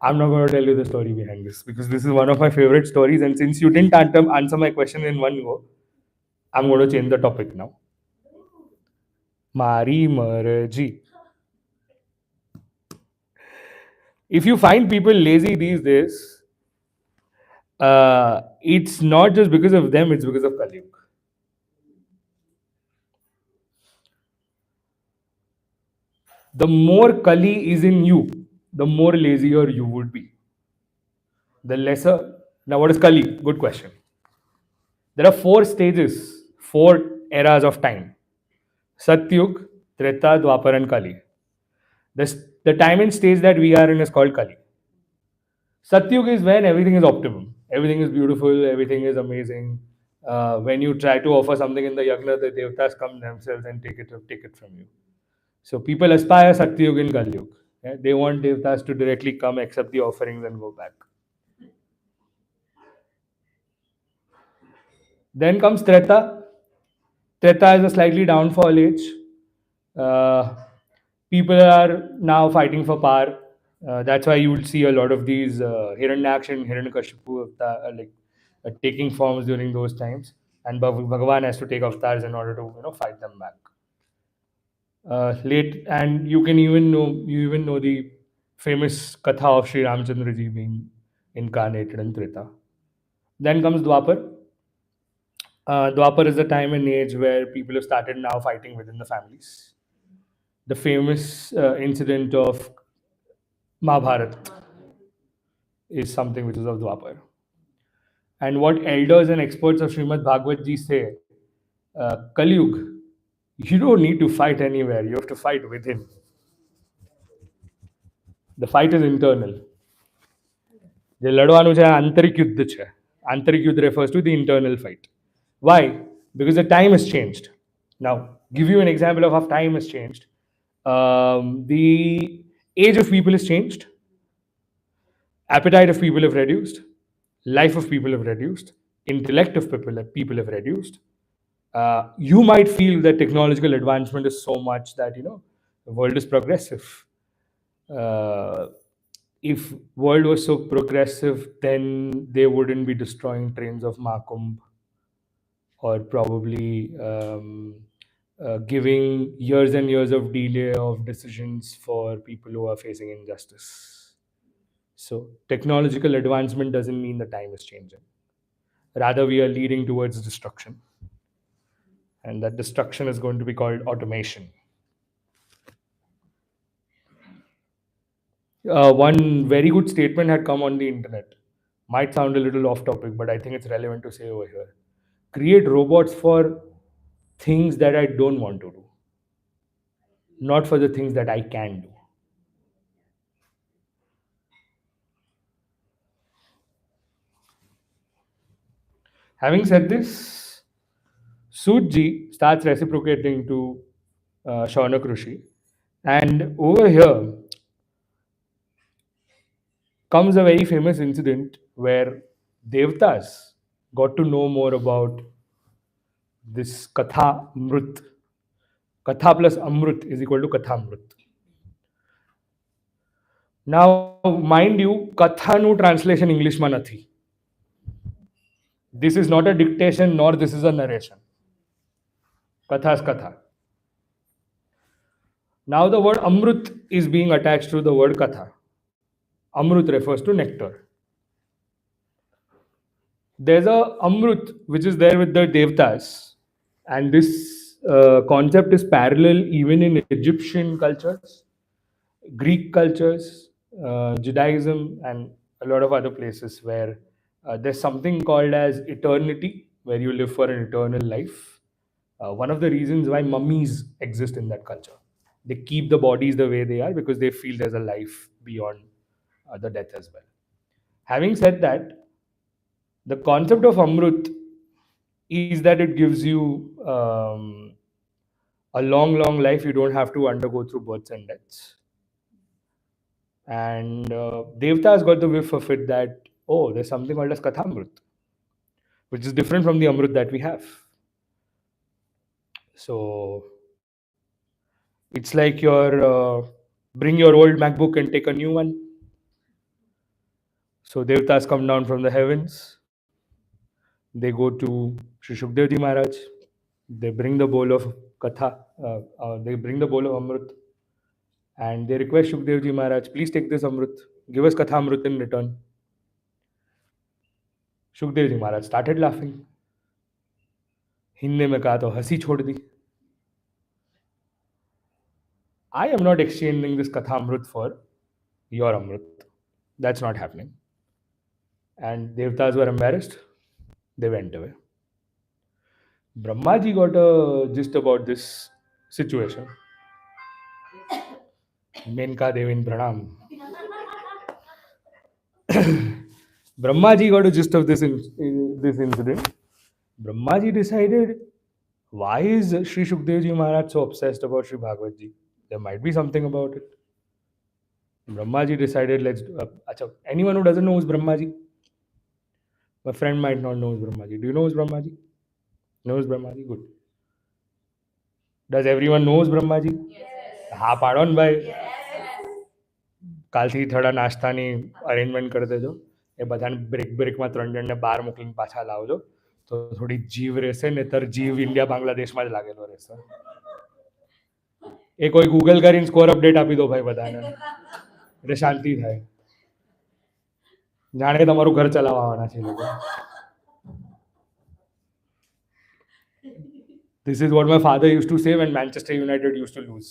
B: I'm not going to tell you the story behind this because this is one of my favorite stories. And since you didn't answer my question in one go, I'm going to change the topic now. Mari Marji. If you find people lazy these days, it's not just because of them, it's because of Kali Yuga. The more Kali is in you, the more lazier you would be. The lesser. Now, what is Kali? Good question. There are 4 stages, 4 eras of time: Satyug, Treta, Dwapar, and Kali. The time and stage that we are in is called Kali. Satyug is when everything is optimum, everything is beautiful, everything is amazing. When you try to offer something in the yagna, the devtas come themselves and take it from you. So people aspire Satyug in Kalyug. Yeah? They want devtas to directly come, accept the offerings, and go back. Then comes Treta. Treta is a slightly downfall age. Uh, People are now fighting for power. That's why you will see a lot of these Hiranyaksh and Hiranyakashipu taking forms during those times, and Bhagavan has to take avatars in order to fight them back. Late, and you even know the famous Katha of Sri Ramchandra ji being incarnated in Treta. Then comes Dwapar. Dwapar is the time and age where people have started now fighting within the families. The famous incident of Mahabharat is something which is of Dwapar. And what elders and experts of Srimad Bhagavat ji say, Kali Yuga, you don't need to fight anywhere, you have to fight within. The fight is internal. જે લડવાનું છે આંતરિક યુદ્ધ છે. આંતરિક યુદ્ધ refers to the internal fight. Why? Because the time has changed. Now, give you an example of how time has changed. The age of people has changed. Appetite of people have reduced. Life of people have reduced. Intellect of people have reduced. You might feel that technological advancement is so much that the world is progressive. If world was so progressive, then they wouldn't be destroying trains of Makumb, or probably giving years and years of delay of decisions for people who are facing injustice. So technological advancement doesn't mean the time is changing. Rather, we are leading towards destruction. And that destruction is going to be called automation. One very good statement had come on the internet. Might sound a little off topic, but I think it's relevant to say over here. Create robots for things that I don't want to do, not for the things that I can do. Having said this, Sudji starts reciprocating to Shaunak Rishi. And over here comes a very famous incident where Devtas got to know more about this Katha Mrut. Katha plus Amrut is equal to Katha Mrut. Now, mind you, Katha no translation English માં નથી. This is not a dictation nor this is a narration. Katha is Katha. Now the word Amrut is being attached to the word Katha. Amrut refers to nectar. There's a Amrut which is there with the Devtas, and this concept is parallel even in Egyptian cultures, Greek cultures, Judaism, and a lot of other places where there's something called as eternity, where you live for an eternal life. One of the reasons why mummies exist in that culture, they keep the bodies the way they are because they feel there's a life beyond the death as well. Having said that, The concept of Amrit is that it gives you a long life. You don't have to undergo through births and deaths. And Devtas got the whiff of it that, oh, there's something called as Kathamrit, which is different from the Amrit that we have. So it's like bring your old MacBook and take a new one. So Devtas come down from the heavens. They go to Sri Shukdev Ji Maharaj. They bring the bowl of Katha. They bring the bowl of Amrit. And they request Shukdev Ji Maharaj, please take this Amrit. Give us Katha Amrit in return. Shukdev Ji Maharaj started laughing. हिन्ने में कहा तो हंसी छोड़ दी. I am not exchanging this Katha Amrit for your Amrit. That's not happening. And Devtas were embarrassed. They went away. Brahmaji got a gist about this situation. Menka Devin Pranam. Brahmaji got a gist of this incident. Brahmaji decided, why is Sri Shukdev Ji Maharaj so obsessed about Sri Bhagavat Ji? There might be something about it. Brahmaji decided, let's do. Anyone who doesn't know who's Brahmaji? My friend might not know who's Brahmaji. Do you know who's Brahmaji? Knows Brahmaji? Good. Does everyone knows Brahmaji?
F: Yes.
B: હા પાડો ને ભાઈ.
F: Yes.
B: કાલથી થોડા નાસ્તાની arrangement કરી દેજો. એ બધાને બ્રેકમાં 3 જણને બહાર મોકલીને પાછા લાવજો તો થોડી જીવ રહેશે, નહીતર જીવ ઇન્ડિયા બાંગ્લાદેશમાં જ લાગેલો રહેશે. એ કોઈ ગૂગલ કરીને સ્કોર અપડેટ આપી દો ભાઈ બધાને, એટલે શાંતિ થાય. જાણે કે તમારું ઘર ચલાવવાના છે લોકો. This is what my father used to say when Manchester United used to lose.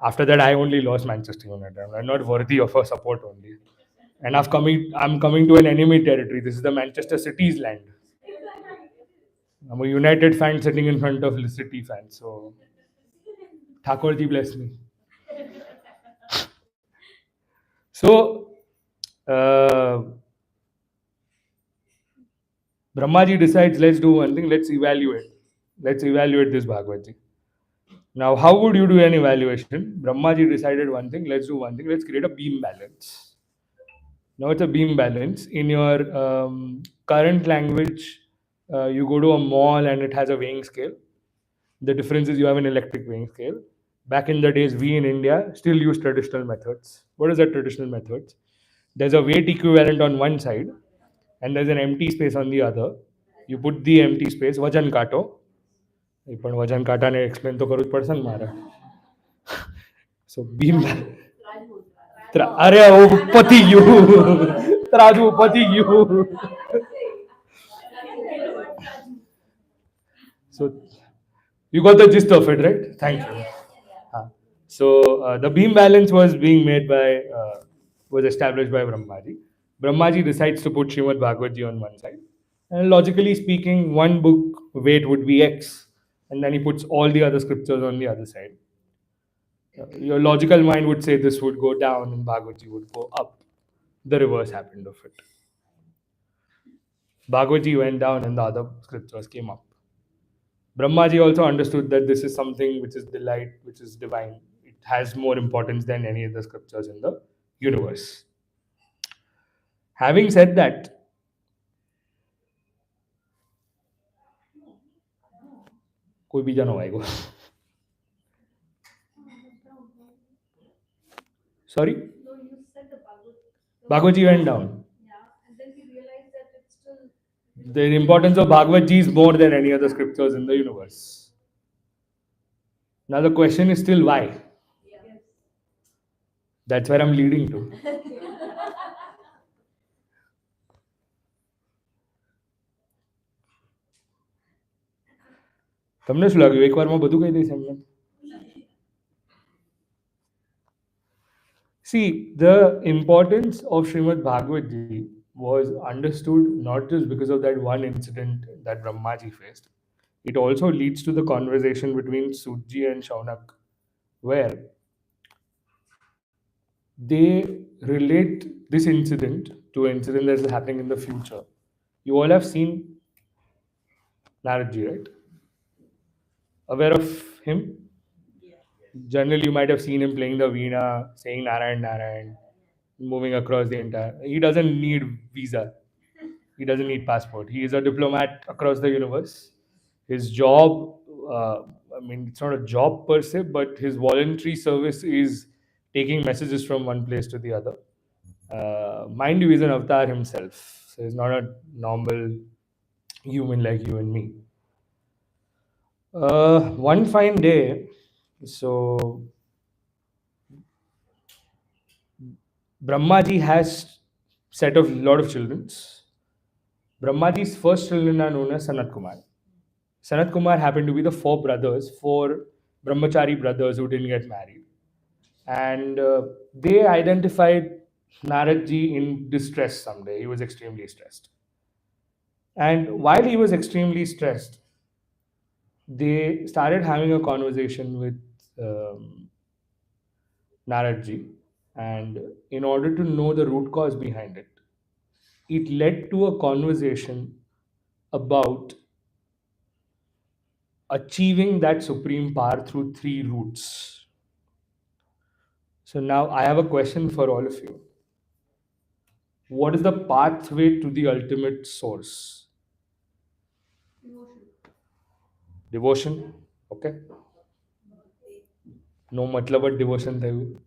B: After that, I only lost Manchester United. I'm not worthy of her support only. And I'm coming to an enemy territory. This is the Manchester City's land. I'm a United fan sitting in front of City fans. So, Thakurji bless me. So, Brahmaji decides, let's do one thing, let's evaluate. Let's evaluate this Bhagavad Ji. Now, how would you do an evaluation? Brahmaji decided one thing, let's do one thing, let's create a beam balance. Now, it's a beam balance. In your current language, you go to a mall and it has a weighing scale. The difference is you have an electric weighing scale. Back in the days, we in India still use traditional methods. What is that traditional methods? There's a weight equivalent on one side and there's an empty space on the other. You put the empty space, vajan kato. પણ વજન કાંટાને explain તો કરવું જ પડશે ને મારે. સો beam અરે ઓ પતી ગયું, ત્રાજુ પતી ગયું. So you got the gist of it, right? Thank you. So the beam balance was being made was established by Brahmaji. Brahmaji decides to put Srimad Bhagavad Ji on one side. And logically speaking, one book weight would be X. And then he puts all the other scriptures on the other side. Your logical mind would say this would go down and Bhagavad Ji would go up. The reverse happened of it. Bhagavad Ji went down and the other scriptures came up. Brahmaji also understood that this is something which is delight, which is divine. It has more importance than any of the scriptures in the universe. Having said that, कोई बीजा ना आएगा. Sorry?
F: No, you said the
B: Bhagavad Ji went down.
F: Yeah, and then we realized that it's still.
B: The importance of Bhagavad Ji is more than any other scriptures in the universe. Now the question is still why?
F: Yes.
B: That's where I'm leading to. તમને શું લાગ્યું એકવારમાં બધું કહી દઈશ એમને? See, the importance of Srimad Bhagavad Ji was understood not just because of that one incident that Brahmaji faced. It also leads to the conversation between Sutji and Shaunak, where they relate this incident to an incident that is happening in the future. You all have seen Narada, right? Aware of him? Generally, you might have seen him playing the veena, saying Narayan, Narayan, moving across the entire. He doesn't need visa. He doesn't need passport. He is a diplomat across the universe. His job, I mean, it's not a job per se, but his voluntary service is taking messages from one place to the other. Mind you, he's an avatar himself. So he's not a normal human like you and me. One fine day, so Brahmaji has set of lot of children. Brahmaji's first children are known as Sanat Kumar. Sanat Kumar happened to be the four brahmachari brothers who didn't get married. And they identified Naradji in distress someday. He was extremely stressed. And while he was extremely stressed, they started having a conversation with Naradji. And in order to know the root cause behind it, it led to a conversation about achieving that supreme power through three routes. So now I have a question for all of you. What is the pathway to the ultimate source? Devotion. Okay. No matlab but devotion thayu.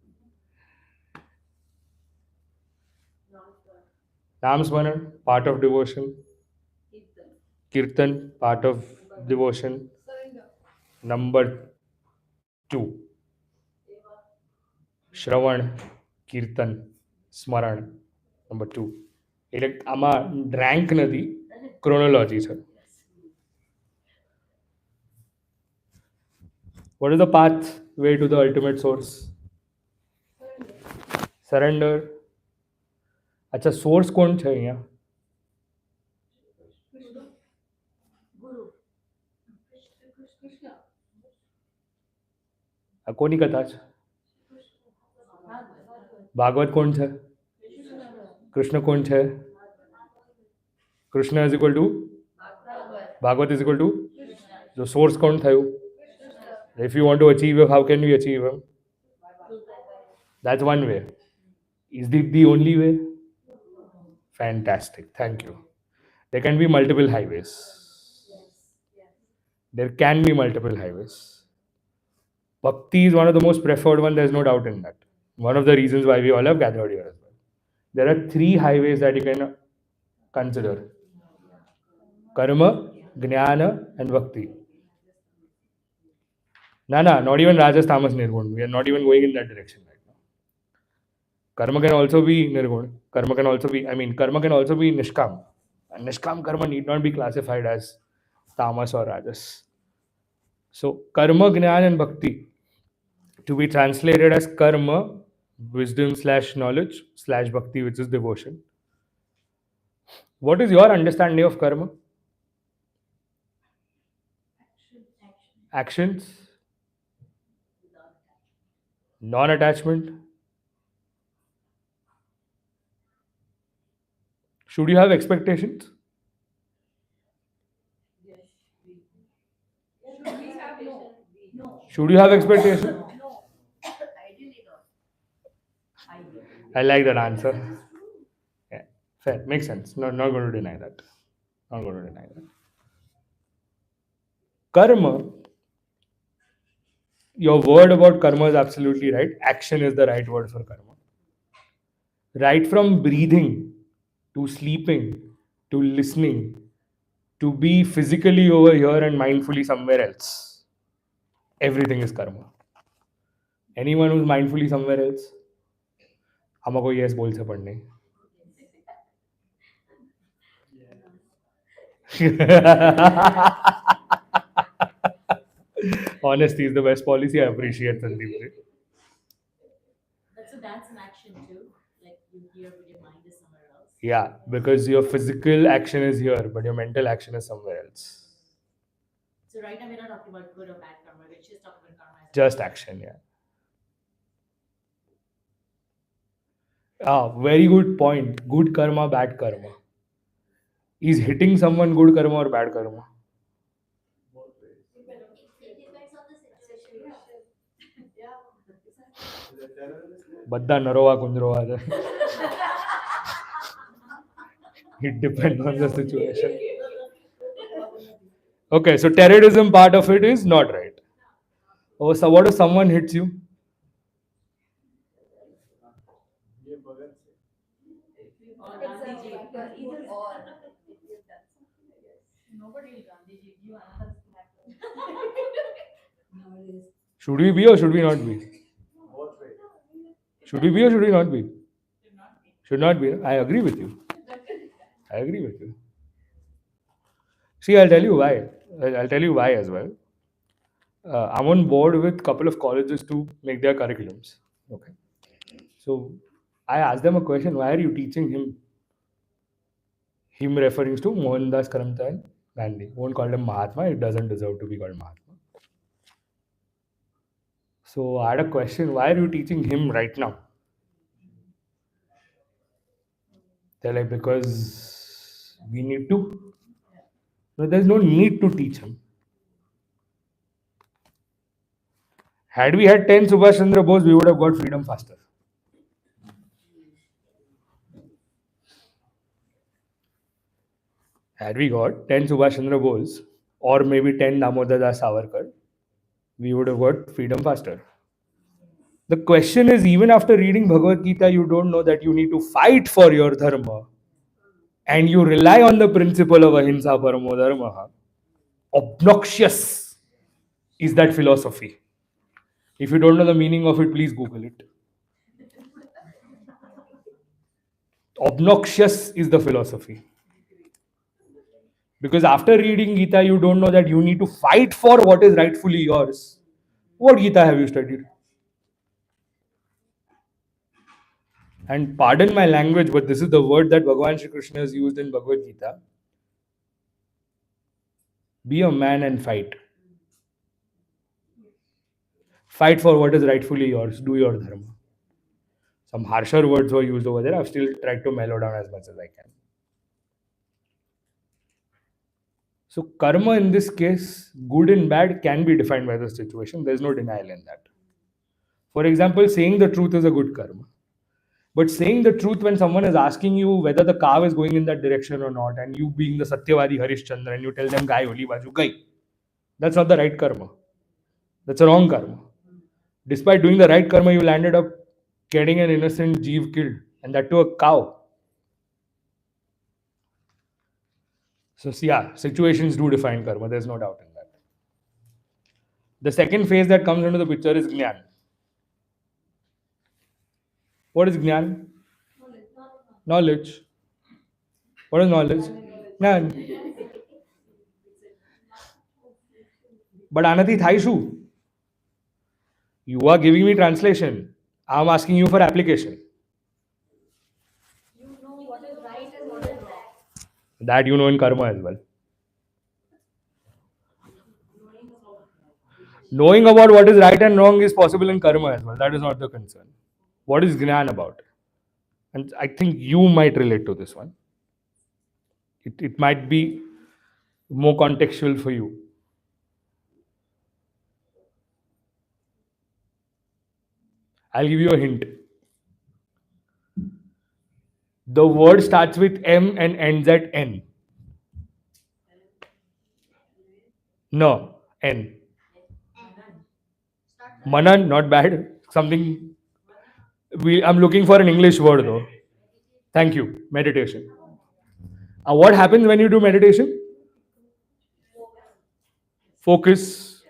B: Naam smaran, part of devotion. Kirtan, part of devotion. Number 2. Shravan, Kirtan, Smaran. Number 2. એટલે આમાં rank નથી, chronology છે. What is the pathway to the ultimate source? Surrender. अच्छा, source કોણ છે અહીંયા? આ કોની કથા છે? ભાગવત કોણ છે? કૃષ્ણ કોણ છે? Krishna is equal to Bhagavata is equal to the source કોણ થયું? If you want to achieve him, how can we achieve him? That's one way. Is it the only way? Fantastic. Thank you. There can be multiple highways. There can be multiple highways. Bhakti is one of the most preferred one. There's no doubt in that. One of the reasons why we all have gathered here as well. There are 3 highways that you can consider. Karma, Jnana and Bhakti. No, not even Rajas, Tamas, Nirgun. We are not even going in that direction right now. Karma can also be Nirgun. Karma can also be Nishkam. And Nishkam karma need not be classified as Tamas or Rajas. So, Karma, Jnana and Bhakti, to be translated as Karma, wisdom / knowledge / Bhakti, which is devotion. What is your understanding of Karma? Actions. Non-attachment. Should you have expectations? Should you have expectations? I like that answer. Yeah, fair. Makes sense. Not going to deny that. Not going to deny that. Karma. Your word about karma is absolutely right. Action is the right word for karma. Right from breathing, to sleeping, to listening, to be physically over here and mindfully somewhere else. Everything is karma. Anyone who's mindfully somewhere else? हमको yes बोल से पढ़ने. Honesty is the best policy. I appreciate Sandeep.
F: That's an action too. Like you here, but your mind is somewhere else.
B: Yeah, because your physical action is here, but your mental action is somewhere else.
F: So right now we're not talking about good or bad karma. We're just talking about karma.
B: Just action, yeah. Very good point. Good karma, bad karma. Is hitting someone good karma or bad karma? બધા નરોવા કુંજરોવા છે. It depends on the situation. Okay, so terrorism part of it is not right. Oh, so what if someone hits you? Should we be or should we not be? Should we be or should we not be? Should not be. I agree with you. I agree with you. See, I'll tell you why. I'll tell you why as well. I'm on board with a couple of colleges to make their curriculums. Okay. So I asked them a question: why are you teaching him? Him referring to Mohandas Karamchand Gandhi. Won't call him Mahatma. It doesn't deserve to be called Mahatma. So I had a question: why are you teaching him right now? They're like, because we need to. No, there's no need to teach him. Had we had 10 Subhash Chandra Bose, we would have got freedom faster. Had we got 10 Subhash Chandra Bose or maybe 10 Damodar Das Savarkar, we would have got freedom faster. The question is, even after reading Bhagavad Gita, you don't know that you need to fight for your dharma and you rely on the principle of ahimsa paramo dharma. Obnoxious is that philosophy. If you don't know the meaning of it, please Google it. Obnoxious is the philosophy. Because after reading Gita, you don't know that you need to fight for what is rightfully yours. What Gita have you studied? And pardon my language, but this is the word that Bhagavan Shri Krishna has used in Bhagavad Gita. Be a man and fight. Fight for what is rightfully yours. Do your dharma. Some harsher words were used over there. I've still tried to mellow down as much as I can. So karma in this case, good and bad, can be defined by the situation. There's no denial in that. For example, saying the truth is a good karma. But saying the truth when someone is asking you whether the cow is going in that direction or not, and you being the Satyavadi Harishchandra and you tell them gai holi baju gai, that's not the right karma. That's a wrong karma. Despite doing the right karma, you landed up getting an innocent jeev killed, and that to a cow. So yeah, situations do define karma. There's no doubt in that. The second phase that comes into the picture is Jnana. What is Jnana? Knowledge. What is knowledge? Jnana. But Anati Thaishu, you are giving me translation. I'm asking you for application.
F: You know what is right and what is wrong.
B: That you know in karma as well. Knowing about what is right and wrong is possible in karma as well. That is not the concern. What is Jnana about? And I think you might relate to this one. It might be more contextual for you. I'll give you a hint. The word starts with M and ends at N. No, N. Manan, not bad. Something. I'm looking for an English word though. Thank you. Meditation. What happens when you do meditation? Focus,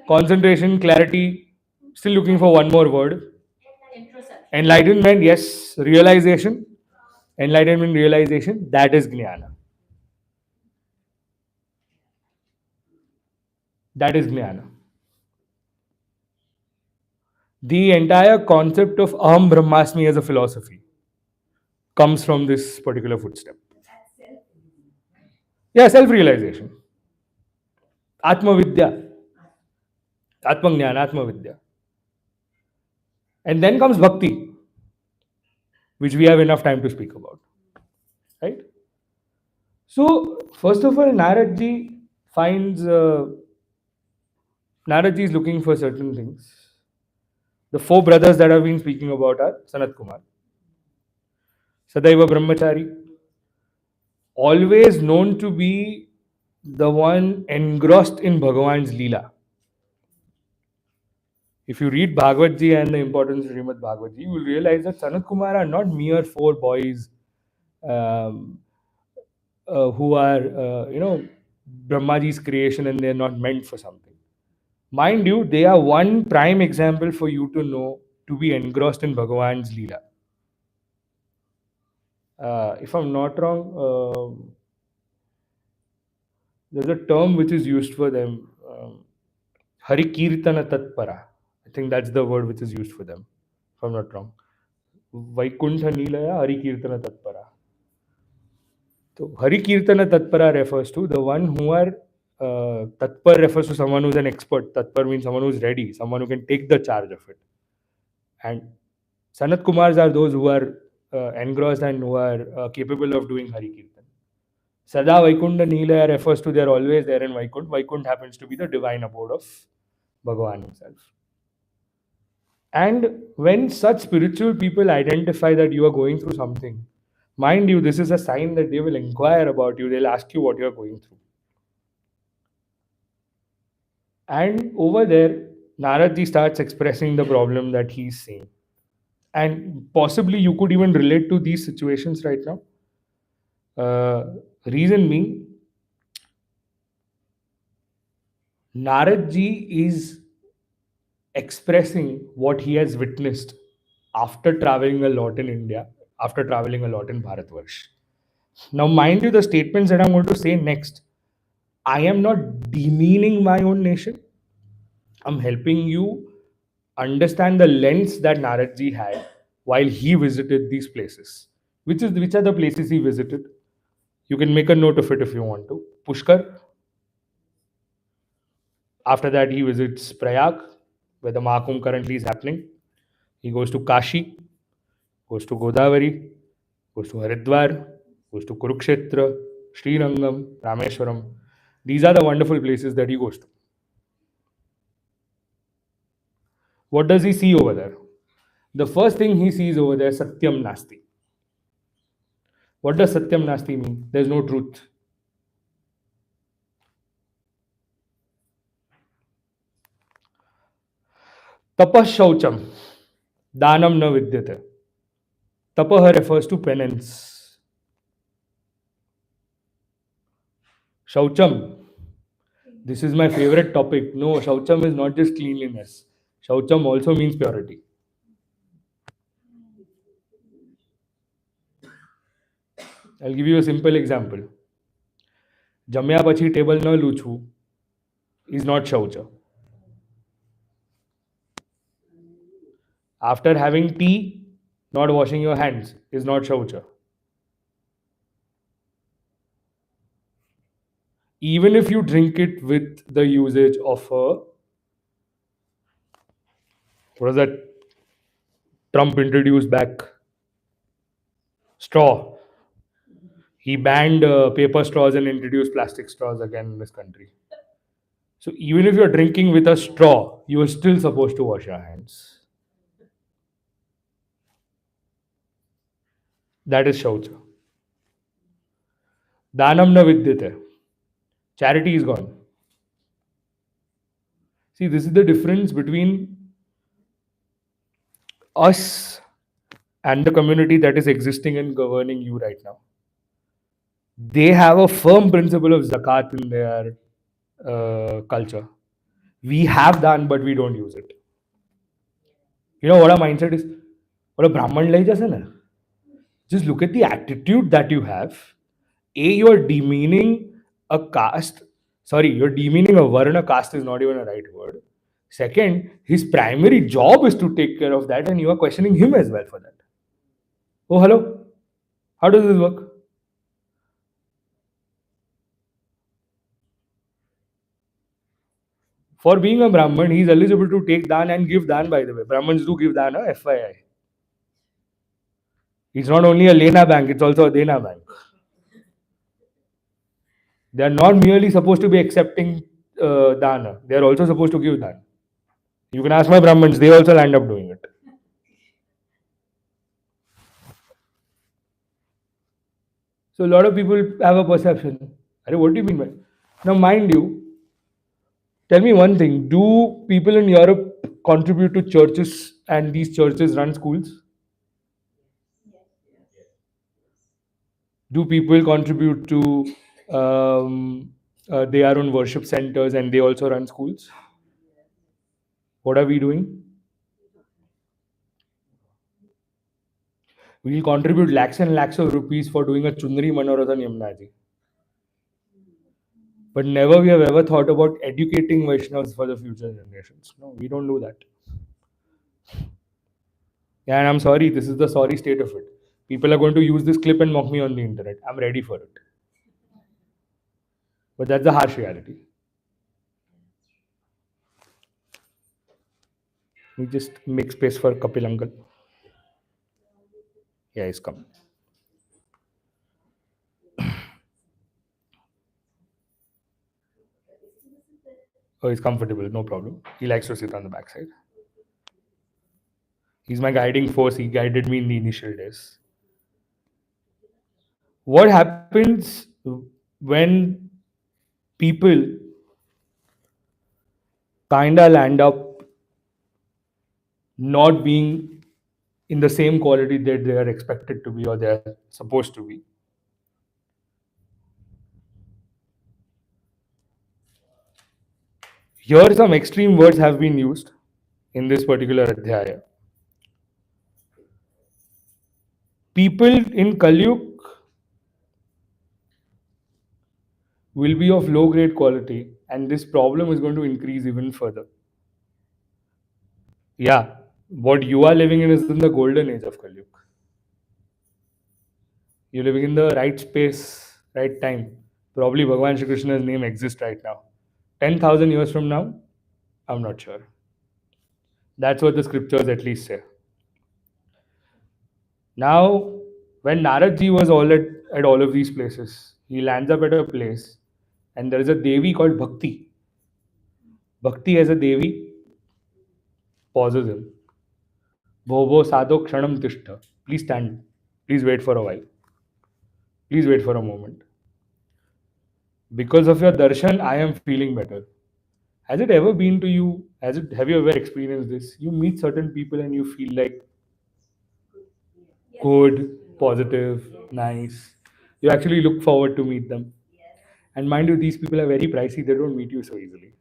B: concentration, clarity. Still looking for one more word. Enlightenment, yes. Realization. Enlightenment, realization. That is Jnana. That is Jnana. The entire concept of Aham Brahmasmi as a philosophy comes from this particular footstep. Yeah, self-realization. Atma Vidya. Atma Jnana, Atma Vidya. And then comes Bhakti. which we have enough time to speak about. Right? So, first of all, finds Naradji is looking for certain things. The four brothers that I've been speaking about are Sanat Kumar, Sadaiva Brahmachari, always known to be the one engrossed in Bhagavan's Leela. If you read Bhagavad Ji and the importance of Srimad Bhagavad Ji, you will realize that Sanat Kumar are not mere four boys um, who are, Brahmaji's creation and they're not meant for something. Mind you, they are one prime example for you to know to be engrossed in Bhagavan's Leela. If I'm not wrong, there's a term which is used for them, Hari Kirtana Tatpara. I think that's the word which is used for them, if I'm not wrong. Vaikuntha Nilaya Hari Kirtana Tatpara. So Hari Kirtana Tatpara refers to the one who are Tatpar refers to someone who's an expert. Tatpar means someone who's ready, someone who can take the charge of it. And Sanat Kumars are those who are engrossed and who are capable of doing Hari Kirtan. Sada Vaikunta Nilaya refers to they're always there in Vaikunt. Vaikunt happens to be the divine abode of Bhagavan himself. And when such spiritual people identify that you are going through something, mind you, this is a sign that they will inquire about you, they'll ask you what you are going through. And over there, Naradji starts expressing the problem that he's seeing. And possibly you could even relate to these situations right now. Reason being, Naradji is expressing what he has witnessed after traveling a lot in India, after traveling a lot in Bharatvarsh. Now, mind you, the statements that I'm going to say next, I am not demeaning my own nation. I'm helping you understand the lens that Naradji had while he visited these places. Which are the places he visited? You can make a note of it if you want to. Pushkar. After that, he visits Prayag, where the Mahakumbh currently is happening. He goes to Kashi, goes to Godavari, goes to Haridwar, goes to Kurukshetra, Srirangam, Rameshwaram. These are the wonderful places that he goes to. What does he see over there? The first thing he sees over there, Satyam Nasti. What does Satyam Nasti mean? There's no truth. Tapah Shaucham, Danam na Vidyate. Tapah refers to penance. Shaucham, this is my favorite topic. No, Shaucham is not just cleanliness. Shaucham also means purity. I'll give you a simple example. Jamya pachi table na luchu is not Shaucha. After having tea, not washing your hands is not Shaucha. Even if you drink it with the usage of a, what is that Trump introduced back? Straw. He banned paper straws and introduced plastic straws again in this country. So even if you're drinking with a straw, you are still supposed to wash your hands. That is Shaucha. Danam na vidyate. Charity is gone. See, this is the difference between us and the community that is existing and governing you right now. They have a firm principle of zakat in their culture. We have done, but we don't use it. You know what our mindset is? What a Brahman like jasa na? Just look at the attitude that you have. You are demeaning a caste. Sorry, you're demeaning a varna. Caste is not even a right word. Second, his primary job is to take care of that, and you are questioning him as well for that. Oh, hello. How does this work? For being a Brahman, he is eligible to take dan and give dan, by the way. Brahmins do give dan, FYI. It's not only a Lena bank, it's also a Dena bank. They are not merely supposed to be accepting dana, they are also supposed to give dana. You can ask my Brahmins, they also end up doing it. So a lot of people have a perception. What do you mean by? Now, mind you, tell me one thing: do people in Europe contribute to churches, and these churches run schools? Do people contribute to their own worship centers, and they also run schools? What are we doing? We will contribute lakhs and lakhs of rupees for doing a Chundri Manorathan Yamnaji. But never we have ever thought about educating Vaishnavas for the future generations. No, we don't do that. Yeah, and I'm sorry, this is the sorry state of it. People are going to use this clip and mock me on the internet. I'm ready for it. But that's the harsh reality. We just make space for Kapil uncle. Yeah, he's coming. Oh, he's comfortable, no problem. He likes to sit on the backside. He's my guiding force. He guided me in the initial days. What happens when people kinda land up not being in the same quality that they are expected to be or they are supposed to be? Here, some extreme words have been used in this particular adhyaya. People in Kalyug will be of low grade quality, and this problem is going to increase even further. Yeah, what you are living in is in the golden age of Kalyug. You're living in the right space, right time. Probably Bhagavan Shri Krishna's name exists right now. 10,000 years from now, I'm not sure. That's what the scriptures at least say. Now, when Naradji was at all of these places, he lands up at a place and there is a Devi called Bhakti. Bhakti as a Devi pauses him. Bhobo sadho kshanam tishta. Please stand. Please wait for a while. Please wait for a moment. Because of your darshan, I am feeling better. Has it ever been to you? Have you ever experienced this? You meet certain people and you feel like good, positive, nice. You actually look forward to meet them. And mind you, these people are very pricey. They don't meet you so easily.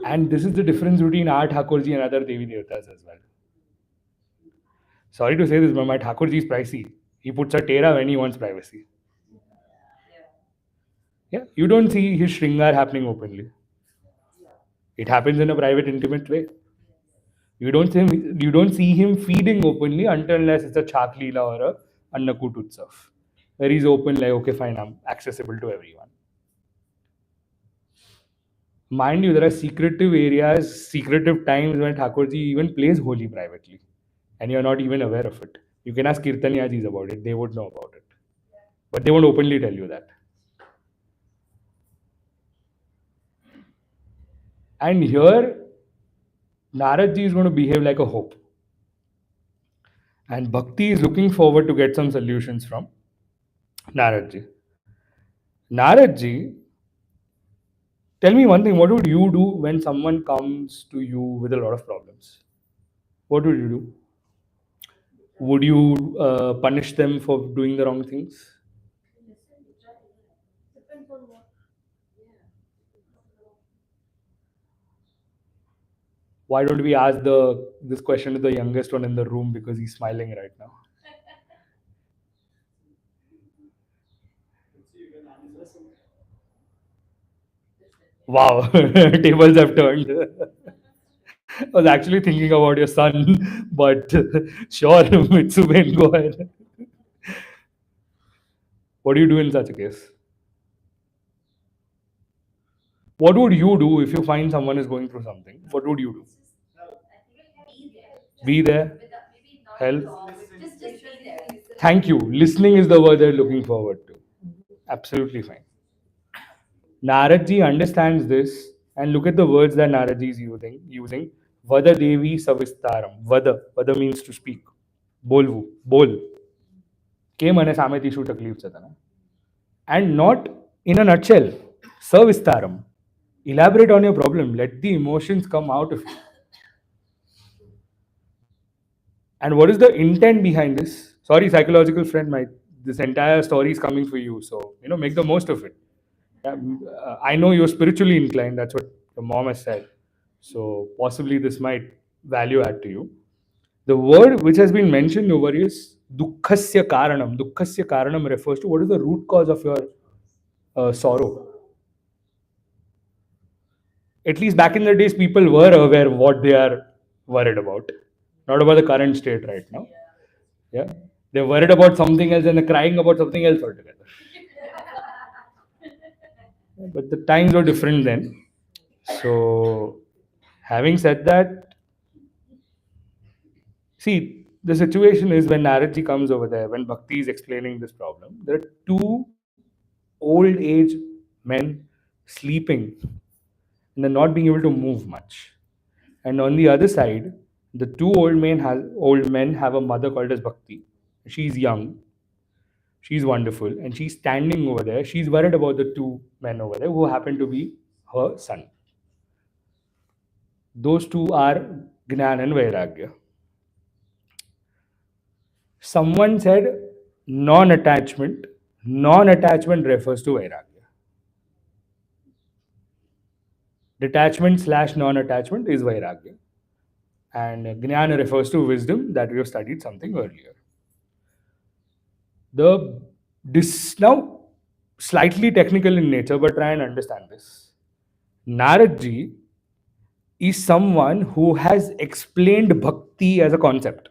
B: And this is the difference between our Thakurji and other Devi Devatas as well. Sorry to say this, but my Thakurji is pricey. He puts a tera when he wants privacy. Yeah, you don't see his Shringar happening openly. It happens in a private, intimate way. You don't see him feeding openly until unless it's a Chak Leela or a Annakut Utsav, where he's open like, okay, fine, I'm accessible to everyone. Mind you, there are secretive areas, secretive times when Thakurji even plays Holi privately, and you're not even aware of it. You can ask Kirtaniyajis about it; they would know about it, but they won't openly tell you that. And here, Naradji is going to behave like a hope. And Bhakti is looking forward to get some solutions from Naradji. Naradji, tell me one thing, what would you do when someone comes to you with a lot of problems? What would you do? Would you punish them for doing the wrong things? Why don't we ask this question to the youngest one in the room because he's smiling right now? Wow, tables have turned. I was actually thinking about your son, but sure, Mitsuben, go ahead. What do you do in such a case? What would you do if you find someone is going through something? What would you do? Be there, help. Thank you. Listening is the word they're looking forward to. Absolutely fine. Naradji understands this, and look at the words that Naradji is using. Vada Devi Savistaram. Vada means to speak. Bolvu. Bol. के मने सामे तीशू तकलीफ છે તને. And not in a nutshell. Savistaram. Elaborate on your problem. Let the emotions come out of you. And what is the intent behind this? Sorry, psychological friend, this entire story is coming for you. So, make the most of it. I know you're spiritually inclined. That's what your mom has said. So, possibly this might value add to you. The word which has been mentioned over is dukkhasya karanam. Dukkhasya karanam refers to what is the root cause of your sorrow. At least back in the days, people were aware of what they are worried about, not about the current state right now. Yeah, they're worried about something else and they're crying about something else altogether. But the times were different then. So, having said that, see, the situation is when Naradji comes over there, when Bhakti is explaining this problem, there are two old age men sleeping and they're not being able to move much. And on the other side, the two old men have a mother called as Bhakti. She's young, she's wonderful, and she's standing over there. She's worried about the two men over there who happen to be her son. Those two are Gnan and Vairagya. Someone said non-attachment. Non-attachment refers to Vairagya. Detachment / non-attachment is Vairagya. And Jnana refers to wisdom that we have studied something earlier. Now, slightly technical in nature, but try and understand this. Naradji is someone who has explained bhakti as a concept.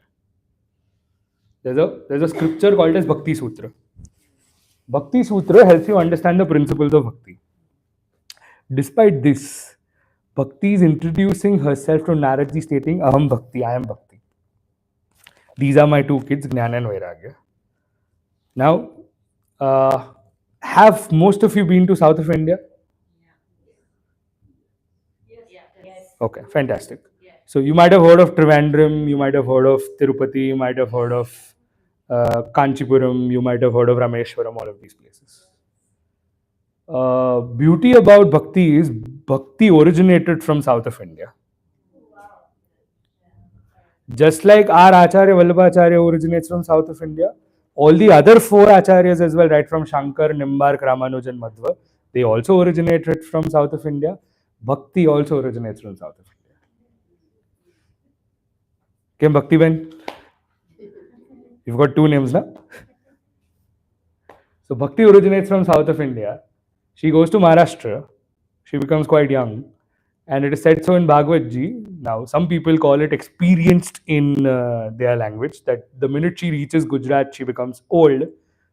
B: There's a scripture called as Bhakti Sutra. Bhakti Sutra helps you understand the principles of bhakti. Despite this, Bhakti is introducing herself to Naradji stating, Aham Bhakti, I am Bhakti. These are my two kids, Jnana and Vairagya. Now, have most of you been to south of India?
F: Yes.
B: Okay, fantastic. So you might have heard of Trivandrum, you might have heard of Tirupati, you might have heard of Kanchipuram, you might have heard of Rameshwaram, all of these places. Beauty about Bhakti is Bhakti originated from south of India. Just like our Acharya Vallabhacharya originates from south of India, all the other four Acharyas as well, right from Shankar, Nimbark, Ramanuj and Madhva, they also originated from south of India. Bhakti also originates from south of India. Kim Bhakti Ben? You've got two names now. So Bhakti originates from south of India. She goes to Maharashtra. She becomes quite young. And it is said so in Bhagavad Gita. Now, some people call it experienced in their language, that the minute she reaches Gujarat, she becomes old.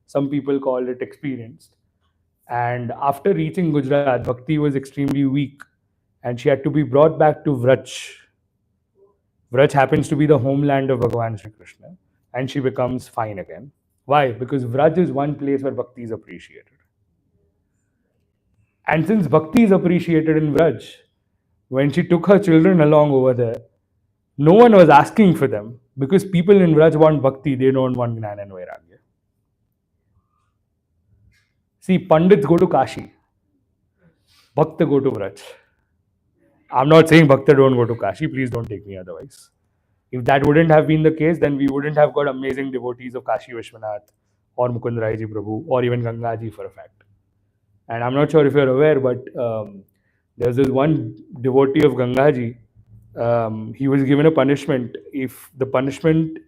B: Some people call it experienced. And after reaching Gujarat, Bhakti was extremely weak. And she had to be brought back to Vraj. Vraj happens to be the homeland of Bhagavan Sri Krishna. And she becomes fine again. Why? Because Vraj is one place where Bhakti is appreciated. And since Bhakti is appreciated in Vraj, when she took her children along over there, no one was asking for them because people in Vraj want Bhakti, they don't want Jnana and Vairagya. See, Pandits go to Kashi, Bhakta go to Vraj. I'm not saying Bhakta don't go to Kashi, please don't take me otherwise. If that wouldn't have been the case, then we wouldn't have got amazing devotees of Kashi Vishwanath or Mukund Rai Ji Prabhu or even Gangaji for a fact. And I'm not sure if you're aware, but there's this one devotee of Gangaji. He was given a punishment. If the punishment,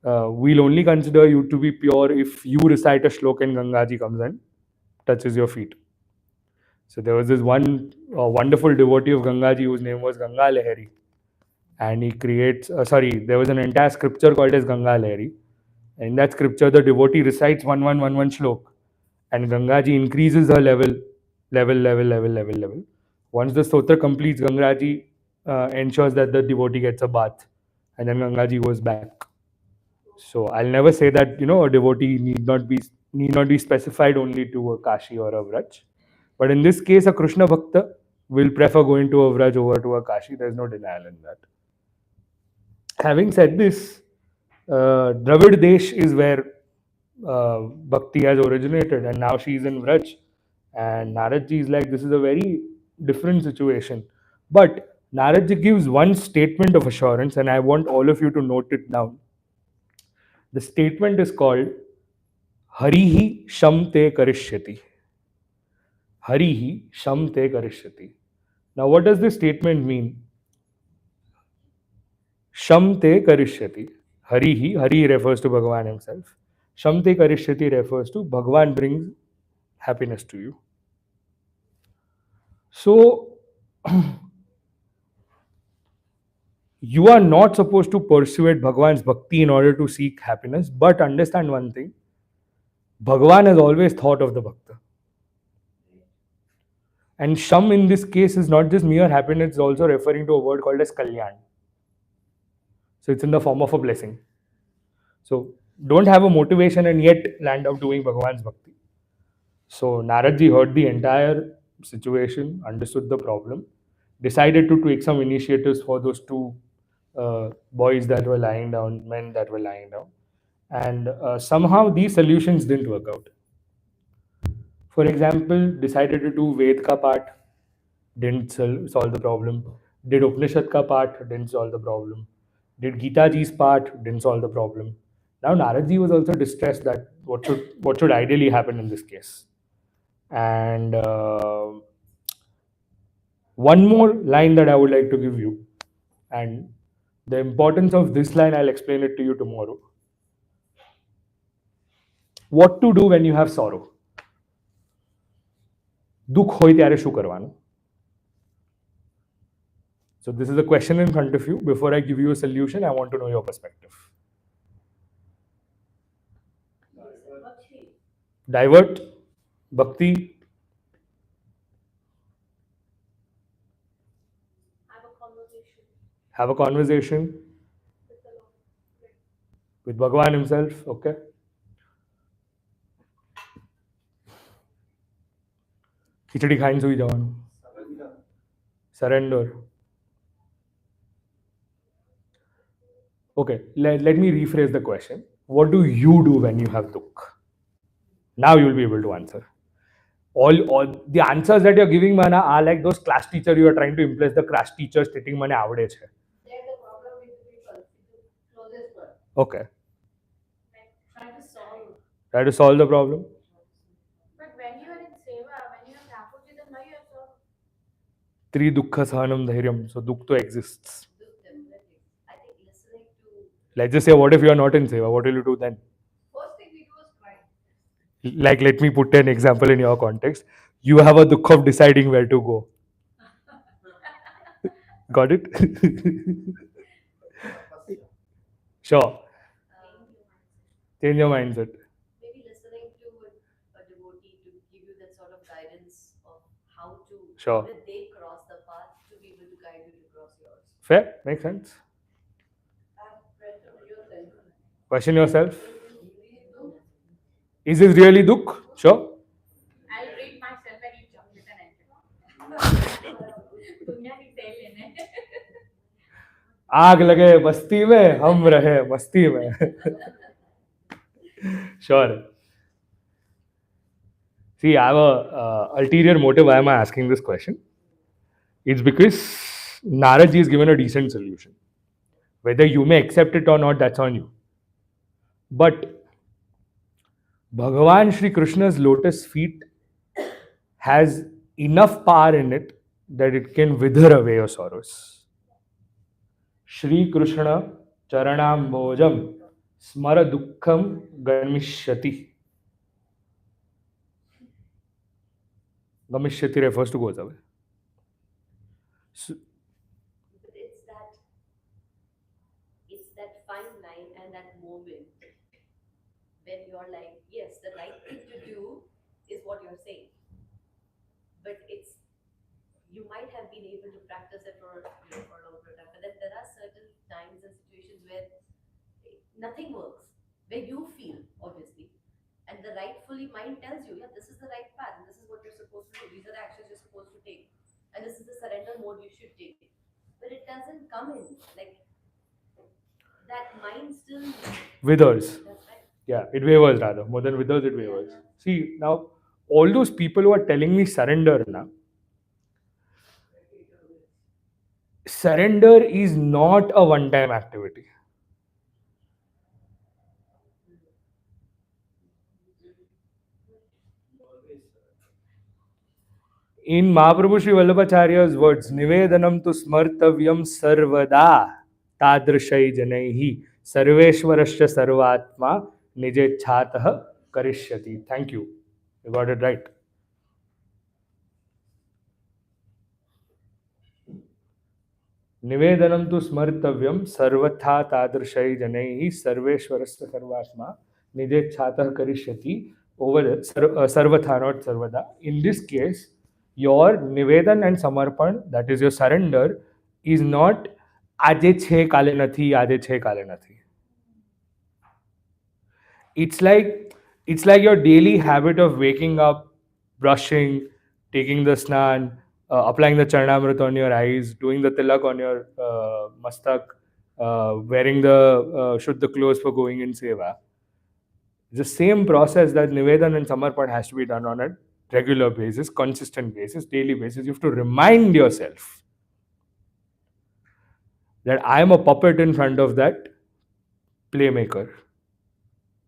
B: we'll only consider you to be pure if you recite a shloka and Gangaji comes and touches your feet. So there was this one wonderful devotee of Gangaji whose name was Ganga Lahari. And he creates, there was an entire scripture called as Ganga Lahari. In that scripture, the devotee recites 1111 shlok. And Gangaji increases her level. Once the stotra completes, Gangaji ensures that the devotee gets a bath and then Gangaji goes back. So I'll never say that a devotee need not be specified only to a Kashi or a Vraj. But in this case, a Krishna Bhakta will prefer going to a Vraj over to a Kashi. There's no denial in that. Having said this, Dravid Desh is where Bhakti has originated, and now she's in Vraj. And Naradji is like, this is a very different situation. But Naradji gives one statement of assurance, and I want all of you to note it down. The statement is called Harihi Shamte Karishyati. Harihi Shamte Karishyati. Now, what does this statement mean? Shamte Karishyati. Hari refers to Bhagavan himself. Shamte Karishyati refers to Bhagavan brings happiness to you. So, you are not supposed to persuade Bhagavan's bhakti in order to seek happiness, but understand one thing, Bhagavan has always thought of the bhakta. And Sham in this case is not just mere happiness, it's also referring to a word called as Kalyan. So it's in the form of a blessing. So don't have a motivation and yet land up doing Bhagavan's bhakti. So Naradji heard the entire situation, understood the problem, decided to take some initiatives for those two boys that were lying down, men that were lying down. And somehow these solutions didn't work out. For example, decided to do Ved ka part, didn't solve the problem. Did Upanishad ka part, didn't solve the problem. Did Gita ji's part, didn't solve the problem. Now Naradji was also distressed that what should ideally happen in this case. And one more line that I would like to give you, and the importance of this line, I'll explain it to you tomorrow. What to do when you have sorrow? દુઃખ હોય ત્યારે શું કરવાનું? So this is a question in front of you. Before I give you a solution, I want to know your perspective. Divert, bhakti. Have a conversation with Bhagavan himself. Okay. ખીચડી ખાઈને સુઈ જવાનું. Surrender. Okay, let me rephrase the question. What do you do when you have dukh? Now you will be able to answer. All the answers that you're giving mana are like those class teacher you are trying to impress the class teacher stating મને આવડે છે.
F: They're the problem with the people, closest one.
B: Okay.
F: Like,
B: Try to solve the problem.
F: But when you are in seva, when you are Thakurji, then why you are so?
B: Tri dukkha sahanam dhairyam. So dukh to exists.
F: I think listening to.
B: Let's just say, what if you are not in seva? What will you do then?
F: First thing we do is cry.
B: Like, let me put an example in your context. You have a dukh of deciding where to go. Got it? Sure. Change your mindset.
F: Maybe listening to a devotee to give you that sort of guidance of how to,
B: Sure.
F: that they cross the path to be able to guide you to cross yours.
B: Fair? Makes sense? Question yourself. Is this really dukh? Sure.
F: I'll read myself and you jump with an answer. दुनिया की तेल लेने.
B: आग लगे बस्ती में हम रहे मस्ती में. Sure. See, I have a ulterior motive. Why am I asking this question? It's because Naradji is given a decent solution. Whether you may accept it or not, that's on you. But Bhagavan Shri Krishna's lotus feet has enough power in it that it can wither away your sorrows. Shri Krishna charanambojam smara dukkham gamishyati. Gamishyati refers to goes away. So,
F: But it's that fine line and that moment when you're like, yes, the right thing to do is what you're saying. But you might have been able to practice it for a long time. But then there are certain times and situations nothing works. Where you feel, obviously. And the rightfully mind tells you, yeah, this is the right path, and this is what you're supposed to do. These are the actions you're supposed to take. And this is the surrender mode you should take. But it doesn't come in. Like that mind still
B: Withers.
F: that's right.
B: Yeah, it wavers rather. More than withers, it wavers. See, now, all those people who are telling me surrender now, surrender is not a one-time activity. In Mahaprabhu Sri Vallabhacharya's words, Nivedanam tu smartavyam sarvada tadrishai janaihi sarveshwarasya sarvatma nijechatah karishyati. Thank you. You got it right. Nivedanam tu smartavyam sarvatha tadrishai janaihi sarveshwarasya sarvatma nijechatah karishyati. Over there, sarvatha, not sarvada. In this case, your nivedan and samarpan, that is your surrender, is not aje chhe kale nathi, aje chhe kale nathi. It's like your daily habit of waking up, brushing, taking the snan, applying the charnamrit on your eyes, doing the tilak on your mastak, wearing the shuddha clothes for going in seva. The same process that Nivedan and Samarpan has to be done on a regular basis, consistent basis, daily basis. You have to remind yourself that I am a puppet in front of that playmaker.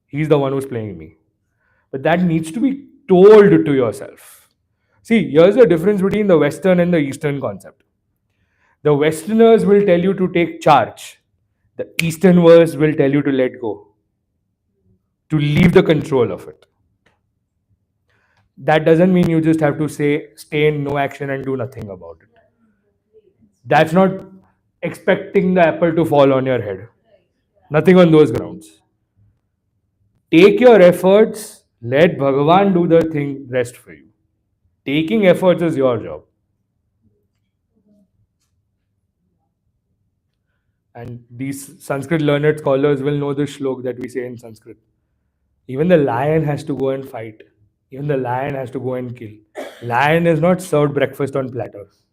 B: He's the one who's playing me. But that needs to be told to yourself. See, here's the difference between the Western and the Eastern concept. The Westerners will tell you to take charge. The Easterners will tell you to let go, to leave the control of it. That doesn't mean you just have to stay in no action and do nothing about it. That's not expecting the apple to fall on your head. Nothing on those grounds. Take your efforts, let Bhagavan do the thing, rest for you. Taking efforts is your job. And these Sanskrit learned scholars will know this shlok that we say in Sanskrit. Even the lion has to go and fight. Even the lion has to go and kill. Lion is not served breakfast on platters.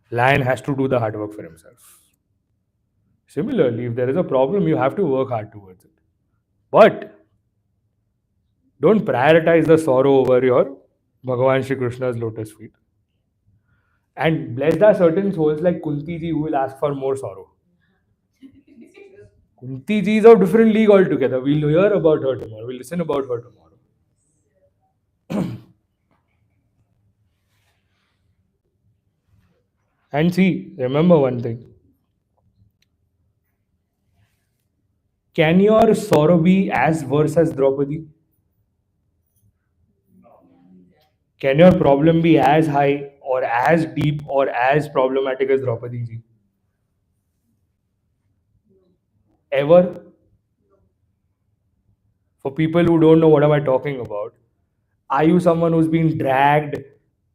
B: Lion has to do the hard work for himself. Similarly, if there is a problem, you have to work hard towards it. But don't prioritize the sorrow over your Bhagavan Shri Krishna's lotus feet. And blessed are certain souls like Kunti ji who will ask for more sorrow. Kunti ji is of different league altogether. We'll hear about her tomorrow. We'll listen about her tomorrow. And see, remember one thing. Can your sorrow be as worse as Draupadi? Can your problem be as high or as deep or as problematic as Draupadi ji? Ever? For people who don't know what am I talking about, are you someone who's been dragged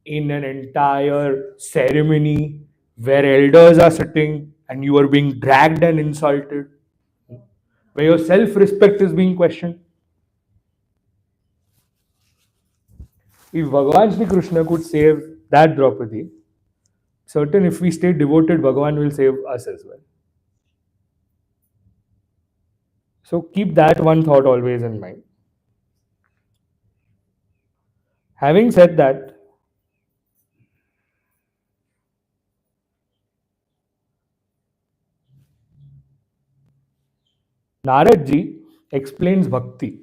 B: in an entire ceremony where elders are sitting and you are being dragged and insulted? Where your self-respect is being questioned? If Bhagavan Shri Krishna could save that Draupadi, certain if we stay devoted, Bhagavan will save us as well. So keep that one thought always in mind. Having said that, Narad ji explains bhakti.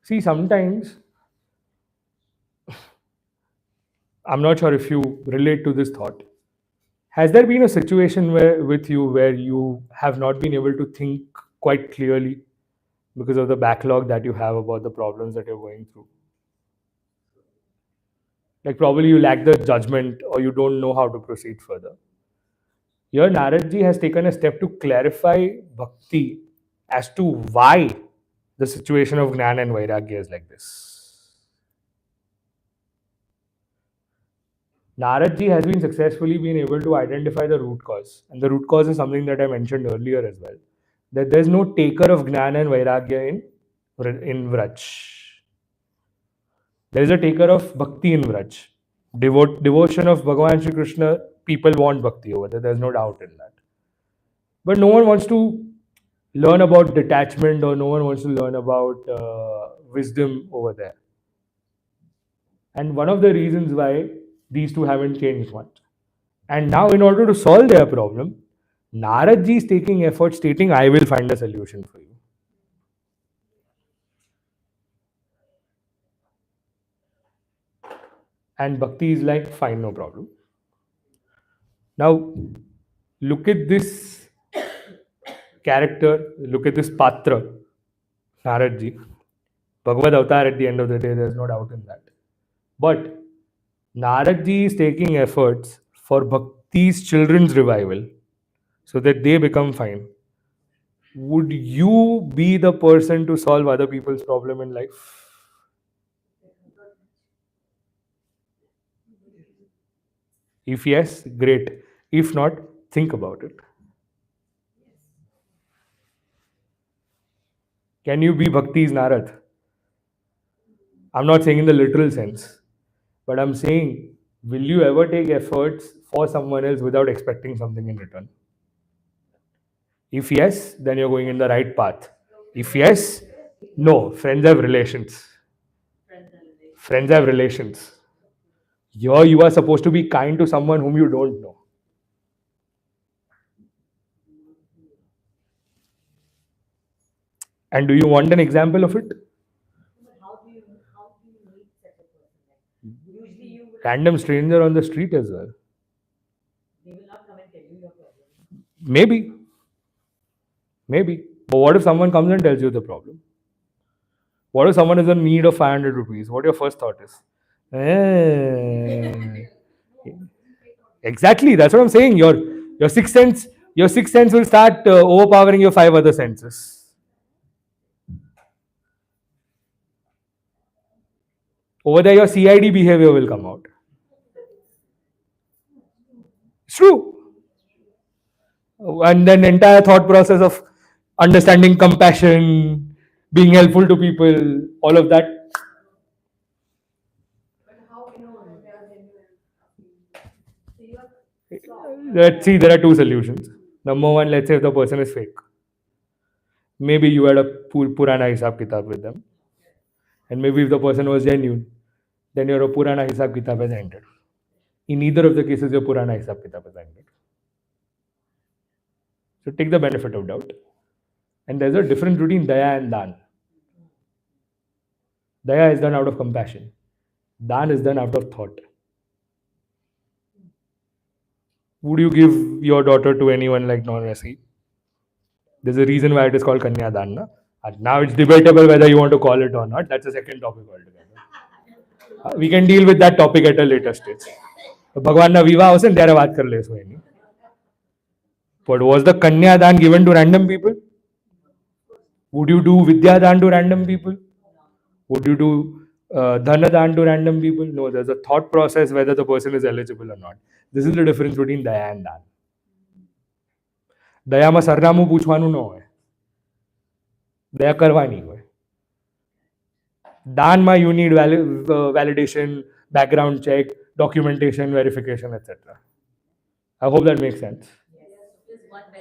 B: See, sometimes, I'm not sure if you relate to this thought. Has there been a situation with you where you have not been able to think quite clearly because of the backlog that you have about the problems that you're going through? Like probably you lack the judgment or you don't know how to proceed further. Here, Naradji has taken a step to clarify bhakti as to why the situation of Jnana and Vairagya is like this. Naradji has been successfully been able to identify the root cause. And the root cause is something that I mentioned earlier as well. that there's no taker of Gnana and Vairagya in Vraj. There is a taker of Bhakti in Vraj. Devotion of Bhagavan Shri Krishna, people want Bhakti over there, there's no doubt in that. But no one wants to learn about detachment, or no one wants to learn about wisdom over there. And one of the reasons why these two haven't changed much. And now, in order to solve their problem, Narad ji is taking effort, stating, I will find a solution for you. And Bhakti is like, fine, no problem. Now, look at this character, look at this Patra, Narad ji. Bhagavad Avatar at the end of the day, there's no doubt in that. But Narad ji is taking efforts for Bhakti's children's revival so that they become fine. Would you be the person to solve other people's problem in life? If yes, great. If not, think about it. Can you be Bhakti's Narad? I'm not saying in the literal sense, but I'm saying, will you ever take efforts for someone else without expecting something in return? If yes, then you're going in the right path. If yes, no. Friends have relations. Friends have relations. Here you are supposed to be kind to someone whom you don't know. And do you want an example of it? Random stranger on the street as well. Maybe. Maybe. But what if someone comes and tells you the problem? What if someone is in need of 500 rupees? What your first thought is? Eh. Exactly. That's what I'm saying. Your sixth sense will start overpowering your five other senses. Over there, your CID behavior will come out. It's true. And then entire thought process of understanding compassion, being helpful to people, all of that. Let's see, there are two solutions. Number one, let's say if the person is fake. Maybe you had a Purana Hisab Kitab with them. And maybe if the person was genuine, then your Purana Hisab Kitab has ended. In either of the cases, your Purana Hisab Kitab has ended. So take the benefit of doubt. And there's a difference between Daya and Dan. Daya is done out of compassion. Dan is done out of thought. Would you give your daughter to anyone like non-Rasi? There's a reason why it is called Kanya Dan. Na? And now it's debatable whether you want to call it or not. That's a second topic altogether. We can deal with that topic at a later stage. Bhagwan na viva house and there baat kar le so any. But was the Kanya Dan given to random people? Would you do Vidya Dan to random people? Would you do Dhana Dan to random people? No, there's a thought process whether the person is eligible or not. This is the difference between Daya and Dan. દયામાં સરનામું પૂછવાનું ન હોય, દયા કરવાની હોય. દાનમાં you need validation, background check, documentation, verification, etc. I hope that makes sense.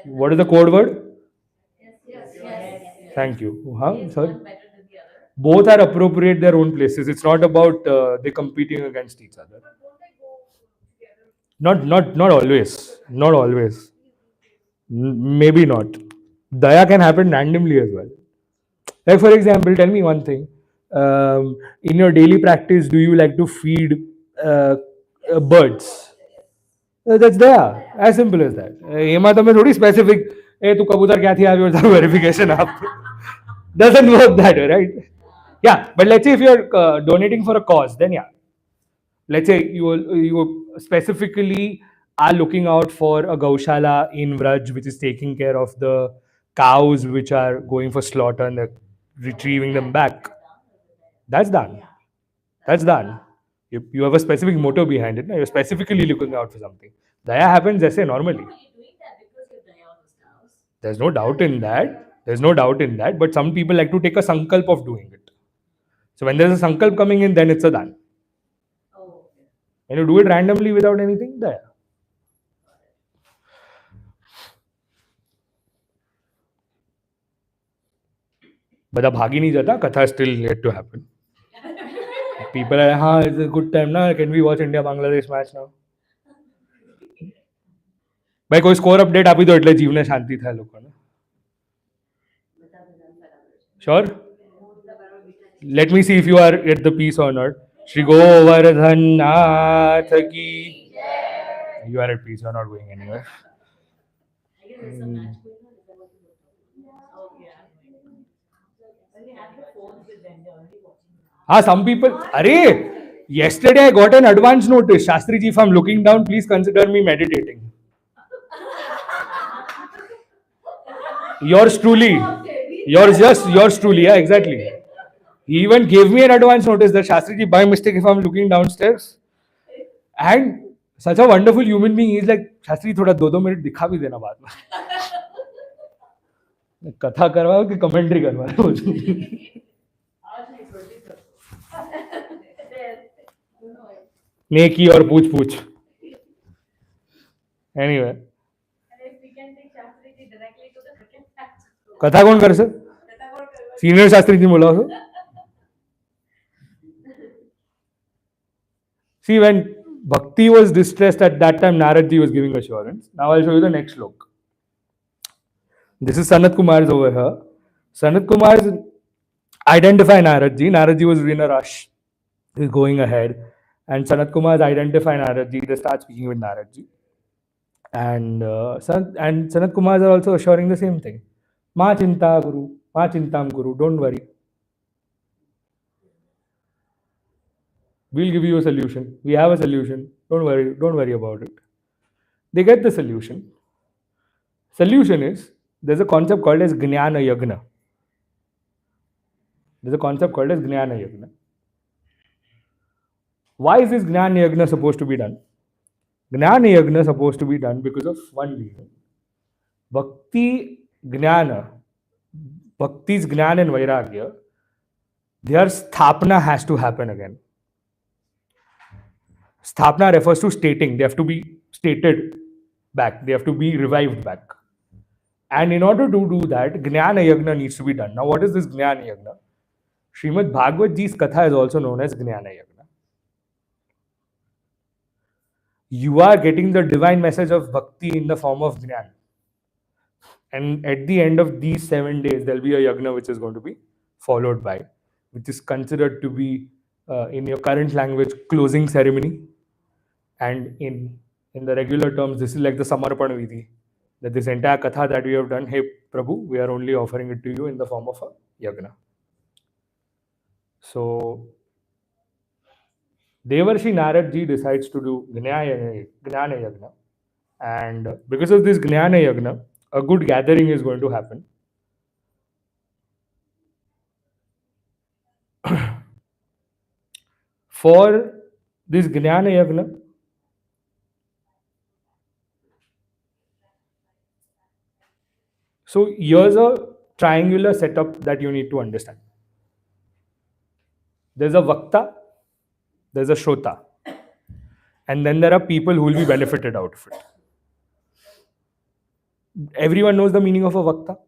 B: What is the code word? Thank you. Huh? Sorry. Both are appropriate their own places. It's not about they competing against each other. Not always. Not always. Maybe not. Daya can happen randomly as well. Like for example, tell me one thing. In your daily practice, do you like to feed birds? That's Daya. As simple as that. એમાં તમે થોડી specific તું કબૂતર ક્યાંથી આવ્યો તારું verification આપ. Doesn't work that way, right? Yeah, but let's say if you're donating for a cause, then yeah. Let's say you specifically are looking out for a Gaushala in Vraj which is taking care of the cows which are going for slaughter and they're retrieving them back. That's done. That's done. You have a specific motive behind it. You're specifically looking out for something. Daya happens, I say, normally.
F: Are you doing that because you're Daya on the stars?
B: There's no doubt in that. There's no doubt in that. But some people like to take a sankalp of doing it. So when there's a sankalp coming in, then it's a dan.
F: Oh, okay.
B: When you do it randomly without anything, there. But the bhagi nahi jata, Katha is still yet to happen. People are like, it's a good time now. Can we watch India-Bangladesh match now? भाई कोई score update આપી દો એટલે જીવને શાંતિ થાય લોકોને. Sure? Let me see if you are at the peace or not. Shri Govardhan Nath ki. You are at peace. You are not going anywhere. Some people. Yesterday I got an advance notice. Shastri ji, if I'm looking down, please consider me meditating. Yours truly. Yours truly. Yeah, exactly. He even gave me an advance notice that Shastri ji, by mistake, if I'm looking downstairs. And such a wonderful human being, he's like, Shastri, thoda 2 minute dikha bhi dena baad mein. कथा करवाओ कि commentary करवाओ. नेकी और पूछ. Anyway. कथा कौन कर सर? सीनियर शास्त्री जी बोला हो. See, when Bhakti was distressed at that time, Narada ji was giving assurance. Now I'll show you the next slok. This is Sanat Kumar's over here. Sanat Kumar's identify Narada ji. Narada ji was in a rush. He's going ahead. And Sanat Kumar's identify Narada ji. They start speaking with Narada ji. And Sanat Kumar are also assuring the same thing. Ma chinta guru, ma chintam guru, don't worry. We'll give you a solution. We have a solution. Don't worry about it. They get the solution. Solution is, there's a concept called as Jnana Yagna. Why is this Jnana Yagna supposed to be done? Jnana Yagna is supposed to be done because of one reason. Bhakti's Jnana and Vairagya, their sthapana has to happen again. Sthapana refers to stating. They have to be stated back. They have to be revived back. And in order to do that, Jnana Yagna needs to be done. Now, what is this Jnana Yagna? Srimad Bhagavad Ji's Katha is also known as Jnana Yagna. You are getting the divine message of Bhakti in the form of Jnana. And at the end of these 7 days, there will be a Yagna which is going to be followed by, which is considered to be, in your current language, closing ceremony. And in the regular terms, this is like the Samarpana Vidhi. That this entire Katha that we have done, hey Prabhu, we are only offering it to you in the form of a Yagna. So, Devarshi Narad ji decides to do Jnana Yagna. And because of this Jnana Yagna, a good gathering is going to happen. For this Jnana Yagna, so here's a triangular setup that you need to understand. There's a Vakta, there's a Shrota, and then there are people who will be benefited out of it. Everyone knows the meaning of a Vakta.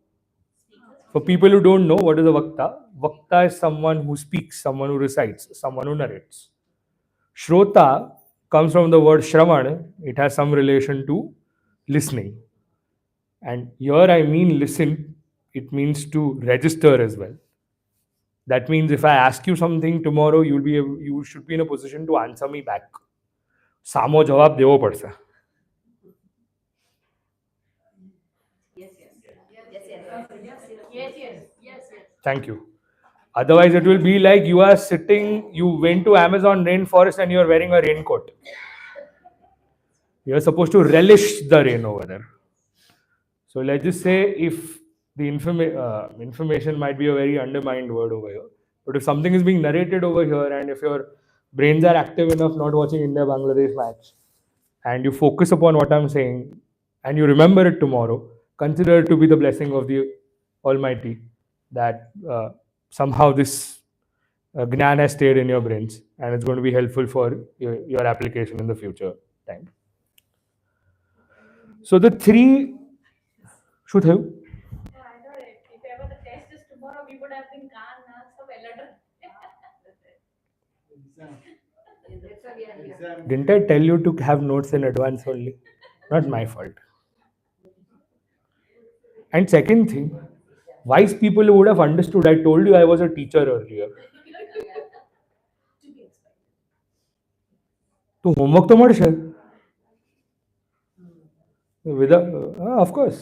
B: For people who don't know what is a Vakta, Vakta is someone who speaks, someone who recites, someone who narrates. Shrota comes from the word Shravan. It has some relation to listening. And here I mean listen, it means to register as well. That means if I ask you something tomorrow, you should be in a position to answer me back. Samo jawab devo padsa.
F: Yes.
B: Thank you. Otherwise, it will be like you are sitting, you went to Amazon rainforest and you are wearing a raincoat. You are supposed to relish the rain over there. So let's just say if the information might be a very undermined word over here, but if something is being narrated over here and if your brains are active enough not watching India-Bangladesh match and you focus upon what I'm saying and you remember it tomorrow, consider it to be the blessing of the Almighty that somehow this Gnan has stayed in your brains and it's going to be helpful for your application in the future time. So the three should have.
G: Yeah, I know it. If ever the test is tomorrow, we would have been gone now. So well done.
B: Didn't I tell you to have notes in advance only? Not my fault. And second thing, wise people would have understood. I told you I was a teacher earlier. तो homework तो મળશે. Of course.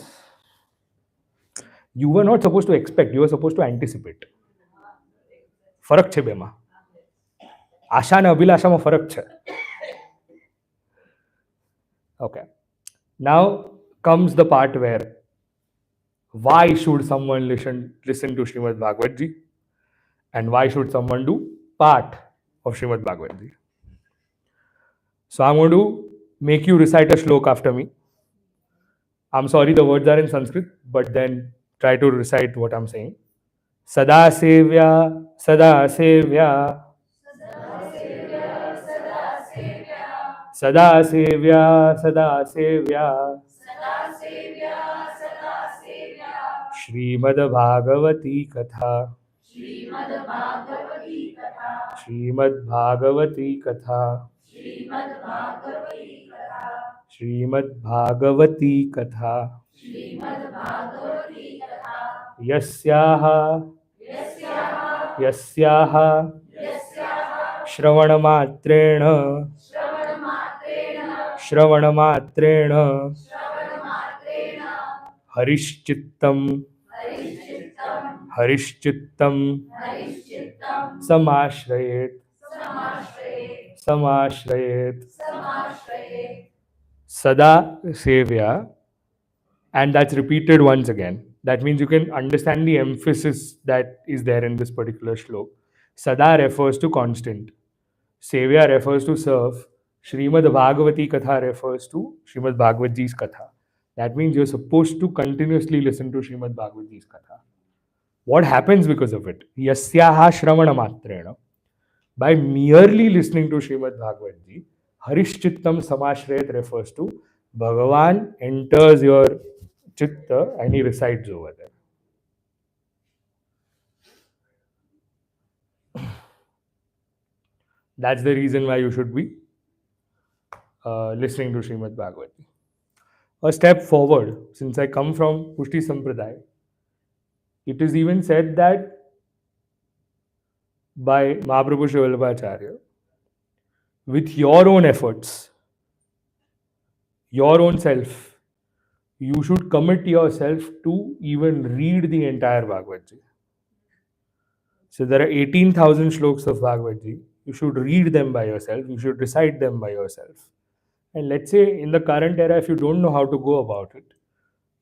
B: You were not supposed to expect, you were supposed to anticipate. ફરક છે બેમાં. આશા અને અભિલાષામાં ફરક છે. Okay. Now comes the part where why should someone listen to Srimad Bhagavad Ji and why should someone do part of Srimad Bhagavad Ji. So I'm going to make you recite a shloka after me. I'm sorry the words are in Sanskrit, but then try to recite what I'm saying. Sada sevya, sada sevya, sada sevya, sada sevya, Shrimad Bhagavati Katha, Shrimad Bhagavati Katha, Shrimad Bhagavati Katha, Yasyaha Shravanamatrena Harishchittam Samashrayet Sada Sevya, and that's repeated once again. That means you can understand the emphasis that is there in this particular shlok. Sada refers to constant. Sevya refers to serve. Shrimad Bhagavati Katha refers to Srimad Bhagavad Ji's Katha. That means you're supposed to continuously listen to Srimad Bhagavad Ji's Katha. What happens because of it? Yasyaha Shravana Matrena. By merely listening to Srimad Bhagavad Ji, Harishchittam Samashrayat refers to Bhagavan enters your chitta and he resides over there. That's the reason why you should be listening to Srimad Bhagavad Ji. A step forward, since I come from Pushti Sampradaya, it is even said that by Mahaprabhu Sri Vallabhacharya, with your own efforts, your own self, you should commit yourself to even read the entire Bhagavad Ji. So there are 18,000 shloks of Bhagavad Ji. You should read them by yourself. You should recite them by yourself. And let's say in the current era, if you don't know how to go about it,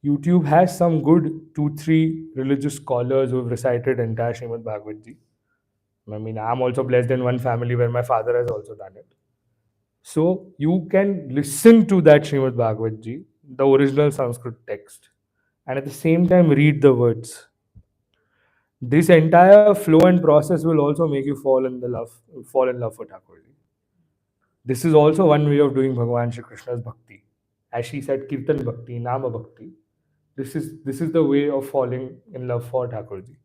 B: YouTube has some good 2-3 religious scholars who have recited entire Srimad Bhagavad Ji. I mean, I'm also blessed in one family where my father has also done it. So you can listen to that Srimad Bhagavad Ji, the original Sanskrit text, and at the same time read the words. This entire flow and process will also make you fall in love for Thakurji. This is also one way of doing Bhagavan Shri Krishna's bhakti. As she said, kirtan bhakti, nama bhakti. This is the way of falling in love for Thakurji.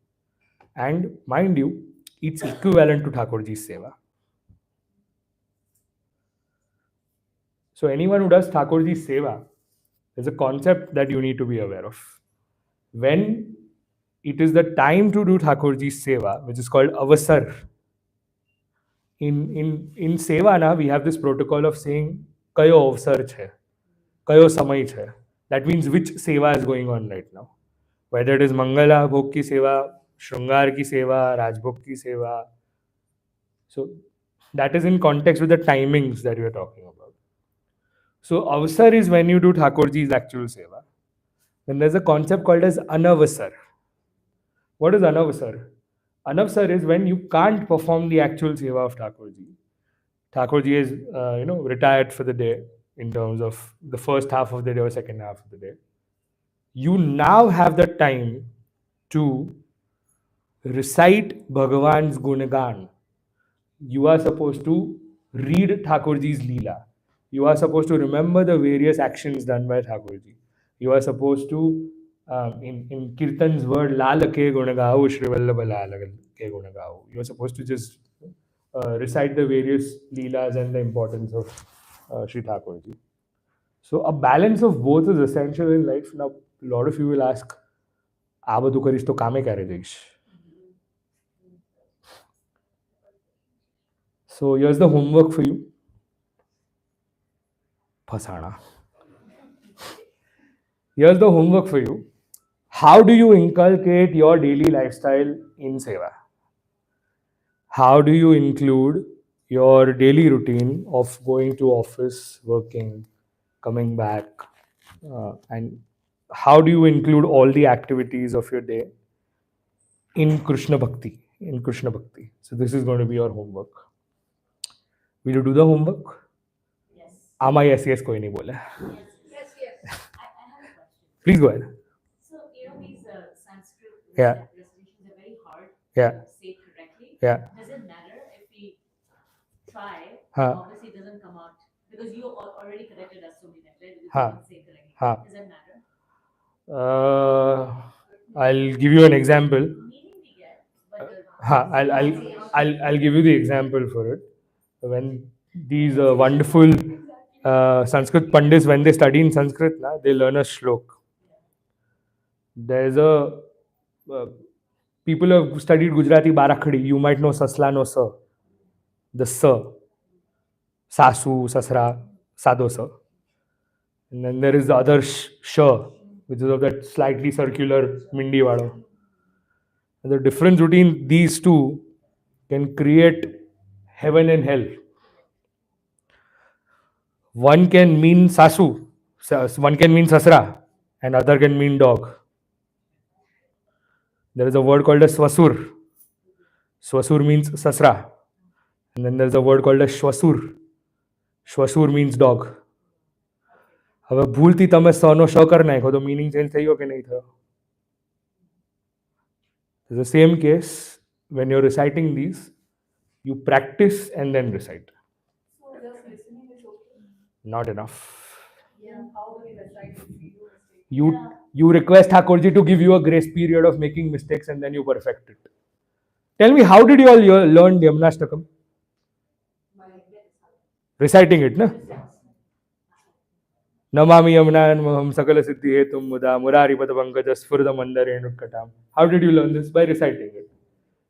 B: And mind you, it's equivalent to Thakurji's seva. So anyone who does Thakurji's seva, there's a concept that you need to be aware of. When it is the time to do Thakurji's seva, which is called avasar. In seva na, we have this protocol of saying kayo avasar chhe, kayo samay chhe. That means which seva is going on right now. Whether it is Mangala Bhog ki seva, Shrungar ki seva, Rajbhog ki seva. So that is in context with the timings that we are talking about. So avasar is when you do Thakurji's actual seva. Then there's a concept called as anavasar. What is anavasar? Anavasar is when you can't perform the actual seva of Thakurji. Thakurji is retired for the day in terms of the first half of the day or second half of the day. you now have the time to recite Bhagavan's Gunagan. You are supposed to read Thakurji's Leela. You are supposed to remember the various actions done by Thakurji. You are supposed to, in Kirtan's word, Lal ke gunagao, Shri Vallabha Lal ke gunagao. You are supposed to just recite the various Leelas and the importance of Shri Thakurji. So a balance of both is essential in life. Now, a lot of you will ask, આ બધું કરીશ તો કામે ક્યારે જઈશ? So here's the homework for you. Phasana. Here's the homework for you. How do you inculcate your daily lifestyle in Seva? How do you include your daily routine of going to office, working, coming back, and how do you include all the activities of your day in Krishna Bhakti? In Krishna Bhakti. So this is going to be your homework. Will you do the homework?
F: Yes.
B: Ama yes koi nahi bola.
G: Yes, yes.
F: I have a question.
B: Please go ahead.
F: So, these Sanskrit
B: Yeah.
F: recitations are very hard
B: Yeah.
F: to say correctly.
B: Yeah.
F: Does it matter if we try?
B: Huh.
F: Obviously, it doesn't come out because you already corrected us so many times, right? Because
B: Huh.
F: we didn't say correctly.
B: Huh.
F: Does that matter?
B: I'll give you an example.
F: Meaning we get, but
B: I'll give you the example for it. When these wonderful Sanskrit Pandits, when they study in Sanskrit, they learn a shlok. There's a people who have studied Gujarati Barakhadi. You might know Sasla no Sa, the Sa, Sasu, Sasra, Sado Sa. And then there is the other Sh, which is of that slightly circular Mindi Vado. And the difference between these two can create heaven and hell. One can mean Sasu, one can mean Sasra, and other can mean dog. There is a word called as Swasur. Swasur means Sasra. And then there is a word called as Shwasur. Shwasur means dog. હવે ભૂલથી તમે સ નો શ કરી નાખો તો meaning change થઈ ગયો કે નહીં થયો? It's the same case when you're reciting these, you practice and then recite.
A: So just listening is okay.
B: Not enough.
A: Yeah, how do we recite if we do mistake?
B: You request Thakurji to give you a grace period of making mistakes and then you perfect it. Tell me, how did you all learn Yamnashtakam? Reciting it, na? Namami Yamnam Sakala Siddhi Hetum Muda Murari Padapankaj Sfurda Mandare Nutkatam. How did you learn this? By reciting it.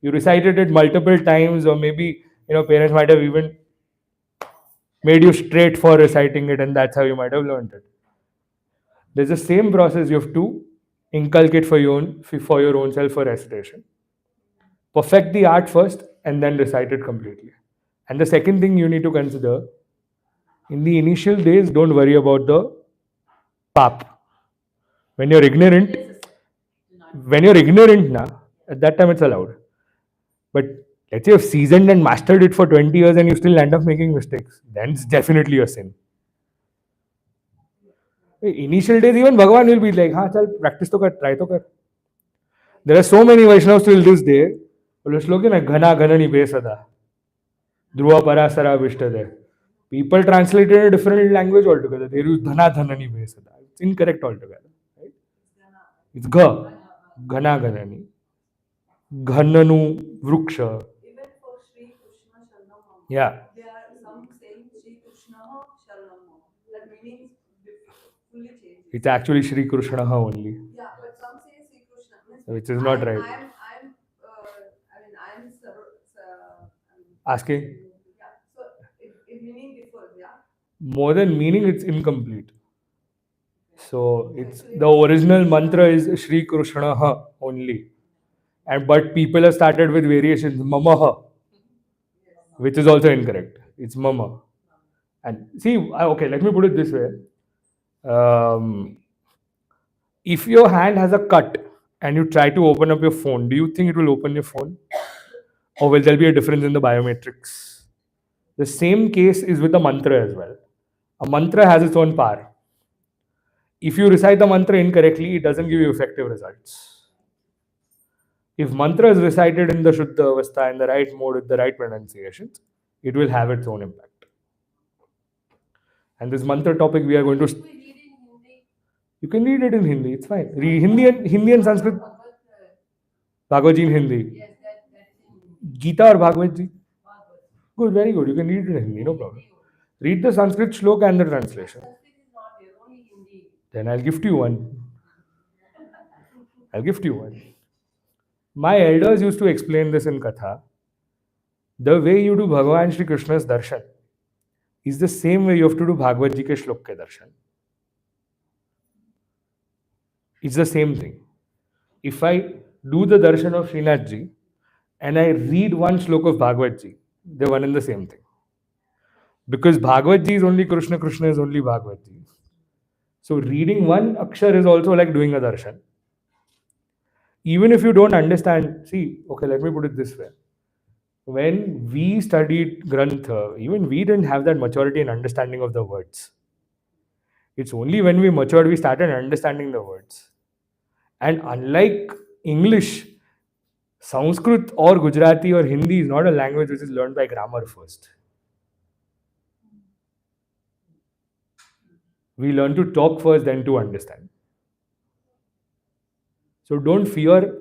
B: You recited it multiple times, or maybe parents might have even made you straight for reciting it, and that's how you might have learned it. There's the same process you have to inculcate for your own self for recitation. Perfect the art first and then recite it completely. And the second thing you need to consider, in the initial days, don't worry about the pap. When you're ignorant, at that time it's allowed. But let's say you've seasoned and mastered it for 20 years and you still end up making mistakes, then it's definitely a sin. Initial days, even Bhagavan will be like, chal, practice to kar, try to kar. There are so many Vaishnavas till this day, Ghana Ghanani Besada, Dhruva Parasara Vishtade. People translate it in a different language altogether. They use Dhana Dhanani Besada. It's incorrect altogether. Right? It's Gha, Ghana Ghanani. Ghananu Vruksha.
A: Even for Sri Krishna Shalnam,
B: Yeah.
A: there are some saying Sri Krishna Shalnam. That meaning fully changed.
B: It's actually Sri Krishna only.
A: Yeah, but some say Sri Krishna.
B: Which is not right.
A: I'm
B: Asking?
A: Yeah, so it meaning differs, yeah?
B: More than meaning, it's incomplete. So it's the original mantra is Sri Krishna only. But people have started with variations, Mamaha, which is also incorrect. It's Mama. And see, okay, let me put it this way. If your hand has a cut and you try to open up your phone, do you think it will open your phone? Or will there be a difference in the biometrics? The same case is with a mantra as well. A mantra has its own power. If you recite the mantra incorrectly, it doesn't give you effective results. If mantra is recited in the Shuddha Avastha, in the right mode, with the right pronunciations, it will have its own impact. And this mantra topic we are going to. You can read it in Hindi, it's fine. Hindi and Sanskrit. Bhagavad Ji in Hindi. Gita or Bhagavad Ji? Good, very good. You can read it in Hindi, no problem. Read the Sanskrit shloka and the translation. Then I'll gift you one. I'll gift you one. My elders used to explain this in Katha. The way you do Bhagavan Shri Krishna's darshan is the same way you have to do Bhagavad Ji ke shlok ke darshan. It's the same thing. If I do the darshan of Srinath Ji and I read one shlok of Bhagavad Ji, they're one and the same thing. Because Bhagavad Ji is only Krishna, Krishna is only Bhagavad Ji. So reading one akshar is also like doing a darshan. Even if you don't understand, see, okay, let me put it this way. When we studied Grantha, even we didn't have that maturity and understanding of the words. It's only when we matured, we started understanding the words. And unlike English, Sanskrit or Gujarati or Hindi is not a language which is learned by grammar first. We learn to talk first, then to understand. So don't fear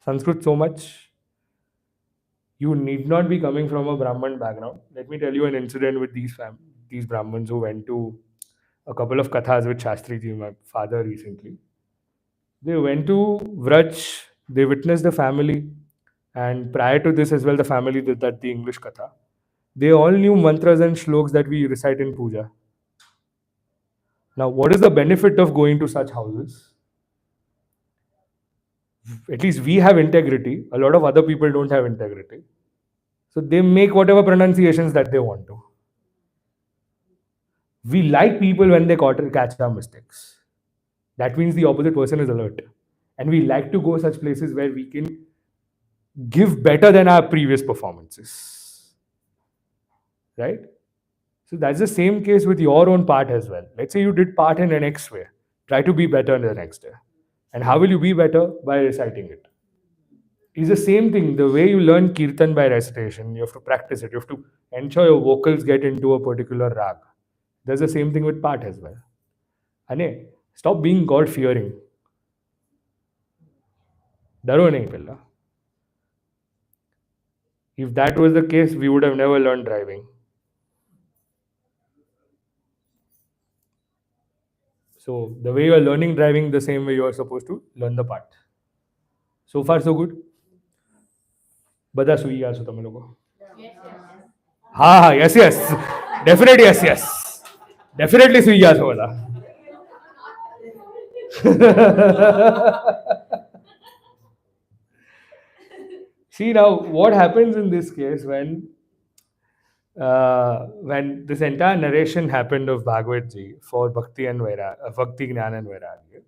B: Sanskrit so much. You need not be coming from a Brahman background. Let me tell you an incident with these Brahmins who went to a couple of kathas with Shastriji, my father, recently. They went to Vraj, they witnessed the family, and prior to this as well, the family did that, the English katha. They all knew mantras and shloks that we recite in puja. Now, what is the benefit of going to such houses? At least we have integrity. A lot of other people don't have integrity. So they make whatever pronunciations that they want to. We like people when they catch our mistakes. That means the opposite person is alert. And we like to go such places where we can give better than our previous performances. Right? So that's the same case with your own part as well. Let's say you did part in an X way. Try to be better in the next day. And how will you be better? By reciting it. It's the same thing. The way you learn kirtan by recitation, you have to practice it. You have to ensure your vocals get into a particular rag. There's the same thing with part as well. Ane, stop being God-fearing. Daro nahi pilla. If that was the case, we would have never learned driving. So the way you are learning driving, the same way you are supposed to learn the part. So far, so good. Bada sui gaya so tamil logo. Ha, yes, yes. Definitely yes, yes. Definitely sui gaya so bada. See now, what happens in this case when this entire narration happened of Bhagavad Ji for Bhakti and Bhakti, Jnana and Vairagya.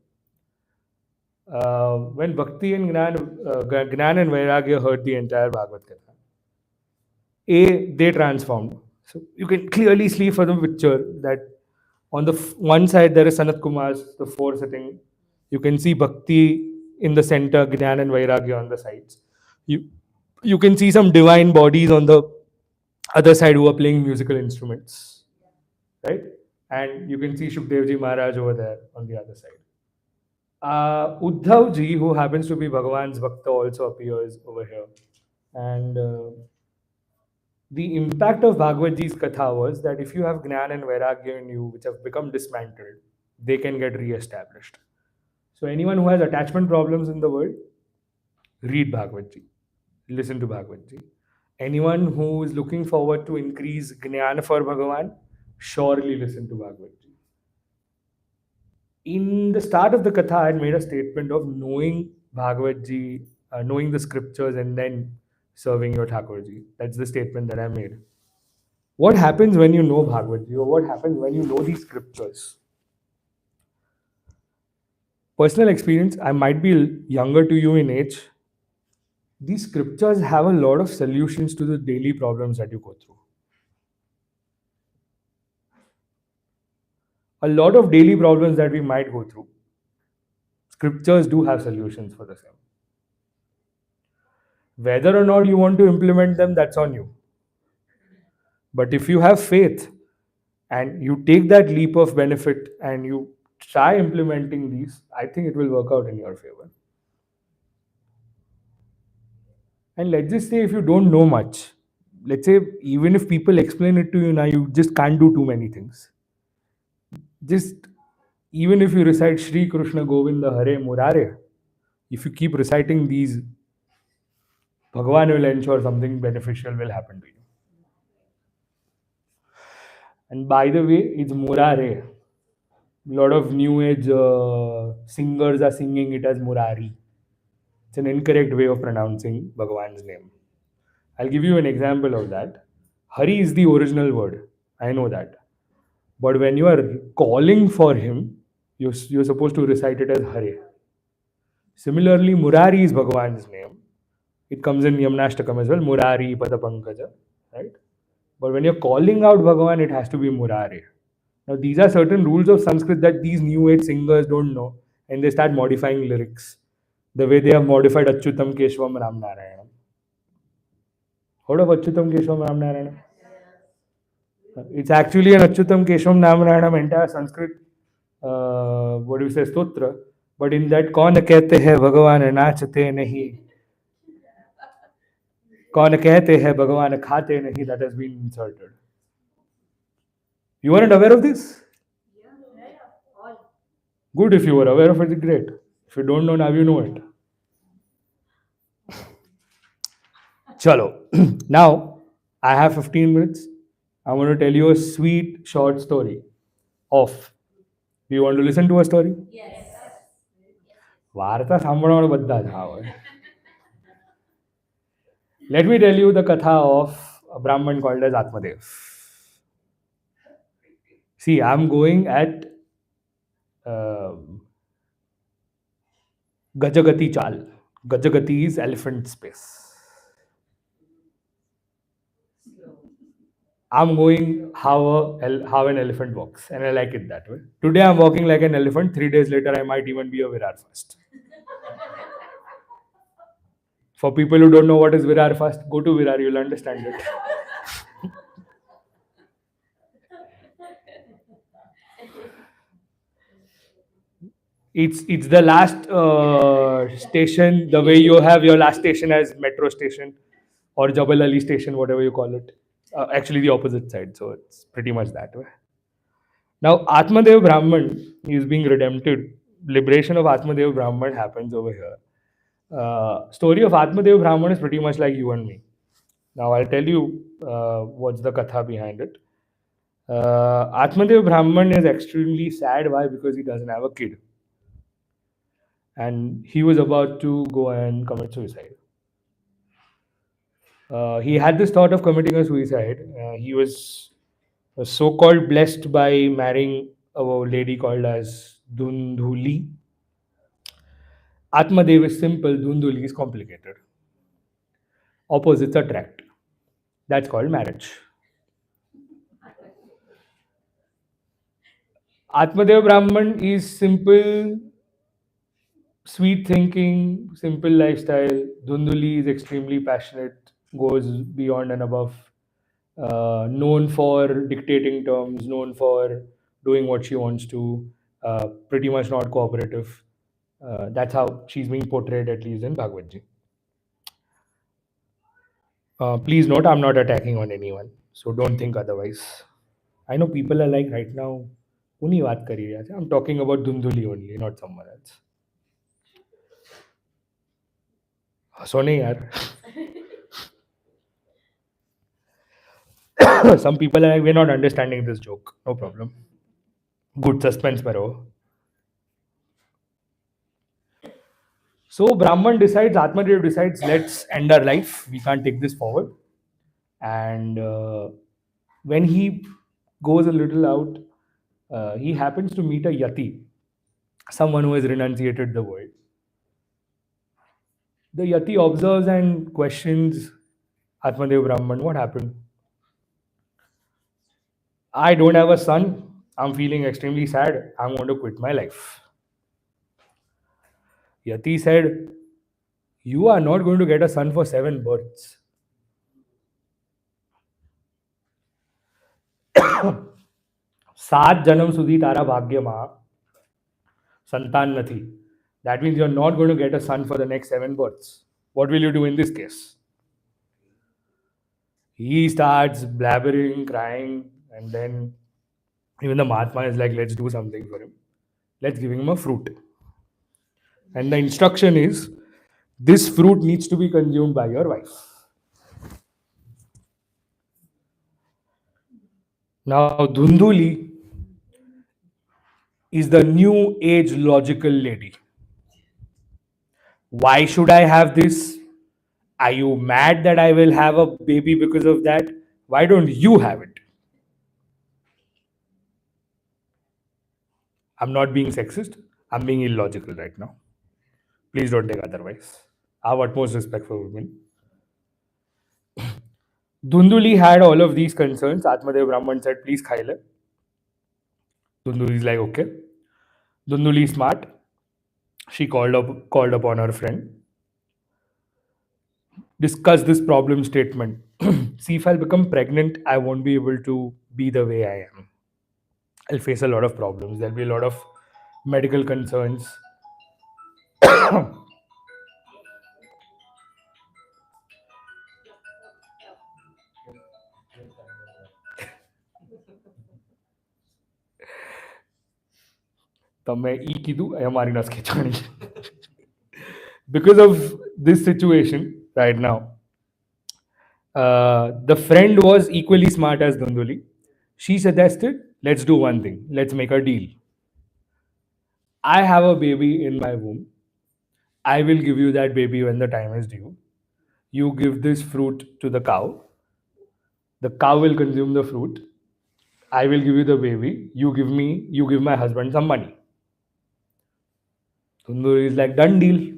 B: When Bhakti and Jnana and Vairagya heard the entire Bhagavad Gita, they transformed. So you can clearly see from the picture that on the one side there is Sanat Kumar's, the four sitting. You can see Bhakti in the center, Jnana and Vairagya on the sides. You can see some divine bodies on the other side who are playing musical instruments, right? And you can see Shukdev Ji Maharaj over there on the other side. Uddhav Ji, who happens to be Bhagavan's Bhakta, also appears over here. And the impact of Bhagavad Ji's Katha was that if you have Jnana and Vairagya in you, which have become dismantled, they can get re-established. So anyone who has attachment problems in the world, read Bhagavad Ji. Listen to Bhagavad Ji. Anyone who is looking forward to increase Jnana for Bhagavan, surely listen to Bhagavad Ji. In the start of the Katha, I had made a statement of knowing Bhagavad Ji, knowing the scriptures and then serving your Thakurji. That's the statement that I made. What happens when you know Bhagavad Ji, or what happens when you know these scriptures? Personal experience, I might be younger to you in age. These scriptures have a lot of solutions to the daily problems that you go through. a lot of daily problems that we might go through, scriptures do have solutions for the same. Whether or not you want to implement them, that's on you. But if you have faith and you take that leap of benefit and you try implementing these, I think it will work out in your favor. And let's just say if you don't know much, let's say even if people explain it to you now, you just can't do too many things. Just even if you recite Shri Krishna Govinda Hare Murare, if you keep reciting these, Bhagavan will ensure something beneficial will happen to you. And by the way, it's Murare. A lot of new age singers are singing it as Murari. It's an incorrect way of pronouncing Bhagavan's name. I'll give you an example of that. Hari is the original word. I know that. But when you are calling for him, you're supposed to recite it as Hare. Similarly, Murari is Bhagavan's name. It comes in Yamunashtakam as well. Murari, Padapankaja. Right? But when you're calling out Bhagavan, it has to be Murari. Now, these are certain rules of Sanskrit that these new age singers don't know, and they start modifying lyrics the way they have modified Achyutam Keshvam Ram Narayanam. Heard of Achyutam Keshvam Ram Narayanam? It's actually an Achyutam Keshvam Ram Narayanam entire Sanskrit, what do you say, stotra. But in that, कौन कहते हैं भगवान नाचते नहीं, कौन कहते हैं भगवान खाते नहीं, that has been inserted. You weren't aware of this? Good, if you were aware of it, great. If you don't know, now you know it. Chalo. Now, I have 15 minutes. I want to tell you a sweet, short story of. Do you want to listen to a story?
F: Yes.
B: Varta સાંભળવાનો બધા જ આવે. Let me tell you the katha of a Brahman called as Atmadeva. See, I'm going at Gajagati Chal. Gajagati is elephant space. I'm going how an elephant walks, and I like it that way. Today I'm walking like an elephant. 3 days later, I might even be a Virar fast. For people who don't know what is Virar fast, go to Virar, you'll understand it. It's the last station, the way you have your last station as metro station or Jabal Ali station, whatever you call it. Actually, the opposite side, so it's pretty much that way. Now, Atmadeva Brahman is being redempted. Liberation of Atmadeva Brahman happens over here. Story of Atmadeva Brahman is pretty much like you and me. Now, I'll tell you what's the katha behind it. Atmadeva Brahman is extremely sad. Why? Because he doesn't have a kid. And he was about to go and commit suicide. He had this thought of committing a suicide. He was so-called blessed by marrying a lady called as Dundhuli. Atmadeva is simple, Dundhuli is complicated. Opposites attract. That's called marriage. Atmadeva Brahman is simple, sweet thinking, simple lifestyle. Dundhuli is extremely passionate, goes beyond and above. Known for dictating terms, known for doing what she wants to, pretty much not cooperative. That's how she's being portrayed, at least in Bhagavad Gita. Please note, I'm not attacking on anyone, so don't think otherwise. I know people are like, right now, uni baat kari raha hai. I'm talking about Dundhuli only, not someone else. So nahi yaar. Some people are like, we're not understanding this joke. No problem. Good suspense paro. So Brahman decides, Atmadeva decides, let's end our life. We can't take this forward. And when he goes a little out, he happens to meet a yati, someone who has renunciated the world. The yati observes and questions Atmadeva Brahman, what happened? I don't have a son. I'm feeling extremely sad. I'm going to quit my life. Yati said, you are not going to get a son for 7 births. सात जन्म સુધી તારા ભાગ્યમાં સંતાન નથી. That means you're not going to get a son for the next 7 births. What will you do in this case? He starts blabbering, crying, and then even the Mahatma is like, let's do something for him. Let's give him a fruit. And the instruction is, this fruit needs to be consumed by your wife. Now, Dhunduli is the new age logical lady. Why should I have this? Are you mad that I will have a baby because of that? Why don't you have it? I'm not being sexist. I'm being illogical right now. Please don't take otherwise. I have utmost respect for women. Dhunduli had all of these concerns. Atmadeva Brahman said, please khaile. Dhunduli is like, okay. Dhunduli is smart. She called upon her friend. Discussed this problem statement. See, if I'll become pregnant, I won't be able to be the way I am. I'll face a lot of problems. There'll be a lot of medical concerns. Because of this situation right now, the friend was equally smart as Dhunduli. She suggested, let's do one thing. Let's make a deal. I have a baby in my womb. I will give you that baby when the time is due. You give this fruit to the cow. The cow will consume the fruit. I will give you the baby. You give my husband some money. Dhunduli is like, done deal.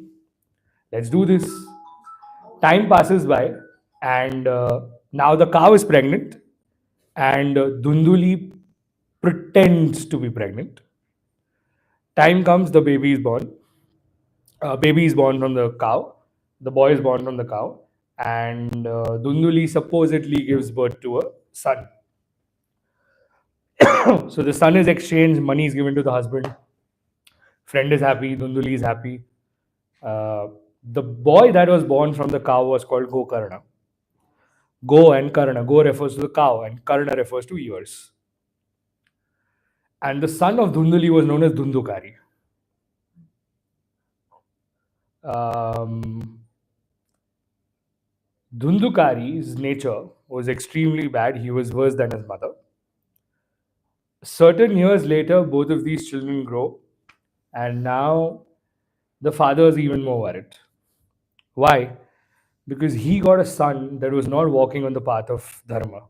B: Let's do this. Time passes by, and now the cow is pregnant, and Dhunduli pretends to be pregnant. Time comes, the baby is born. Baby is born from the cow. The boy is born from the cow, and Dhunduli supposedly gives birth to a son. So the son is exchanged, money is given to the husband. Friend is happy, Dhunduli is happy. The boy that was born from the cow was called Gokarna. Go and Karna. Go refers to the cow, and Karna refers to ears. And the son of Dhunduli was known as Dhundukari. Dhundukari's nature was extremely bad. He was worse than his mother. Certain years later, both of these children grow, and now the father is even more worried. Why? Because he got a son that was not walking on the path of Dharma.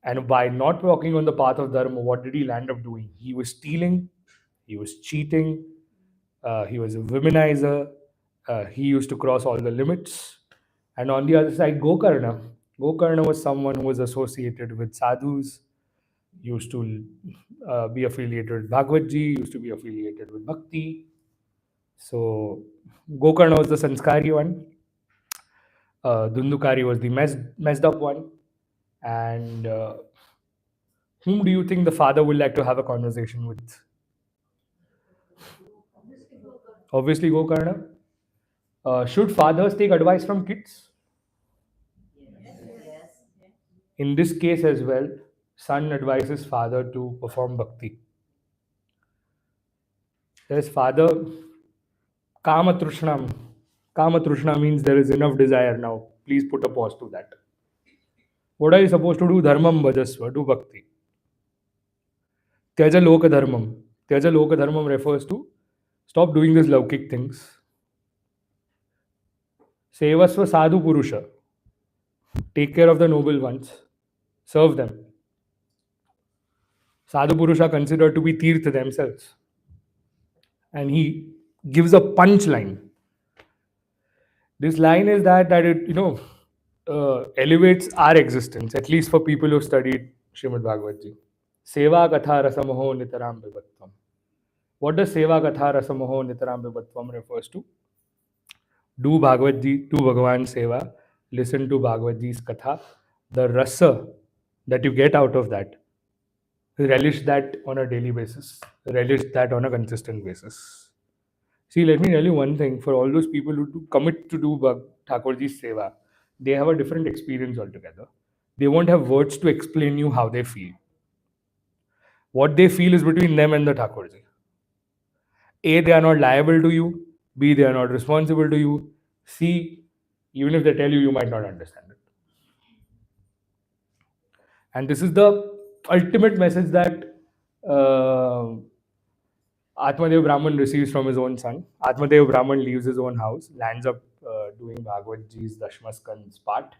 B: And by not walking on the path of Dharma, what did he land up doing? He was stealing, he was cheating, he was a womanizer, he used to cross all the limits. And on the other side, Gokarna. Gokarna was someone who was associated with sadhus, used to be affiliated with Bhagavad Ji, used to be affiliated with Bhakti. So Gokarna was the sanskari one. Dhundukari was the messed up one. And whom do you think the father would like to have a conversation with? Obviously, Gokarna. Should fathers take advice from kids?
F: Yes.
B: In this case as well, son advises father to perform bhakti. There's father, kama trushnam. Kama trushna means there is enough desire now. Please put a pause to that. What are you supposed to do? Dharmam bhajasva, do bhakti. Tyaja loka dharmam. Tyaja loka dharmam refers to stop doing these laukik things. Sevasva sadhu purusha. Take care of the noble ones. Serve them. Sadhu Purusha considered to be Tirtha themselves. And he gives a punchline. This line is that it elevates our existence, at least for people who studied Srimad Bhagavad Ji. Seva Katha Rasamoho Nitaram Vivatvam. What does Seva Katha Rasamoho Nitaram Vivatvam refers to? Do Bhagavad Ji, do Bhagavan Seva, listen to Bhagavad Ji's Katha. The rasa that you get out of that, relish that on a daily basis, relish that on a consistent basis. See, let me tell you one thing, for all those people who commit to do Thakurji's Seva, they have a different experience altogether. They won't have words to explain you how they feel. What they feel is between them and the Thakurji. A, they are not liable to you. B, they are not responsible to you. C, even if they tell you, you might not understand it. And this is the ultimate message that Atmadeva Brahman receives from his own son. Atmadeva Brahman leaves his own house, lands up doing Bhagavad Ji's Dashmaskan's part,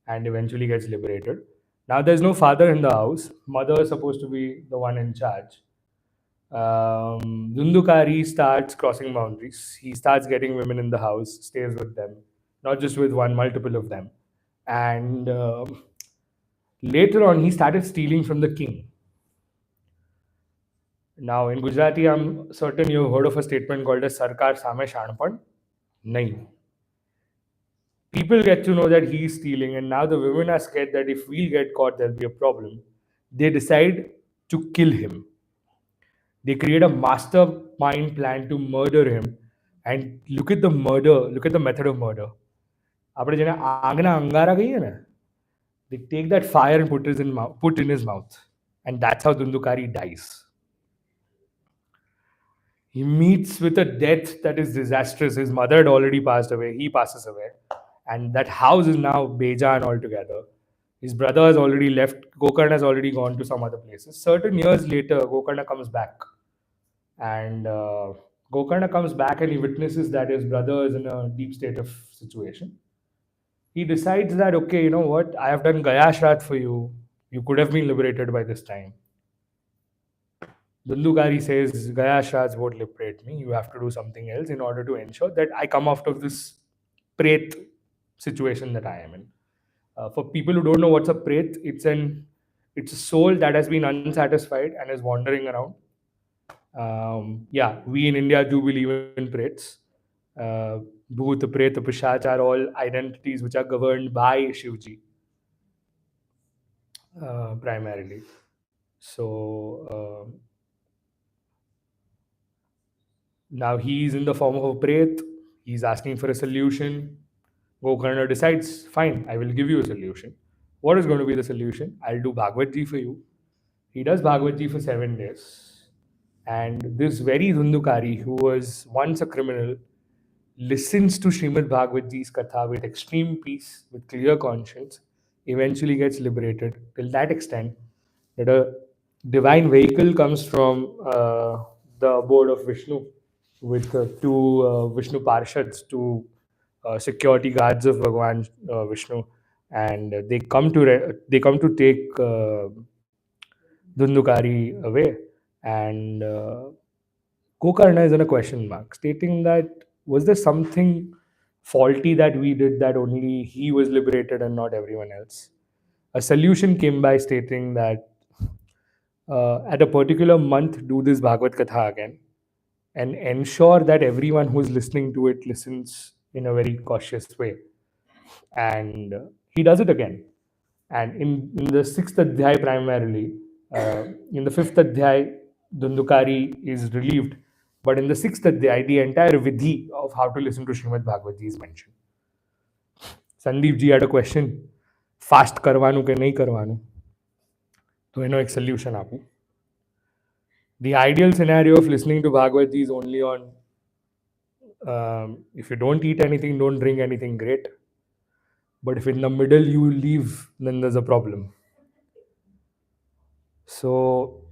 B: and eventually gets liberated. Now there's no father in the house. Mother is supposed to be the one in charge. Dundukari starts crossing boundaries. He starts getting women in the house, stays with them, not just with one, multiple of them. And later on, he started stealing from the king. Now, in Gujarati, I'm certain you've heard of a statement called as Sarkar Same Shanpan. Nahi. People get to know that he's stealing, and now the women are scared that if we get caught, there'll be a problem. They decide to kill him. They create a mastermind plan to murder him. And look at the murder, look at the method of murder. આપણે જેને આગના અંગારા કહીએ ને, they take that fire and put in his mouth. And that's how Dundukari dies. He meets with a death that is disastrous. His mother had already passed away. He passes away. And that house is now bejan altogether. His brother has already left. Gokarna has already gone to some other places. Certain years later, Gokarna comes back. And Gokarna comes back and he witnesses that his brother is in a deep state of situation. He decides that, okay, you know what? I have done Gaya Shraddh for you. You could have been liberated by this time. Dundukari says, Gaya Shraddhs won't liberate me. You have to do something else in order to ensure that I come out of this pret situation that I am in. For people who don't know what's a pret, it's a soul that has been unsatisfied and is wandering around. Yeah, we in India do believe in prets. Bhoot, Pret, Pishach are all identities which are governed by Shivji, primarily. So now he's in the form of a Pret. He's asking for a solution. Gokarna decides, fine, I will give you a solution. What is going to be the solution? I'll do Bhagavad Ji for you. He does Bhagavad Ji for 7 days. And this very Dundukari, who was once a criminal, listens to Srimad Bhagavad Ji's Katha with extreme peace, with clear conscience, eventually gets liberated till that extent that a divine vehicle comes from the abode of Vishnu with two Vishnu Parshads, two security guards of Bhagavan Vishnu, and they come to take Dundukari away. And Gokarna is in a question mark, stating that was there something faulty that we did that only he was liberated and not everyone else? A solution came by stating that at a particular month, do this Bhagavad Katha again and ensure that everyone who's listening to it listens in a very cautious way. And he does it again. And in the 6th Adhyay primarily, in the 5th Adhyay, Dundukari is relieved. But in the 6th Adhyay, the entire vidhi of how to listen to Srimad Bhagavad Ji is mentioned. Sandeep ji had a question, fast karvanu ke nahi karvanu? To eno ek solution apu. The ideal scenario of listening to Bhagavad Ji is only on if you don't eat anything, don't drink anything, great. But if in the middle you leave, then there's a problem. So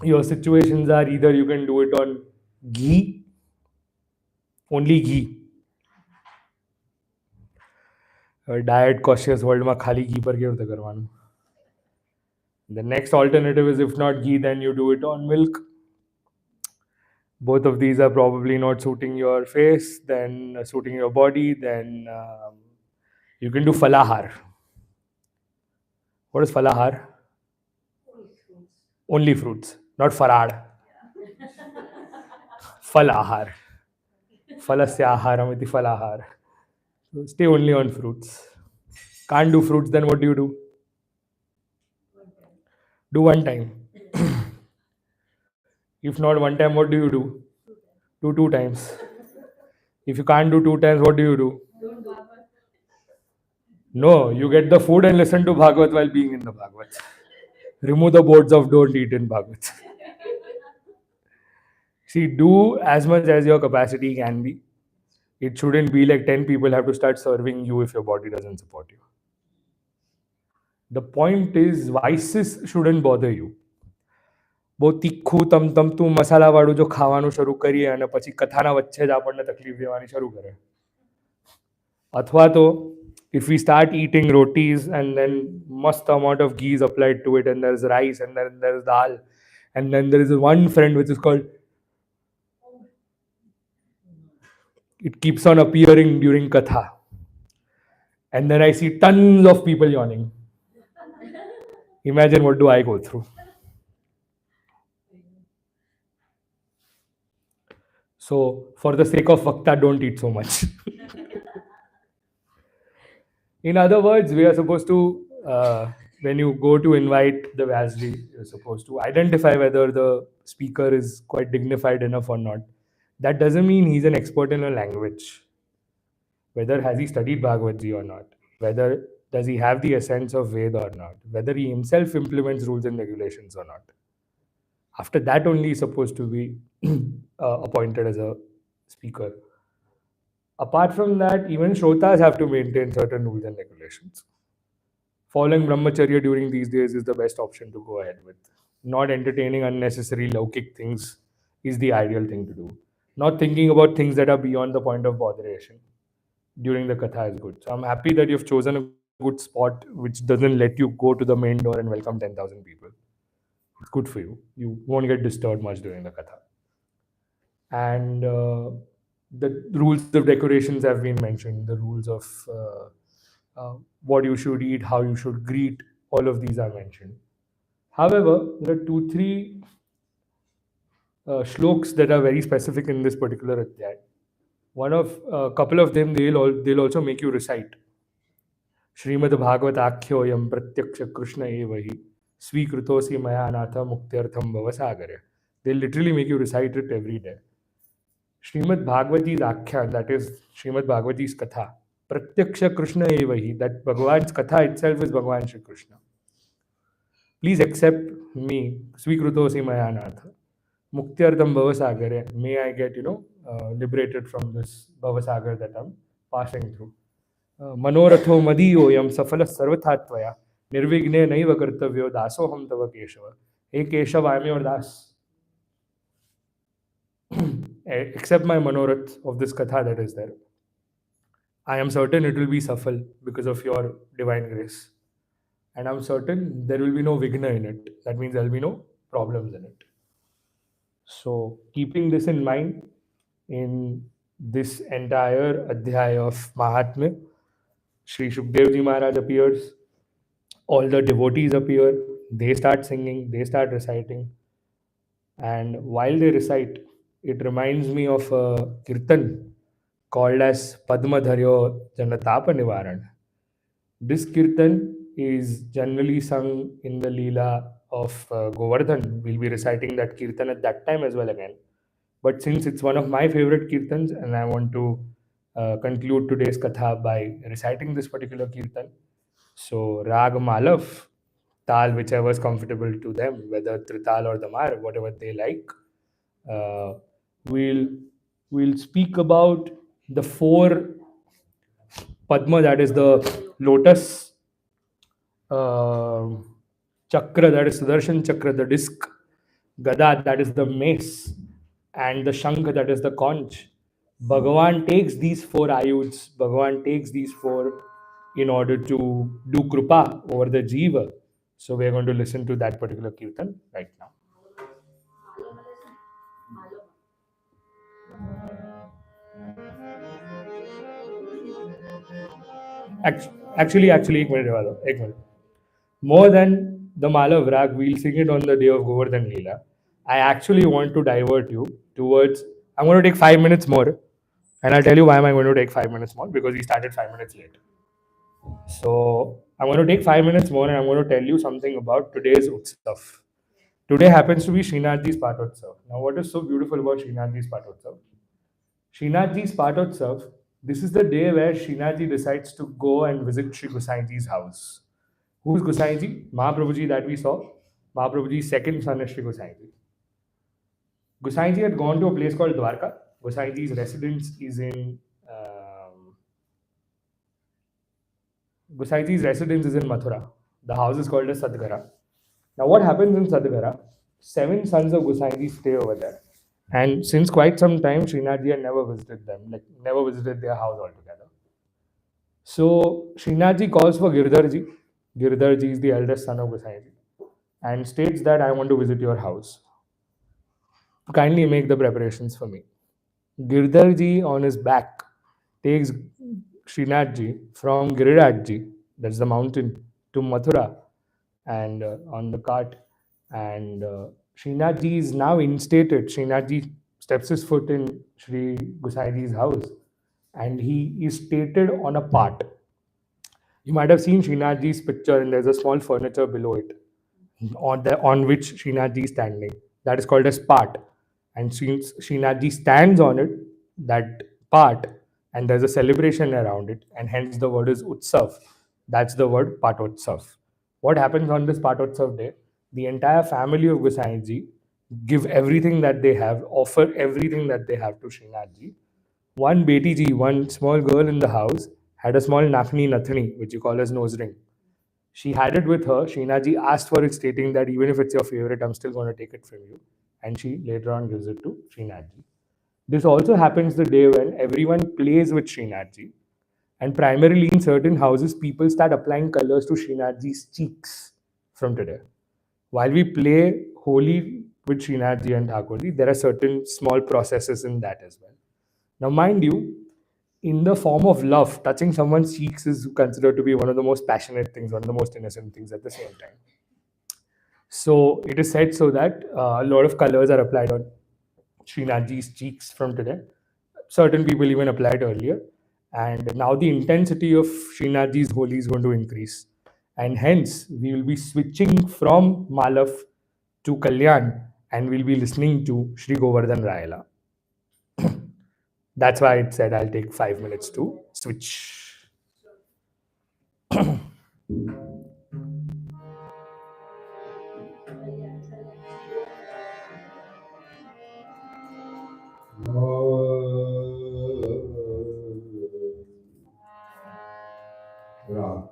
B: your situations are either you can do it on ghee, only ghee. Diet cautious world માં ખાલી ઘી પર કેવી રીતે કરવાનું? The next alternative is if not ghee, then you do it on milk. Both of these are probably not suiting your face, then suiting your body, then you can do falahar. What is falahar? Only fruits, not farad. Fal ahar. Falasya aharam iti fal ahar. So stay only on fruits. Can't do fruits, then what do? Do one time. If not one time, what do? Do two times. If you can't do two times, what do? No, you get the food and listen to Bhagavat while being in the Bhagavat. Remove the boards of don't eat in Bhagavat. See, do as much as your capacity can be. It shouldn't be like 10 people have to start serving you if your body doesn't support you. The point is, vices shouldn't bother you. બહુ તીખું તમતમતું મસાલાવાળું જો ખાવાનું શરૂ કરીએ અને પછી કથાના વચ્ચે જ આપણને તકલીફ દેવાની શરૂ કરે, અથવા તો if we start eating rotis and then must amount of ghee is applied to it and there's rice and then there's dal and then there is one friend which is called, it keeps on appearing during katha and then I see tons of people yawning. Imagine what do I go through. So for the sake of Vakta, don't eat so much. In other words, we are supposed to, when you go to invite the Vyasji, you're supposed to identify whether the speaker is quite dignified enough or not. That doesn't mean he's an expert in a language. Whether has he studied Bhagavad Gita or not? Whether does he have the essence of Veda or not? Whether he himself implements rules and regulations or not? After that only he's supposed to be appointed as a speaker. Apart from that, even Shrotas have to maintain certain rules and regulations. Following brahmacharya during these days is the best option to go ahead with. Not entertaining unnecessary laukik things is the ideal thing to do. Not thinking about things that are beyond the point of botheration during the katha is good. So I'm happy that you've chosen a good spot which doesn't let you go to the main door and welcome 10,000 people. It's good for you. You won't get disturbed much during the katha. And the rules of decorations have been mentioned. The rules of what you should eat, how you should greet, all of these are mentioned. However, there are 2-3 shloks that are very specific in this particular adhyay. One of a couple of them, they'll also make you recite. Srimad Bhagavata Akhyoyam Pratyaksha Krishna Evahi Svikrutosi Maya Anatha Muktyartham Bhavasagare. They'll literally make you recite it every day. Srimad Bhagavati's Akhya, that is Srimad Bhagavati's Katha. Pratyaksha Krishna Evahi, that Bhagavan's Katha itself is Bhagavan Shri Krishna. Please accept me, Svikrutosi Maya Anatha. Muktyartham Bhavasagare. May I get, liberated from this Bhavasagar that I'm passing through. Manoratho Madiyo Yam Safala Sarvathatvaya. Nirvigne Naiva Kartavyo Dasoham Tava Keshava. Hey Keshava, I'm your Das. Accept my manorath of this katha that is there. I am certain it will be safal because of your divine grace. And I'm certain there will be no vigna in it. That means there will be no problems in it. So, keeping this in mind, in this entire adhyaya of Mahatmya, Sri Shukdev Ji Maharaj appears, all the devotees appear, they start singing, they start reciting. And while they recite, it reminds me of a kirtan called as Padmadharyo Janatapa Nivaran. This kirtan is generally sung in the Leela of Govardhan. We'll be reciting that kirtan at that time as well again. But since it's one of my favorite kirtans and I want to conclude today's katha by reciting this particular kirtan, so Rag Malav, Tal, whichever is comfortable to them, whether Trital or Damar, whatever they like, we'll speak about the 4 Padma, that is the lotus, Chakra, that is Sudarshan Chakra, the disc, Gada, that is the mace, and the Shankha, that is the conch. Bhagavan takes these 4 ayuds, Bhagavan takes these 4 in order to do Krupa over the Jiva. So we are going to listen to that particular kirtan right now. Actually, एक minute. More than the Mala Vrag, we'll sing it on the day of Govardhan Leela. I actually want to divert you towards. I'm going to take 5 minutes more, and I'll tell you why am I going to take 5 minutes more, because we started 5 minutes late. So I'm going to take 5 minutes more, and I'm going to tell you something about today's Utsav. Today happens to be Srinathji's Patotsav. Now, what is so beautiful about Srinathji's Patotsav? Srinathji's Patotsav, this is the day where Srinathji decides to go and visit Sri Gosainji's house. Who is Gosainji? Mahaprabhuji that we saw. Mahaprabhuji's second son is Sri Gosainji. Gosainji had gone to a place called Dwarka. Gosainji's residence is in Mathura. The house is called as Sadgara. Now, what happens in Sadgara? 7 sons of Gosainji stay over there. And since quite some time, Srinathji had never visited them, like never visited their house altogether. So, Srinathji calls for Girdharji. Girdharji is the eldest son of Gosainji, and states that I want to visit your house. Kindly make the preparations for me. Girdharji on his back takes Srinathji from Girirajji, that's the mountain, to Mathura, and on the cart. And Srinathji is now instated. Srinathji steps his foot in Sri Gosainji's house, and he is stated on a part. You might have seen Srinathji's picture, and there's a small furniture below it, on which Srinathji is standing. That is called as part. And since Srinathji stands on it, that part, and there's a celebration around it, and hence the word is Utsav. That's the word Patotsav. What happens on this Patotsav day? The entire family of Gosainji give everything that they have, offer everything that they have to Srinathji. One Betiji, one small girl in the house, had a small nathani, which you call as nose ring. She had it with her. Srinathji asked for it, stating that even if it's your favorite, I'm still going to take it from you. And she later on gives it to Srinathji. This also happens the day when everyone plays with Srinathji. And primarily in certain houses, people start applying colors to Srinathji's cheeks from today. While we play Holi with Srinathji and Thakurji, there are certain small processes in that as well. Now, mind you, in the form of love, touching someone's cheeks is considered to be one of the most passionate things, one of the most innocent things at the same time. So it is said so that a lot of colors are applied on Srinathji's cheeks from today. Certain people even applied earlier. And now the intensity of Srinathji's Holi is going to increase. And hence, we will be switching from Malav to Kalyan, and we'll be listening to Sri Govardhan Rayala. That's why it said I'll take 5 minutes to switch.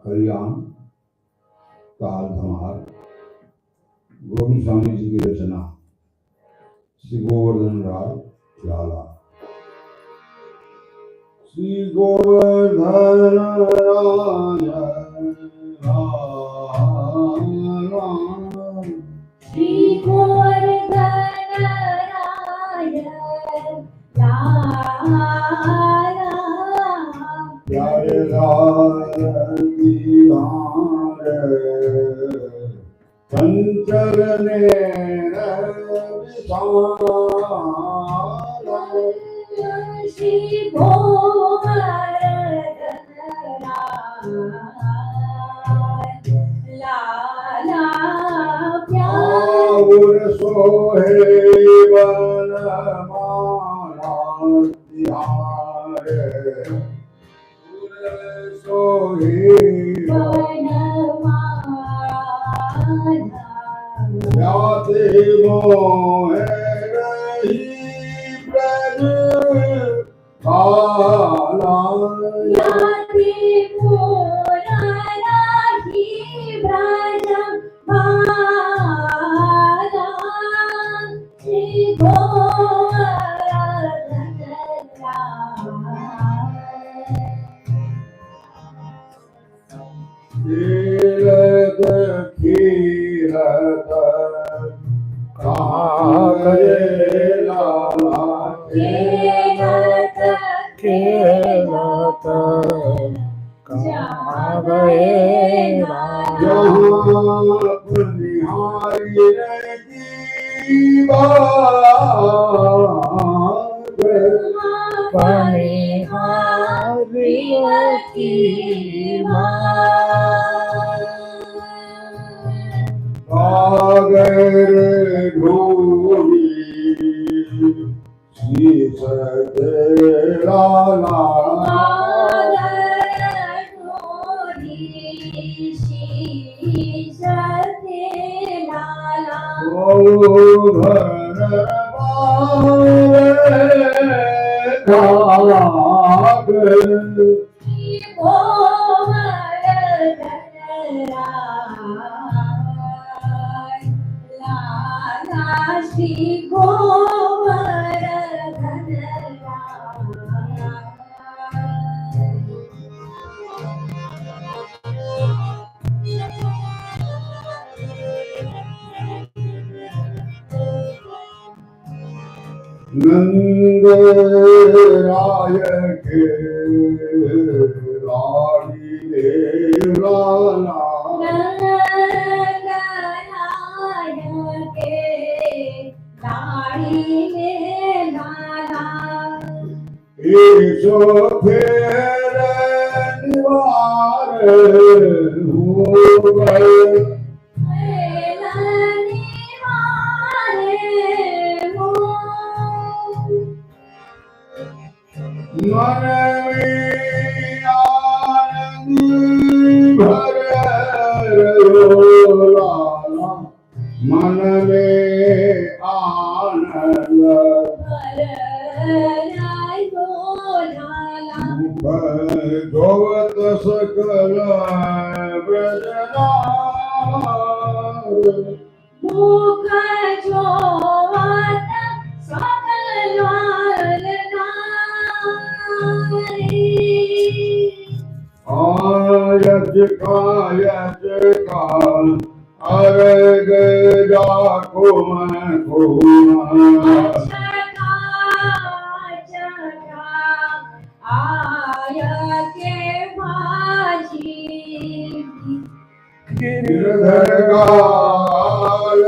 D: कल्याण काल धमार गोविंद स्वामी जी की रचना श्री गोवर्धन राय लाला। श्री गोवर्धन राय
E: Shri Govardhanaya Lala
D: प्यारे लाल बिहार चंचल नैन विशाल
E: Shri Govardhanaya Lala
D: और सोहे बनमाला तिहार सोहे जाते मोह रही ब्रज काला
E: Yati Purarahi Brajam Bala Shri
D: Tirath खीरथ कहाँ गए लाला
E: Govardhanaya
C: कहाँ गए लाला।
D: जहाँ बनिहारी रहती बात,
C: बनिहारियों की माँ।
D: सागर ढूंढी शीश लाला। ओ घर नंद राय के लाड़ी लाला। ईशो फेर निवार हो गए। मन में आनंद भर लाला। मन में आनंद जोत सकल ब्रजना।
E: मुख जोत सकल
D: आयत का अर्घ जाको मन को। गिरधर गाल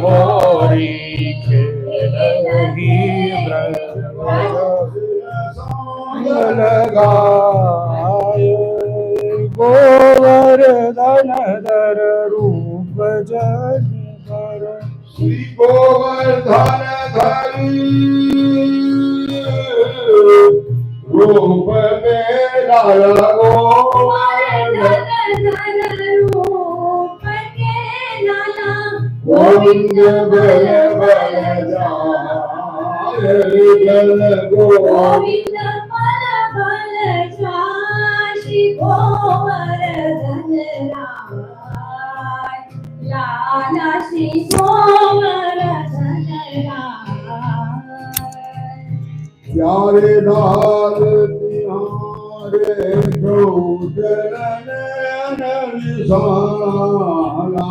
C: होरी खेलही ब्रज लगाय। गोवर्धन धर रूप जन कर।
D: श्री गोवर्धन धरी रूप में लाला। गोविंद बल बल जाय जल
E: गोविंद बल बल जाय गोवर्धन राय। लाला श्री गोवर्धन राय।
D: प्यारे लाल तिहारे चरण विशाला।